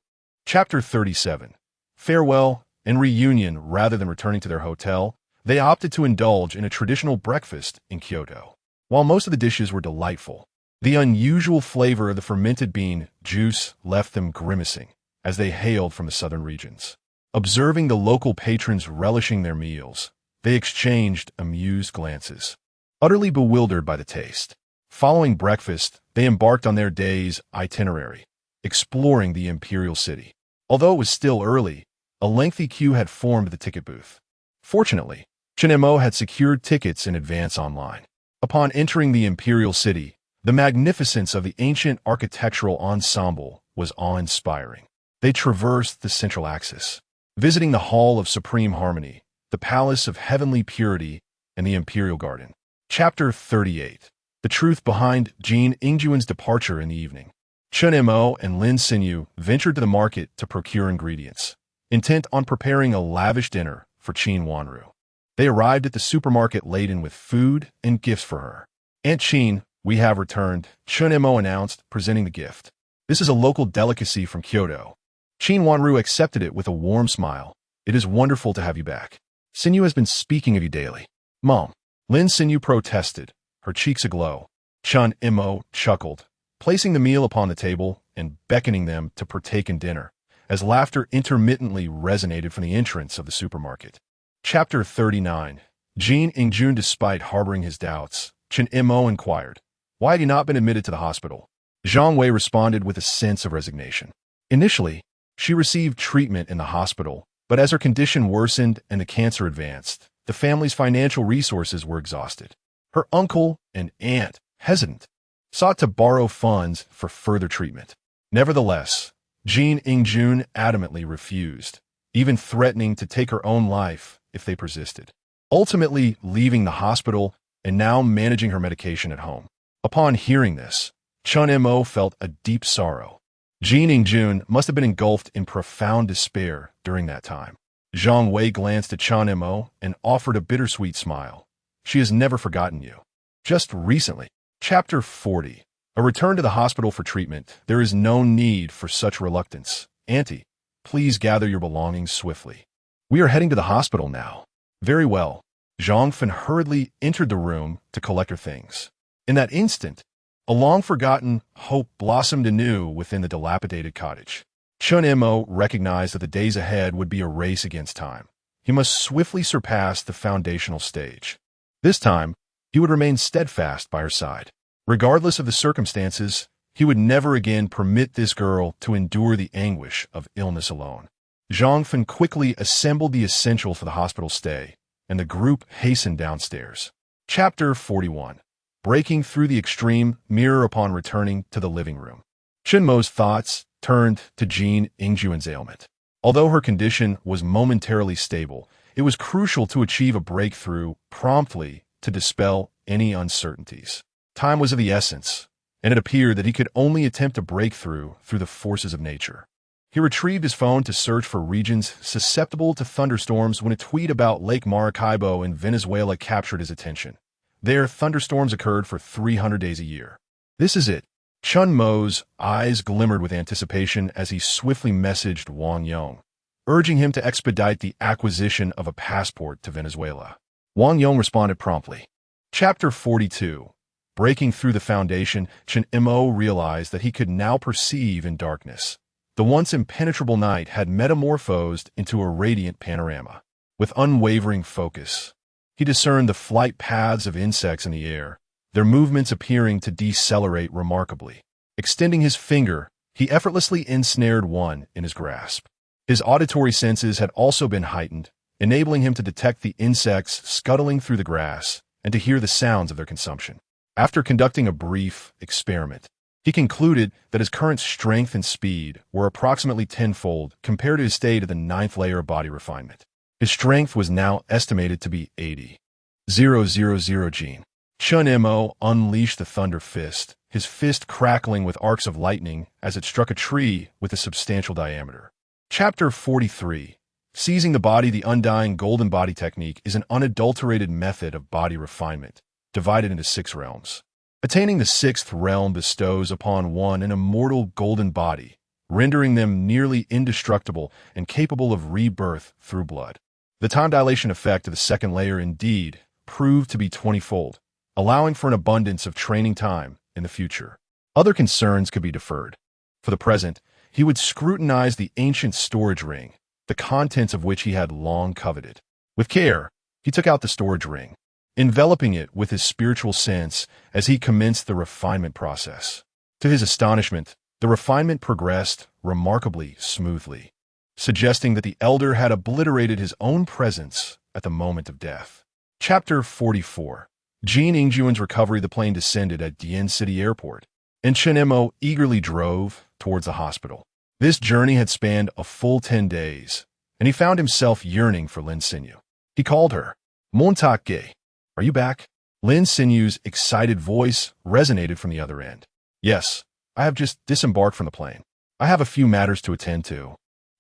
S1: Chapter 37. Farewell and reunion. Rather than returning to their hotel, they opted to indulge in a traditional breakfast in Kyoto. While most of the dishes were delightful, the unusual flavor of the fermented bean juice left them grimacing as they hailed from the southern regions. Observing the local patrons relishing their meals, they exchanged amused glances, utterly bewildered by the taste. Following breakfast, they embarked on their day's itinerary, exploring the imperial city. Although it was still early, a lengthy queue had formed at the ticket booth. Fortunately, Chen Mo had secured tickets in advance online. Upon entering the imperial city, the magnificence of the ancient architectural ensemble was awe-inspiring. They traversed the central axis, visiting the Hall of Supreme Harmony, the Palace of Heavenly Purity, and the Imperial Garden. Chapter 38. The truth behind Jin Ingjuan's departure in the evening. Chen Mo and Lin Xinyu ventured to the market to procure ingredients, intent on preparing a lavish dinner for Qin Wanru. They arrived at the supermarket laden with food and gifts for her. Aunt Qin, we have returned, Chen Mo announced, presenting the gift. This is a local delicacy from Kyoto. Qin Wanru accepted it with a warm smile. It is wonderful to have you back. Xinyu has been speaking of you daily. Mom. Lin Xinyu protested, her cheeks aglow. Chen Mo chuckled, placing the meal upon the table and beckoning them to partake in dinner, as laughter intermittently resonated from the entrance of the supermarket. Chapter 39. Jin Ingjun. Despite harboring his doubts, Chen Mo inquired, why had he not been admitted to the hospital? Zhang Wei responded with a sense of resignation. Initially, She received treatment in the hospital, but as her condition worsened and the cancer advanced, the family's financial resources were exhausted. Her uncle and aunt, hesitant, sought to borrow funds for further treatment. Nevertheless, Jean Ingjun adamantly refused, even threatening to take her own life if they persisted. Ultimately leaving the hospital and now managing her medication at home. Upon hearing this, Chun Mo felt a deep sorrow. Jean Ingjun must have been engulfed in profound despair during that time. Zhang Wei glanced at Chun Mo and offered a bittersweet smile. She has never forgotten you. Just recently. Chapter 40. A return to the hospital for treatment. There is no need for such reluctance. Auntie, please gather your belongings swiftly. We are heading to the hospital now. Very well. Zhang Fen hurriedly entered the room to collect her things. In that instant, a long-forgotten hope blossomed anew within the dilapidated cottage. Chun Mo recognized that the days ahead would be a race against time. He must swiftly surpass the foundational stage. This time, he would remain steadfast by her side. Regardless of the circumstances, he would never again permit this girl to endure the anguish of illness alone. Zhang Fen quickly assembled the essentials for the hospital stay, and the group hastened downstairs. Chapter 41. Breaking through the extreme mirror upon returning to the living room. Chun Mo's thoughts turned to Jean Ingjuan's ailment. Although her condition was momentarily stable, it was crucial to achieve a breakthrough promptly to dispel any uncertainties. Time was of the essence, and it appeared that he could only attempt a breakthrough through the forces of nature. He retrieved his phone to search for regions susceptible to thunderstorms when a tweet about Lake Maracaibo in Venezuela captured his attention. There, thunderstorms occurred for 300 days a year. This is it. Chun Mo's eyes glimmered with anticipation as he swiftly messaged Wang Yong, urging him to expedite the acquisition of a passport to Venezuela. Wang Yong responded promptly. Chapter 42. Breaking through the foundation, Chun Mo realized that he could now perceive in darkness. The once impenetrable night had metamorphosed into a radiant panorama. With unwavering focus, he discerned the flight paths of insects in the air, their movements appearing to decelerate remarkably. Extending his finger, he effortlessly ensnared one in his grasp. His auditory senses had also been heightened, enabling him to detect the insects scuttling through the grass and to hear the sounds of their consumption. After conducting a brief experiment, he concluded that his current strength and speed were approximately tenfold compared to his state of the 9th layer of body refinement. His strength was now estimated to be 80,000 Gene. Chun Mo unleashed the thunder fist, his fist crackling with arcs of lightning as it struck a tree with a substantial diameter. Chapter 43. Seizing the body. The undying golden body technique is an unadulterated method of body refinement, divided into 6 realms. Attaining the 6th realm bestows upon one an immortal golden body, rendering them nearly indestructible and capable of rebirth through blood. The time dilation effect of the 2nd layer indeed proved to be 20-fold, allowing for an abundance of training time in the future. Other concerns could be deferred. For the present, he would scrutinize the ancient storage ring, the contents of which he had long coveted. With care, he took out the storage ring, enveloping it with his spiritual sense as he commenced the refinement process. To his astonishment, the refinement progressed remarkably smoothly, suggesting that the elder had obliterated his own presence at the moment of death. Chapter 44. Jean Ingjuan's recovery. The plane descended at Dien City Airport, and Chun Mo eagerly drove towards the hospital. This journey had spanned a full 10 days, and he found himself yearning for Lin Sinyu. He called her, "Montaque, are you back?" Lin Sinyu's excited voice resonated from the other end. "Yes, I have just disembarked from the plane. I have a few matters to attend to,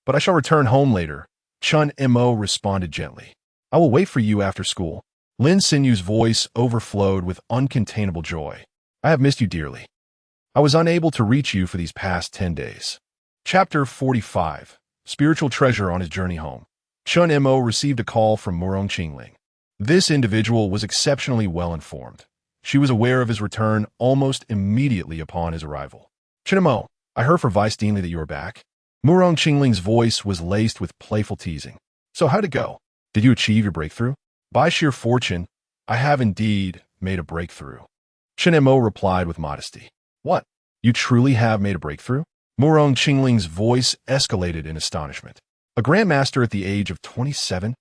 S1: but I shall return home later." Chun Mo responded gently. "I will wait for you after school." Lin Sinyu's voice overflowed with uncontainable joy. "I have missed you dearly. I was unable to reach you for these past 10 days. Chapter 45. Spiritual treasure. On his journey home, Chun Mo received a call from Murong Qingling. This individual was exceptionally well informed. She was aware of his return almost immediately upon his arrival. "Chun Mo, I heard from Vice Deanly that you are back." Murong Qingling's voice was laced with playful teasing. "So how'd it go? Did you achieve your breakthrough?" "By sheer fortune, I have indeed made a breakthrough." Chun Mo replied with modesty. "What? You truly have made a breakthrough?" Murong Qingling's voice escalated in astonishment. A grandmaster at the age of 27?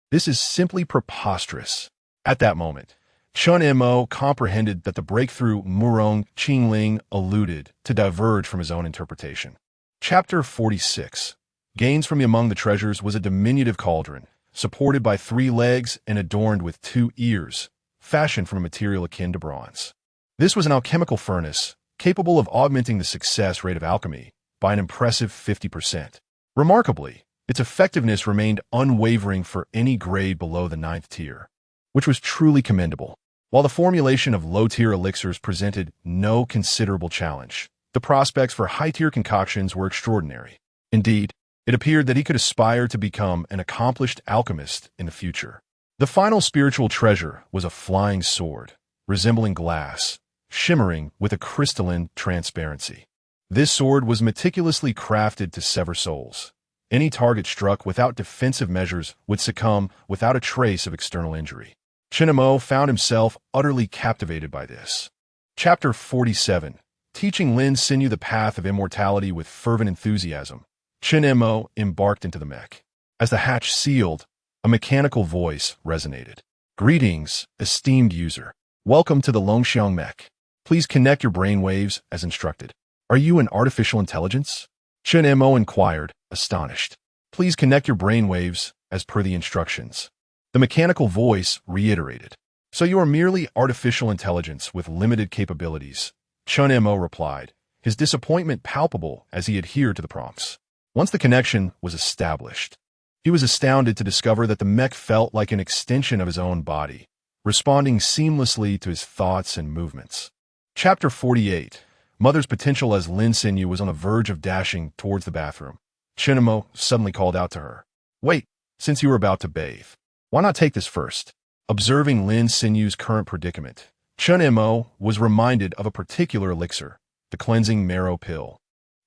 S1: This is simply preposterous. At that moment, Chun Mo comprehended that the breakthrough Murong Qingling alluded to diverge from his own interpretation. Chapter 46. Gains from among the treasures was a diminutive cauldron, supported by 3 legs and adorned with 2 ears, fashioned from a material akin to bronze. This was an alchemical furnace, capable of augmenting the success rate of alchemy by an impressive 50%. Remarkably, its effectiveness remained unwavering for any grade below the 9th tier, which was truly commendable. While the formulation of low-tier elixirs presented no considerable challenge, the prospects for high-tier concoctions were extraordinary. Indeed, it appeared that he could aspire to become an accomplished alchemist in the future. The final spiritual treasure was a flying sword, resembling glass, shimmering with a crystalline transparency. This sword was meticulously crafted to sever souls. Any target struck without defensive measures would succumb without a trace of external injury. Chun Mo found himself utterly captivated by this. Chapter 47. Teaching Lin Sinyu the path of immortality with fervent enthusiasm, Chun Mo embarked into the mech. As the hatch sealed, a mechanical voice resonated. Greetings, esteemed user. Welcome to the Longxiang mech. Please connect your brainwaves as instructed. Are you an artificial intelligence? Chun Mo inquired, astonished. Please connect your brainwaves as per the instructions. The mechanical voice reiterated. So you are merely artificial intelligence with limited capabilities, Chun Mo replied, his disappointment palpable as he adhered to the prompts. Once the connection was established, he was astounded to discover that the mech felt like an extension of his own body, responding seamlessly to his thoughts and movements. Chapter 48. Mother's potential as Lin Sinyu was on the verge of dashing towards the bathroom. Chun Mo suddenly called out to her. Wait, since you were about to bathe, why not take this first? Observing Lin Sinyu's current predicament, Chun Mo was reminded of a particular elixir, the cleansing marrow pill.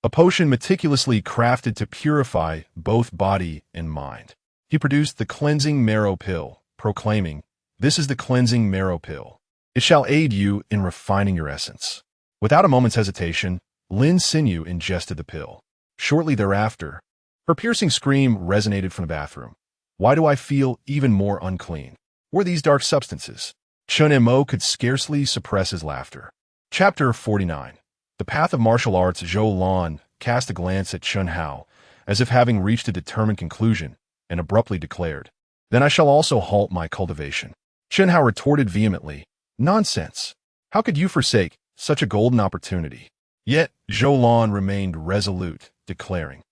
S1: A potion meticulously crafted to purify both body and mind. He produced the cleansing marrow pill, proclaiming, This is the cleansing marrow pill. It shall aid you in refining your essence. Without a moment's hesitation, Lin Sinyu ingested the pill. Shortly thereafter, her piercing scream resonated from the bathroom. Why do I feel even more unclean? Were these dark substances? Chun Mo could scarcely suppress his laughter. Chapter 49. The path of martial arts. Zhou Lan cast a glance at Chun Hao, as if having reached a determined conclusion, and abruptly declared, Then I shall also halt my cultivation. Chun Hao retorted vehemently, Nonsense! How could you forsake such a golden opportunity? Yet Zhou Lan remained resolute, declaring,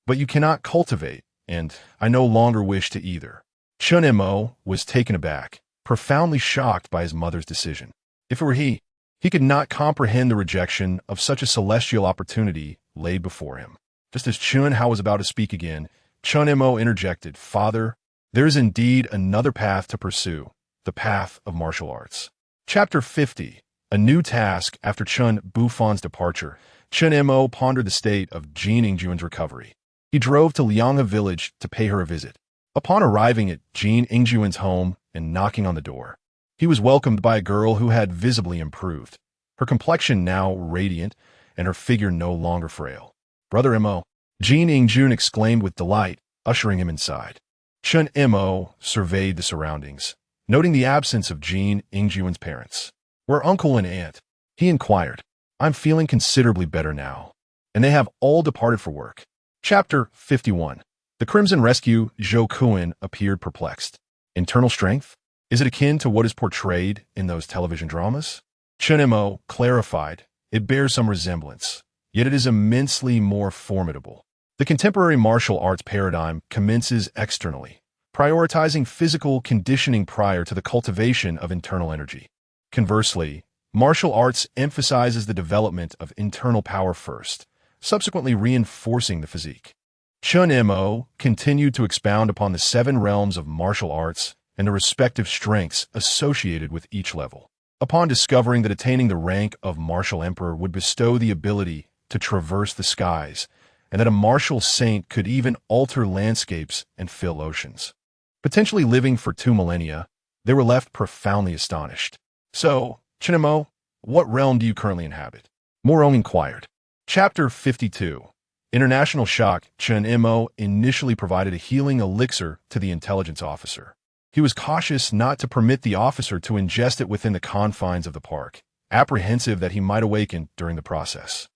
S1: But you cannot cultivate, and I no longer wish to either. Chun Mo was taken aback, profoundly shocked by his mother's decision. If it were he could not comprehend the rejection of such a celestial opportunity laid before him. Just as Chun Hao was about to speak again, Chun Mo interjected, Father, there is indeed another path to pursue, the path of martial arts. Chapter 50. A new task. After Chun Bufan's departure, Chun Mo pondered the state of Jin Ingjuan's recovery. He drove to Lianghe village to pay her a visit. Upon arriving at Jin Ingjuan's home and knocking on the door, he was welcomed by a girl who had visibly improved, her complexion now radiant and her figure no longer frail. Brother Mo, Jin Ingjuan exclaimed with delight, ushering him inside. Chun Mo surveyed the surroundings, noting the absence of Jin Ingjuan's parents. Where uncle and aunt? He inquired. I'm feeling considerably better now, and they have all departed for work. Chapter 51. The Crimson Rescue. Zhou Kuan appeared perplexed. Internal strength? Is it akin to what is portrayed in those television dramas? Chun Mo clarified, it bears some resemblance, yet it is immensely more formidable. The contemporary martial arts paradigm commences externally, prioritizing physical conditioning prior to the cultivation of internal energy. Conversely, martial arts emphasizes the development of internal power first, subsequently reinforcing the physique. Chun Mo continued to expound upon the 7 realms of martial arts and the respective strengths associated with each level. Upon discovering that attaining the rank of martial emperor would bestow the ability to traverse the skies, and that a martial saint could even alter landscapes and fill oceans, potentially living for 2 millennia, they were left profoundly astonished. So, Chun Mo, what realm do you currently inhabit? Morong inquired. Chapter 52. International Shock. Chen Mo initially provided a healing elixir to the intelligence officer. He was cautious not to permit the officer to ingest it within the confines of the park, apprehensive that he might awaken during the process,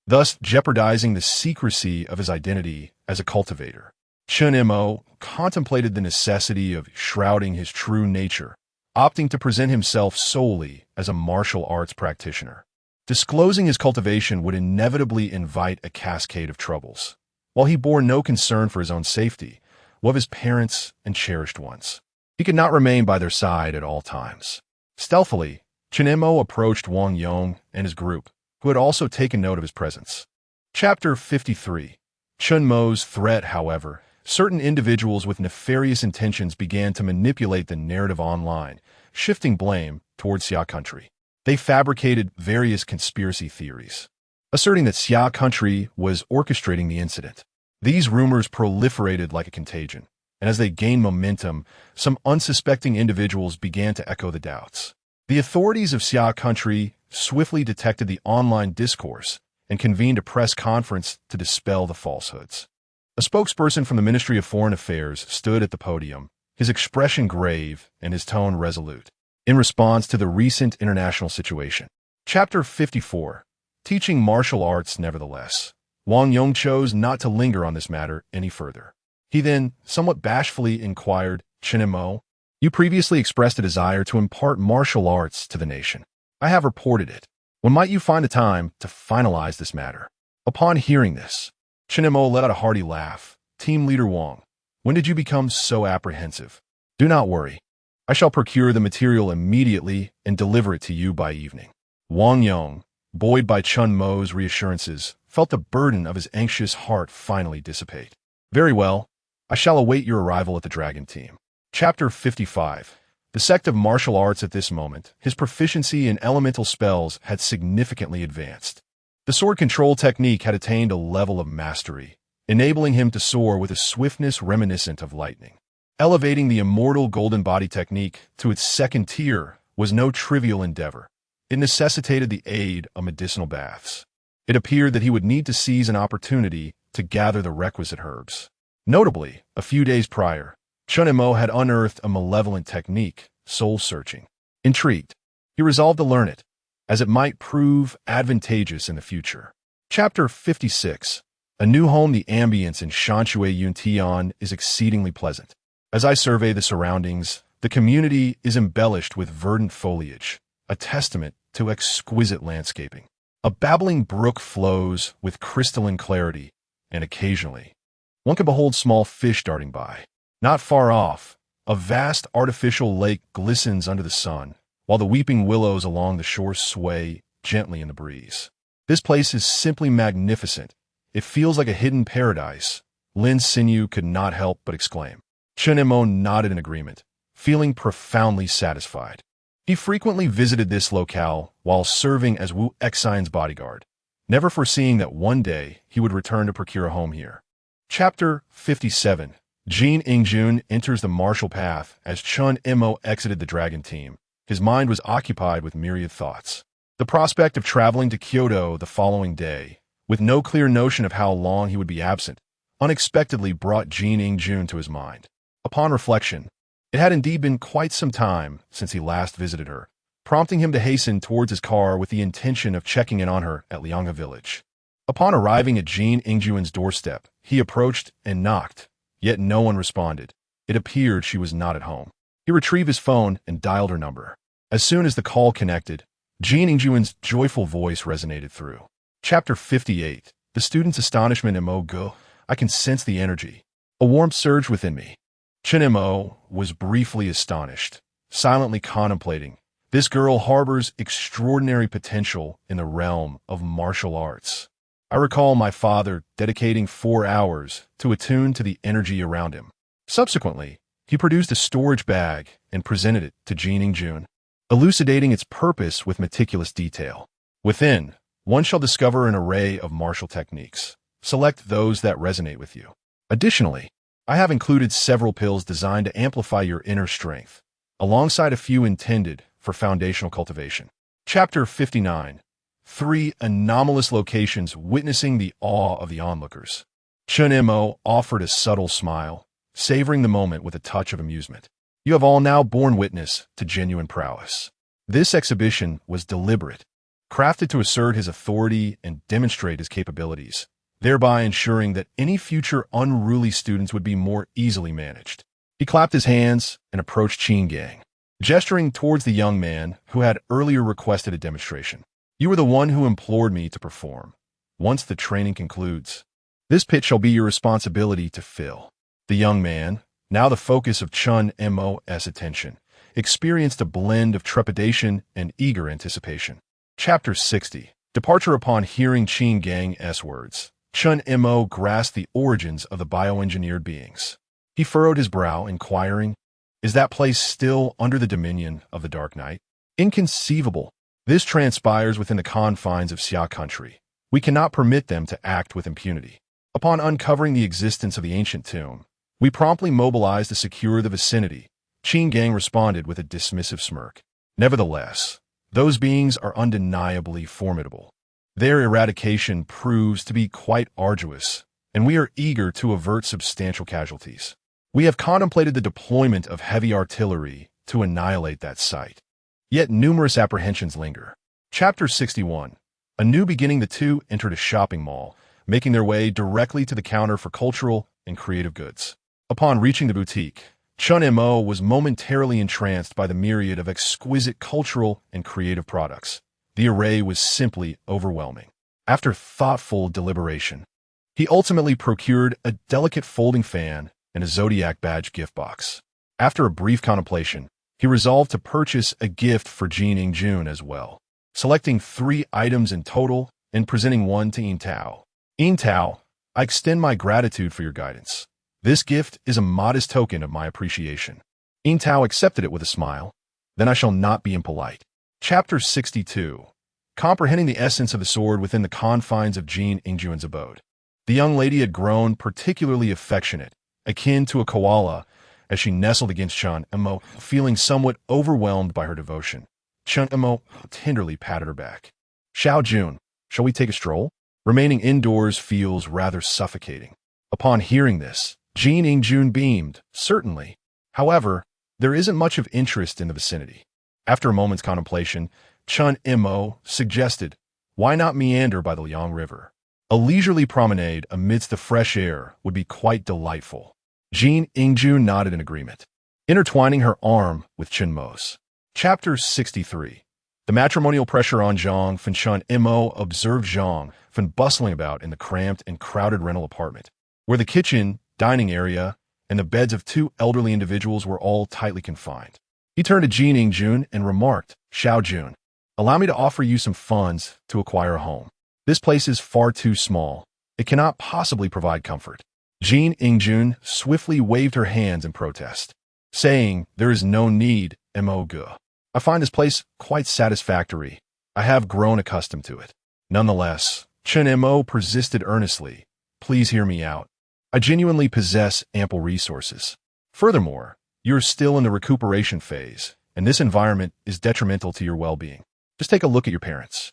S1: thus jeopardizing the secrecy of his identity as a cultivator. Chen Mo contemplated the necessity of shrouding his true nature, opting to present himself solely as a martial arts practitioner. Disclosing his cultivation would inevitably invite a cascade of troubles, while he bore no concern for his own safety, or of his parents and cherished ones. He could not remain by their side at all times. Stealthily, Chen Mo approached Wang Yong and his group, who had also taken note of his presence. Chapter 53. Chen Mo's threat, however, certain individuals with nefarious intentions began to manipulate the narrative online, shifting blame towards Xia Country. They fabricated various conspiracy theories, asserting that Xia Country was orchestrating the incident. These rumors proliferated like a contagion, and as they gained momentum, some unsuspecting individuals began to echo the doubts. The authorities of Xia Country swiftly detected the online discourse and convened a press conference to dispel the falsehoods. A spokesperson from the Ministry of Foreign Affairs stood at the podium, his expression grave and his tone resolute, in response to the recent international situation. Chapter 54. Teaching martial arts nevertheless. Wang Yong chose not to linger on this matter any further. He then, somewhat bashfully, inquired, Chen Mo, you previously expressed a desire to impart martial arts to the nation. I have reported it. When might you find the time to finalize this matter? Upon hearing this, Chen Mo let out a hearty laugh. Team Leader Wang, when did you become so apprehensive? Do not worry. I shall procure the material immediately and deliver it to you by evening. Wang Yong, buoyed by Chen Mo's reassurances, felt the burden of his anxious heart finally dissipate. Very well. I shall await your arrival at the Dragon Team. Chapter 55. The sect of martial arts at this moment, his proficiency in elemental spells had significantly advanced. The sword control technique had attained a level of mastery, enabling him to soar with a swiftness reminiscent of lightning. Elevating the immortal golden body technique to its second tier was no trivial endeavor. It necessitated the aid of medicinal baths. It appeared that he would need to seize an opportunity to gather the requisite herbs. Notably, a few days prior, Chen Mo had unearthed a malevolent technique, soul-searching. Intrigued, he resolved to learn it, as it might prove advantageous in the future. Chapter 56. A new home. The ambience in Shanshui Yuntian is exceedingly pleasant. As I survey the surroundings, the community is embellished with verdant foliage, a testament to exquisite landscaping. A babbling brook flows with crystalline clarity, and occasionally, one can behold small fish darting by. Not far off, a vast artificial lake glistens under the sun, while the weeping willows along the shore sway gently in the breeze. This place is simply magnificent. It feels like a hidden paradise. Lin Sinew could not help but exclaim. Chen Mo nodded in agreement, feeling profoundly satisfied. He frequently visited this locale while serving as Wu Xian's bodyguard, never foreseeing that one day he would return to procure a home here. Chapter 57. Jin Ingjun enters the martial path as Chen Mo exited the Dragon Team. His mind was occupied with myriad thoughts. The prospect of traveling to Kyoto the following day, with no clear notion of how long he would be absent, unexpectedly brought Jin Ingjun to his mind. Upon reflection, it had indeed been quite some time since he last visited her, prompting him to hasten towards his car with the intention of checking in on her at Lianga village. Upon arriving at Jin Ingjun's doorstep, he approached and knocked, yet no one responded. It appeared she was not at home. He retrieved his phone and dialed her number. As soon as the call connected, Jin Ingjun's joyful voice resonated through. Chapter 58. The student's astonishment. Mo go. I can sense the energy. A warmth surged within me. Chen Mo was briefly astonished, silently contemplating. This girl harbors extraordinary potential in the realm of martial arts. I recall my father dedicating 4 hours to attune to the energy around him. Subsequently, he produced a storage bag and presented it to Jin Ingjun, elucidating its purpose with meticulous detail. Within, one shall discover an array of martial techniques. Select those that resonate with you. Additionally, I have included several pills designed to amplify your inner strength, alongside a few intended for foundational cultivation. Chapter 59. Three anomalous locations witnessing the awe of the onlookers. Chun Mo offered a subtle smile, savoring the moment with a touch of amusement. You have all now borne witness to genuine prowess. This exhibition was deliberate, crafted to assert his authority and demonstrate his capabilities, thereby ensuring that any future unruly students would be more easily managed. He clapped his hands and approached Qin Gang, gesturing towards the young man who had earlier requested a demonstration. You were the one who implored me to perform. Once the training concludes, this pit shall be your responsibility to fill. The young man, now the focus of Chun Mo's attention, experienced a blend of trepidation and eager anticipation. Chapter 60. Departure. Upon hearing Qin Gang's words, Chun Mo grasped the origins of the bioengineered beings. He furrowed his brow, inquiring, "Is that place still under the dominion of the Dark Knight?" Inconceivable. This transpires within the confines of Xia country. We cannot permit them to act with impunity. Upon uncovering the existence of the ancient tomb, we promptly mobilized to secure the vicinity. Qin Gang responded with a dismissive smirk. Nevertheless, those beings are undeniably formidable. Their eradication proves to be quite arduous, and we are eager to avert substantial casualties. We have contemplated the deployment of heavy artillery to annihilate that site. Yet numerous apprehensions linger. Chapter 61. A new beginning. The two entered a shopping mall, making their way directly to the counter for cultural and creative goods. Upon reaching the boutique, Chun Mo was momentarily entranced by the myriad of exquisite cultural and creative products. The array was simply overwhelming. After thoughtful deliberation, he ultimately procured a delicate folding fan and a zodiac badge gift box. After a brief contemplation, he resolved to purchase a gift for Jin Jun as well, selecting 3 items in total and presenting one to Yin Tao. Yin Tao, I extend my gratitude for your guidance. This gift is a modest token of my appreciation. Yin Tao accepted it with a smile. Then I shall not be impolite. Chapter 62. Comprehending the essence of the sword within the confines of Jin Jun's abode. The young lady had grown particularly affectionate, akin to a koala, as she nestled against Chun Mo, feeling somewhat overwhelmed by her devotion. Chun Mo tenderly patted her back. Xiao Jun, shall we take a stroll? Remaining indoors feels rather suffocating. Upon hearing this, Jin Jun beamed. Certainly. However, there isn't much of interest in the vicinity. After a moment's contemplation, Chun Mo suggested, why not meander by the Liang River? A leisurely promenade amidst the fresh air would be quite delightful. Jin Jun nodded in agreement, intertwining her arm with Chun Mo's. Chapter 63. The matrimonial pressure on Zhang Fen. Chun Mo observed Zhang Fen bustling about in the cramped and crowded rental apartment, where the kitchen, dining area, and the beds of 2 elderly individuals were all tightly confined. He turned to Jin Jun and remarked, Xiao Jun, allow me to offer you some funds to acquire a home. This place is far too small. It cannot possibly provide comfort. Jin Jun swiftly waved her hands in protest, saying, there is no need, Mo Ge. I find this place quite satisfactory. I have grown accustomed to it. Nonetheless, Chun Mo persisted earnestly. Please hear me out. I genuinely possess ample resources. Furthermore, you're still in the recuperation phase, and this environment is detrimental to your well-being. Just take a look at your parents.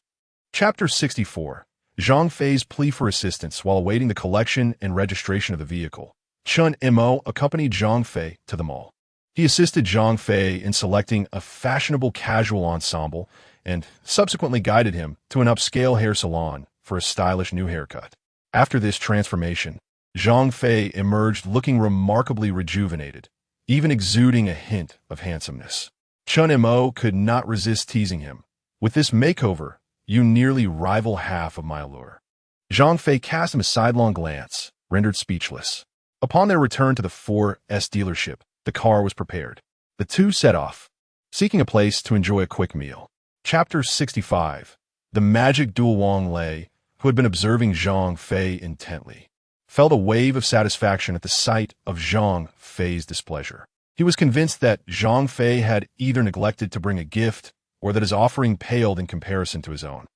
S1: Chapter 64. Zhang Fei's plea for assistance while awaiting the collection and registration of the vehicle. Chun Mo accompanied Zhang Fei to the mall. He assisted Zhang Fei in selecting a fashionable casual ensemble and subsequently guided him to an upscale hair salon for a stylish new haircut. After this transformation, Zhang Fei emerged looking remarkably rejuvenated, even exuding a hint of handsomeness. Chun Mo could not resist teasing him. With this makeover, you nearly rival half of my allure. Zhang Fei cast him a sidelong glance, rendered speechless. Upon their return to the 4S dealership, the car was prepared. The two set off, seeking a place to enjoy a quick meal. Chapter 65. The magic dual Wang Lei, who had been observing Zhang Fei intently, felt a wave of satisfaction at the sight of Zhang Fei's displeasure. He was convinced that Zhang Fei had either neglected to bring a gift or that his offering paled in comparison to his own.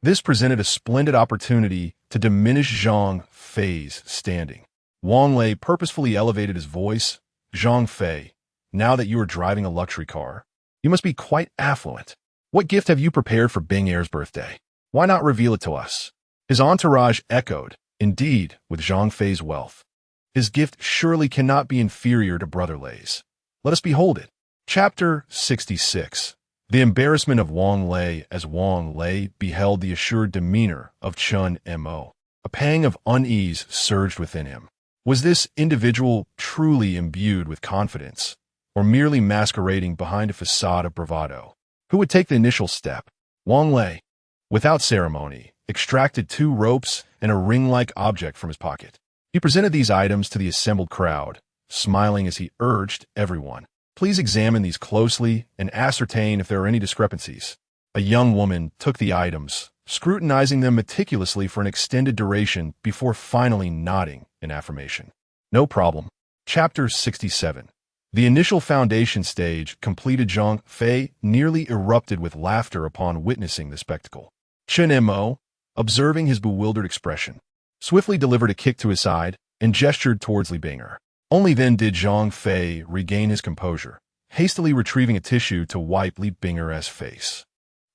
S1: This presented a splendid opportunity to diminish Zhang Fei's standing. Wang Lei purposefully elevated his voice. Zhang Fei, now that you are driving a luxury car, you must be quite affluent. What gift have you prepared for Bing Er's birthday? Why not reveal it to us? His entourage echoed, indeed, with Zhang Fei's wealth. His gift surely cannot be inferior to Brother Lei's. Let us behold it. Chapter 66. The embarrassment of Wang Lei as Wang Lei beheld the assured demeanor of Chen Mo. A pang of unease surged within him. Was this individual truly imbued with confidence, or merely masquerading behind a facade of bravado? Who would take the initial step? Wang Lei, without ceremony, extracted 2 ropes and a ring-like object from his pocket. He presented these items to the assembled crowd, smiling as he urged everyone, "Please examine these closely and ascertain if there are any discrepancies." A young woman took the items, scrutinizing them meticulously for an extended duration before finally nodding in affirmation. No problem. Chapter 67. The initial foundation stage completed. Zhang Fei nearly erupted with laughter upon witnessing the spectacle. Chen Mo, observing his bewildered expression, swiftly delivered a kick to his side and gestured towards Li Binger. Only then did Zhang Fei regain his composure, hastily retrieving a tissue to wipe Li Binger's face.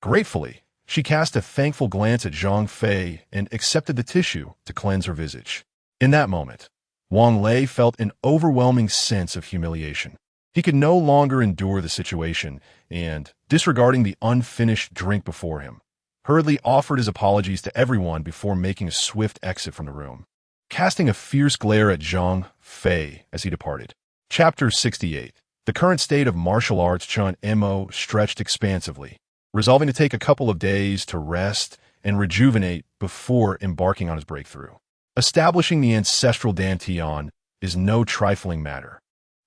S1: Gratefully, she cast a thankful glance at Zhang Fei and accepted the tissue to cleanse her visage. In that moment, Wang Lei felt an overwhelming sense of humiliation. He could no longer endure the situation and, disregarding the unfinished drink before him, hurriedly offered his apologies to everyone before making a swift exit from the room, casting a fierce glare at Zhang Fei as he departed. Chapter 68. The current state of martial arts. Chen Mo stretched expansively, resolving to take a couple of days to rest and rejuvenate before embarking on his breakthrough. Establishing the ancestral dantian is no trifling matter.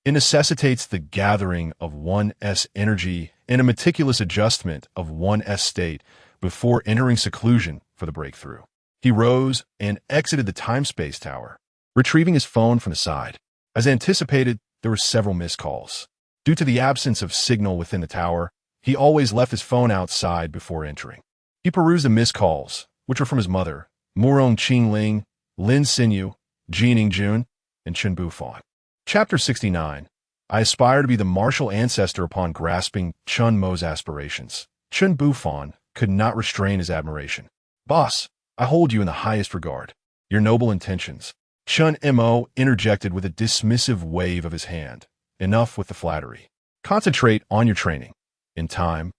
S1: It necessitates the gathering of one's energy and a meticulous adjustment of one's state before entering seclusion for the breakthrough. He rose and exited the time-space tower, retrieving his phone from the side. As anticipated, there were several missed calls. Due to the absence of signal within the tower, he always left his phone outside before entering. He perused the missed calls, which were from his mother, Murong Qingling, Lin Xinyu, Jining Jun, and Chen Bufan. Chapter 69. I aspire to be the martial ancestor. Upon grasping Chen Mo's aspirations, Chen Bufan could not restrain his admiration. "Boss, I hold you in the highest regard. Your noble intentions." Chen Mo interjected with a dismissive wave of his hand. "Enough with the flattery. Concentrate on your training. In time,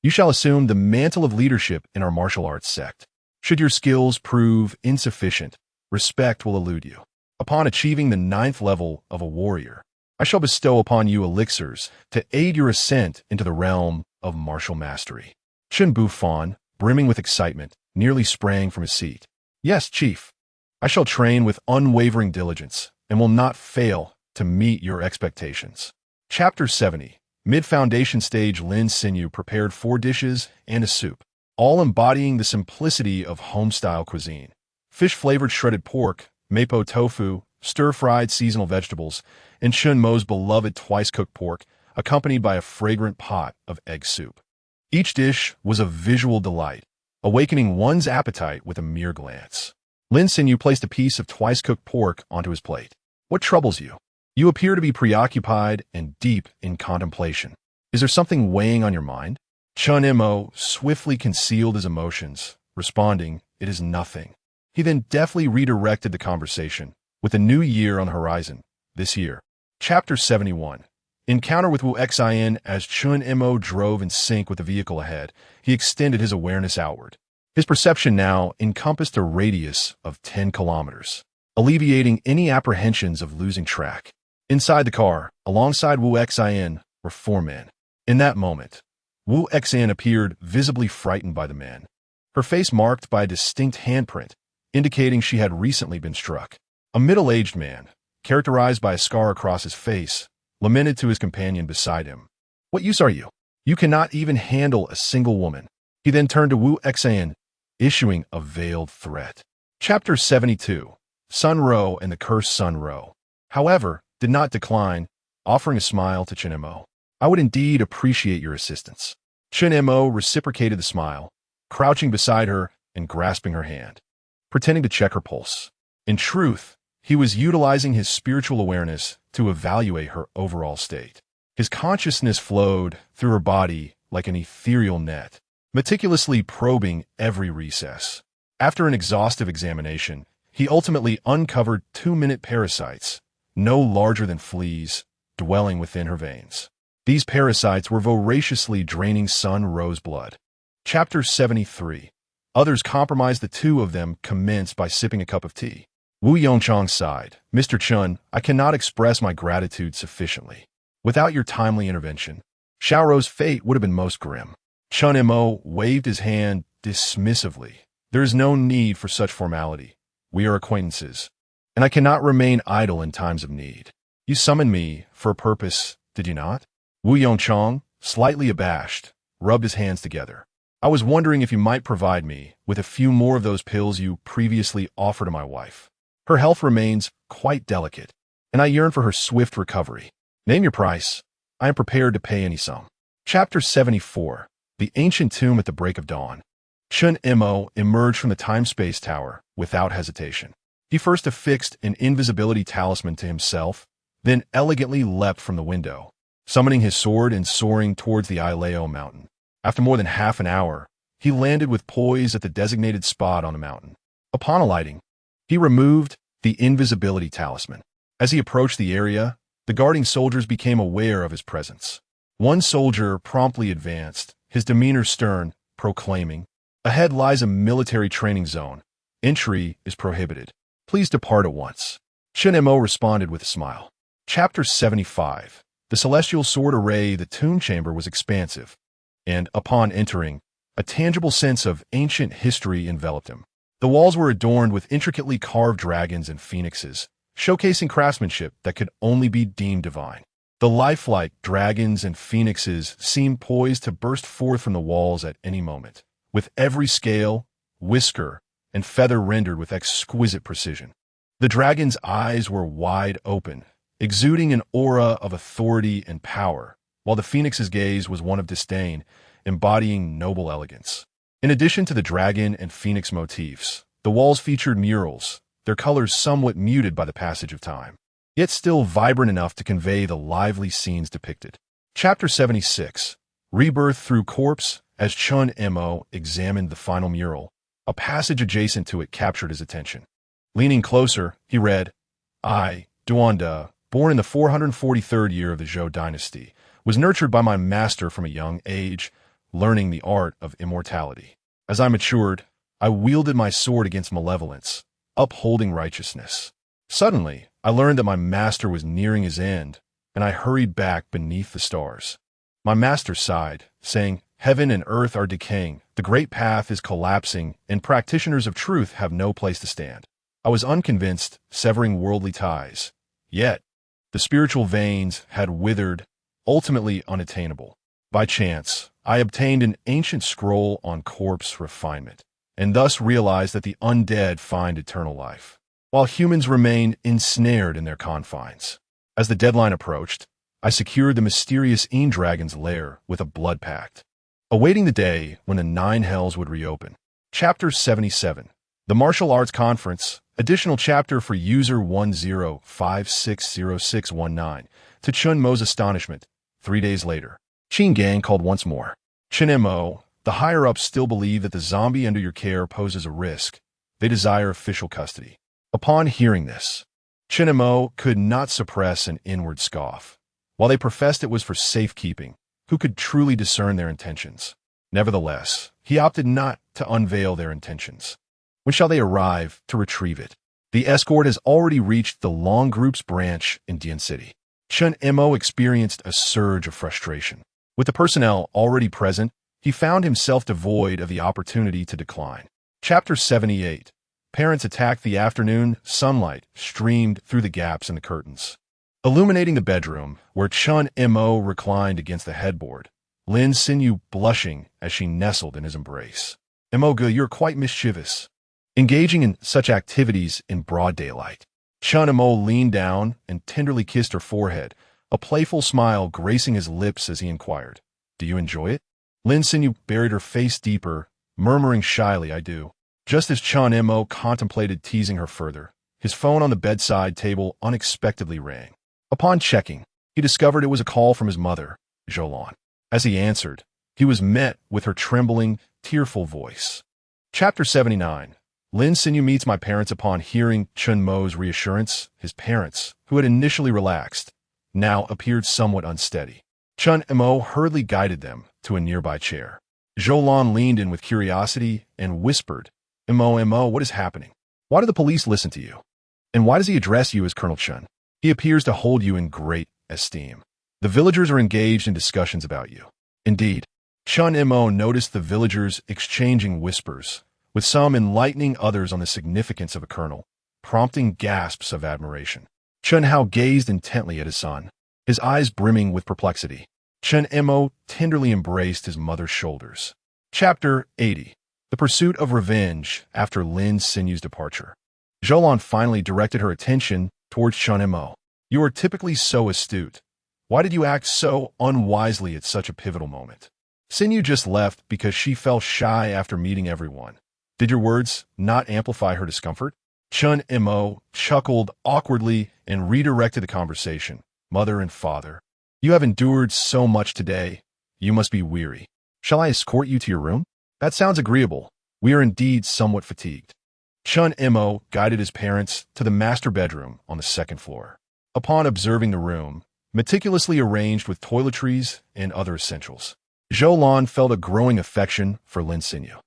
S1: you shall assume the mantle of leadership in our martial arts sect. Should your skills prove insufficient, respect will elude you. Upon achieving the 9th level of a warrior, I shall bestow upon you elixirs to aid your ascent into the realm of martial mastery." Chen Bufan, brimming with excitement, nearly sprang from his seat. "Yes, Chief. I shall train with unwavering diligence and will not fail to meet your expectations." Chapter 70. Mid-foundation stage. Lin Xinyu prepared 4 dishes and a soup, all embodying the simplicity of home-style cuisine. Fish-flavored shredded pork, mapo tofu, stir-fried seasonal vegetables, and Chen Mo's beloved twice-cooked pork, accompanied by a fragrant pot of egg soup. Each dish was a visual delight, awakening one's appetite with a mere glance. Lin Xinyu placed a piece of twice-cooked pork onto his plate. "What troubles you? You appear to be preoccupied and deep in contemplation. Is there something weighing on your mind?" Chen Mo swiftly concealed his emotions, responding, "It is nothing." He then deftly redirected the conversation, with a new year on the horizon, this year. Chapter 71. Encounter with Wu Xin. As Chen Mo drove in sync with the vehicle ahead, he extended his awareness outward. His perception now encompassed a radius of 10 kilometers, alleviating any apprehensions of losing track. Inside the car, alongside Wu Xin, were 4 men. In that moment, Wu Xin appeared visibly frightened by the men, her face marked by a distinct handprint, indicating she had recently been struck. A middle-aged man, characterized by a scar across his face, lamented to his companion beside him, "What use are you? You cannot even handle a single woman." He then turned to Wu Xin, issuing a veiled threat. Chapter 72. Sun Ro and the Cursed Sun Ro, however, did not decline, offering a smile to Chen Mo. "I would indeed appreciate your assistance." Chen Mo reciprocated the smile, crouching beside her and grasping her hand, pretending to check her pulse. In truth, he was utilizing his spiritual awareness to evaluate her overall state. His consciousness flowed through her body like an ethereal net, meticulously probing every recess. After an exhaustive examination, he ultimately uncovered 2-minute parasites, no larger than fleas, dwelling within her veins. These parasites were voraciously draining Sun Ro's blood. Chapter 73. Others compromised. The two of them commenced by sipping a cup of tea. Wu Yongchang sighed. Mr. Chun, I cannot express my gratitude sufficiently. Without your timely intervention, Xiaoro's fate would have been most grim. Chun Mo waved his hand dismissively. There is no need for such formality. We are acquaintances, and I cannot remain idle in times of need. You summoned me for a purpose, did you not? Wu Yongchang, slightly abashed, rubbed his hands together. I was wondering if you might provide me with a few more of those pills you previously offered to my wife. Her health remains quite delicate, and I yearn for her swift recovery. Name your price. I am prepared to pay any sum. Chapter 74. The Ancient Tomb at the Break of Dawn. Chun Mo emerged from the time-space tower without hesitation. He first affixed an invisibility talisman to himself, then elegantly leapt from the window, summoning his sword and soaring towards the Ileo mountain. After more than half an hour, he landed with poise at the designated spot on the mountain. Upon alighting, he removed the invisibility talisman. As he approached the area, the guarding soldiers became aware of his presence. One soldier promptly advanced, his demeanor stern, proclaiming, "Ahead lies a military training zone. Entry is prohibited. Please depart at once." Chun Mo responded with a smile. Chapter 75. The celestial sword array. The tomb chamber was expansive, and upon entering, a tangible sense of ancient history enveloped him. The walls were adorned with intricately carved dragons and phoenixes, showcasing craftsmanship that could only be deemed divine. The lifelike dragons and phoenixes seemed poised to burst forth from the walls at any moment, with every scale, whisker, and feather rendered with exquisite precision. The dragon's eyes were wide open, exuding an aura of authority and power, while the phoenix's gaze was one of disdain, embodying noble elegance. In addition to the dragon and phoenix motifs, the walls featured murals, their colors somewhat muted by the passage of time, yet still vibrant enough to convey the lively scenes depicted. Chapter 76. Rebirth through Corpse. As Chun Mo examined the final mural, a passage adjacent to it captured his attention. Leaning closer, he read, "I, Duanda, born in the 443rd year of the Zhou dynasty, was nurtured by my master from a young age, learning the art of immortality. As I matured, I wielded my sword against malevolence, upholding righteousness. Suddenly, I learned that my master was nearing his end, and I hurried back beneath the stars. My master sighed, saying, 'Heaven and earth are decaying, the great path is collapsing, and practitioners of truth have no place to stand.' I was unconvinced, severing worldly ties. Yet, the spiritual veins had withered, ultimately unattainable. By chance, I obtained an ancient scroll on corpse refinement, and thus realized that the undead find eternal life, while humans remain ensnared in their confines. As the deadline approached, I secured the mysterious Dragon's lair with a blood pact, awaiting the day when the 9 hells would reopen. Chapter 77. The Martial Arts Conference. Additional chapter for user 10560619. To Chun Mo's astonishment, 3 days later, Qin Gang called once more. Chun Mo, the higher-ups still believe that the zombie under your care poses a risk. They desire official custody. Upon hearing this, Chun Mo could not suppress an inward scoff. While they professed it was for safekeeping, who could truly discern their intentions? Nevertheless, he opted not to unveil their intentions. When shall they arrive to retrieve it? The escort has already reached the Long Group's branch in Dian City. Chun Mo experienced a surge of frustration. With the personnel already present, he found himself devoid of the opportunity to decline. Chapter 78. Parents attacked. The afternoon sunlight streamed through the gaps in the curtains, illuminating the bedroom where Chun Mo reclined against the headboard, Lin Sinew blushing as she nestled in his embrace. "Emoga, you're quite mischievous, engaging in such activities in broad daylight." Chun Mo leaned down and tenderly kissed her forehead, a playful smile gracing his lips as he inquired, "Do you enjoy it?" Lin Sinew buried her face deeper, murmuring shyly, "I do." Just as Chun Mo contemplated teasing her further, his phone on the bedside table unexpectedly rang. Upon checking, he discovered it was a call from his mother, Zhoulan. As he answered, he was met with her trembling, tearful voice. Chapter 79. Lin Sinyu meets my parents. Upon hearing Chun Mo's reassurance, his parents, who had initially relaxed, now appeared somewhat unsteady. Chun Mo hurriedly guided them to a nearby chair. Zhou Lan leaned in with curiosity and whispered, Mo, what is happening? Why do the police listen to you? And why does he address you as Colonel Chun? He appears to hold you in great esteem. The villagers are engaged in discussions about you. Indeed, Chun Mo noticed the villagers exchanging whispers, with some enlightening others on the significance of a colonel, prompting gasps of admiration. Chun Hao gazed intently at his son, his eyes brimming with perplexity. Chun Mo tenderly embraced his mother's shoulders. Chapter 80. The Pursuit of Revenge after Lin Sinyu's departure. Zhou Lan finally directed her attention towards Chun Mo. You are typically so astute. Why did you act so unwisely at such a pivotal moment? Sinyu just left because she felt shy after meeting everyone. Did your words not amplify her discomfort? Chun Mo chuckled awkwardly and redirected the conversation. Mother and father, you have endured so much today. You must be weary. Shall I escort you to your room? That sounds agreeable. We are indeed somewhat fatigued. Chun Mo guided his parents to the master bedroom on the second floor. Upon observing the room, meticulously arranged with toiletries and other essentials, Zhou Lan felt a growing affection for Lin Sinyu.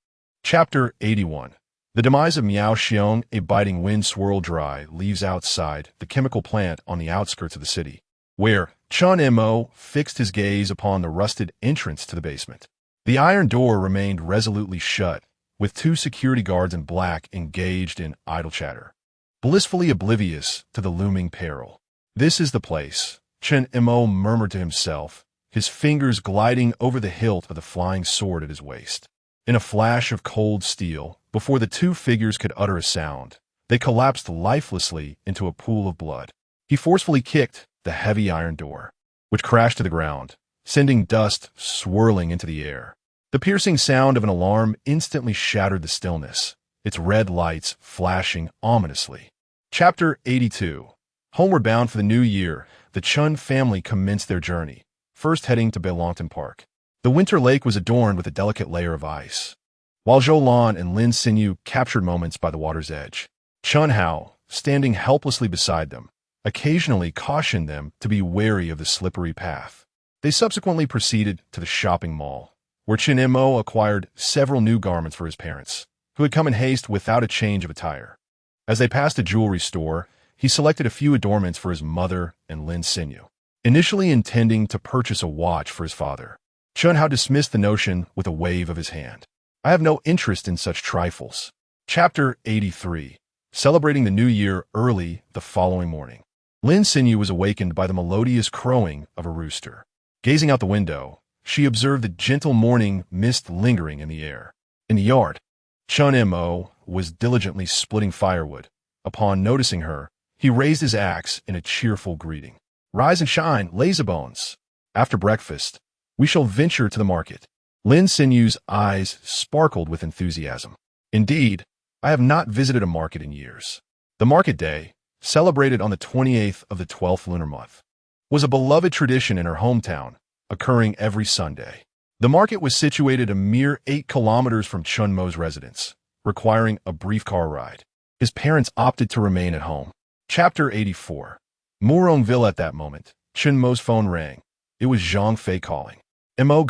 S1: Chapter 81. The demise of Miao Xiong. A biting wind swirled dry leaves outside the chemical plant on the outskirts of the city, where Chun Mo fixed his gaze upon the rusted entrance to the basement. The iron door remained resolutely shut, with two security guards in black engaged in idle chatter, blissfully oblivious to the looming peril. This is the place, Chun Mo murmured to himself, his fingers gliding over the hilt of the flying sword at his waist. In a flash of cold steel, before the two figures could utter a sound, they collapsed lifelessly into a pool of blood. He forcefully kicked the heavy iron door, which crashed to the ground, sending dust swirling into the air. The piercing sound of an alarm instantly shattered the stillness, its red lights flashing ominously. Chapter 82. Homeward bound for the new year, the Chun family commenced their journey, first heading to Beilongtan Park. The winter lake was adorned with a delicate layer of ice, while Zhou Lan and Lin Sinyu captured moments by the water's edge. Chun Hao, standing helplessly beside them, occasionally cautioned them to be wary of the slippery path. They subsequently proceeded to the shopping mall, where Chun Mo acquired several new garments for his parents, who had come in haste without a change of attire. As they passed a jewelry store, he selected a few adornments for his mother and Lin Sinyu, initially intending to purchase a watch for his father. Chun Hao dismissed the notion with a wave of his hand. I have no interest in such trifles. Chapter 83. Celebrating the new year early the following morning, Lin Sinyu was awakened by the melodious crowing of a rooster. Gazing out the window, she observed the gentle morning mist lingering in the air. In the yard, Chun Mo was diligently splitting firewood. Upon noticing her, he raised his axe in a cheerful greeting. Rise and shine, lazybones. After breakfast, we shall venture to the market. Lin Sinyu's eyes sparkled with enthusiasm. Indeed, I have not visited a market in years. The market day, celebrated on the 28th of the 12th lunar month, was a beloved tradition in her hometown, occurring every Sunday. The market was situated a mere 8 kilometers from Chun Mo's residence, requiring a brief car ride. His parents opted to remain at home. Chapter 84. Murongville. At that moment, Chun Mo's phone rang. It was Zhang Fei calling. Mo,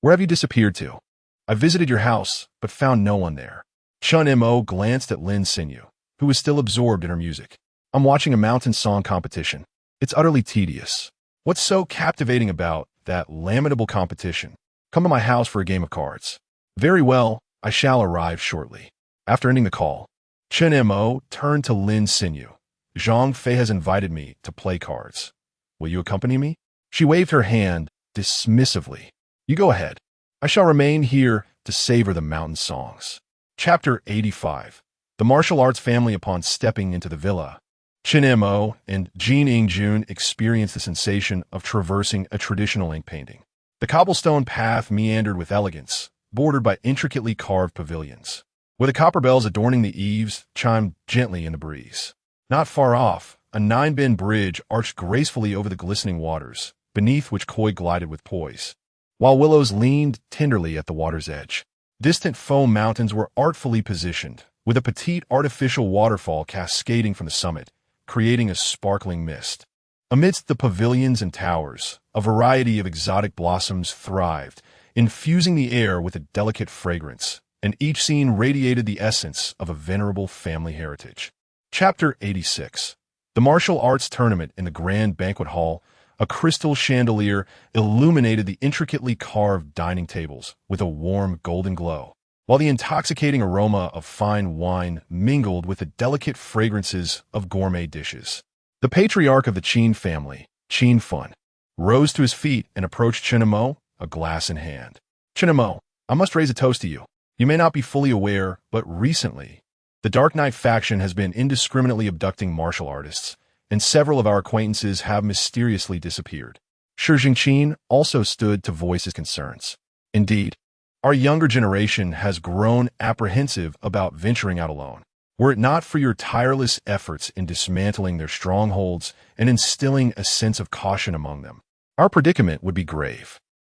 S1: where have you disappeared to? I visited your house, but found no one there. Chun Mo glanced at Lin Sinyu, who was still absorbed in her music. I'm watching a mountain song competition. It's utterly tedious. What's so captivating about that lamentable competition? Come to my house for a game of cards. Very well, I shall arrive shortly. After ending the call, Chun Mo turned to Lin Sinyu. Zhang Fei has invited me to play cards. Will you accompany me? She waved her hand dismissively. You go ahead. I shall remain here to savor the mountain songs. Chapter 85. The martial arts family. Upon stepping into the villa, Chun Mo and Jin Ingjun experienced the sensation of traversing a traditional ink painting. The cobblestone path meandered with elegance, bordered by intricately carved pavilions, where the copper bells adorning the eaves chimed gently in the breeze. Not far off, a 9-bin bridge arched gracefully over the glistening waters, beneath which koi glided with poise. while willows leaned tenderly at the water's edge. Distant foam mountains were artfully positioned, with a petite artificial waterfall cascading from the summit, creating a sparkling mist. Amidst the pavilions and towers, a variety of exotic blossoms thrived, infusing the air with a delicate fragrance, and each scene radiated the essence of a venerable family heritage. Chapter 86. The Martial Arts Tournament in the Grand Banquet Hall. A crystal chandelier illuminated the intricately carved dining tables with a warm golden glow, while the intoxicating aroma of fine wine mingled with the delicate fragrances of gourmet dishes. The patriarch of the Qin family, Qin Fun, rose to his feet and approached Chinamo, a glass in hand. Chinamo, I must raise a toast to you. You may not be fully aware, but recently, the Dark Knight faction has been indiscriminately abducting martial artists, and several of our acquaintances have mysteriously disappeared. Shi Jingqin also stood to voice his concerns. Indeed, our younger generation has grown apprehensive about venturing out alone. Were it not for your tireless efforts in dismantling their strongholds and instilling a sense of caution among them, our predicament would be grave.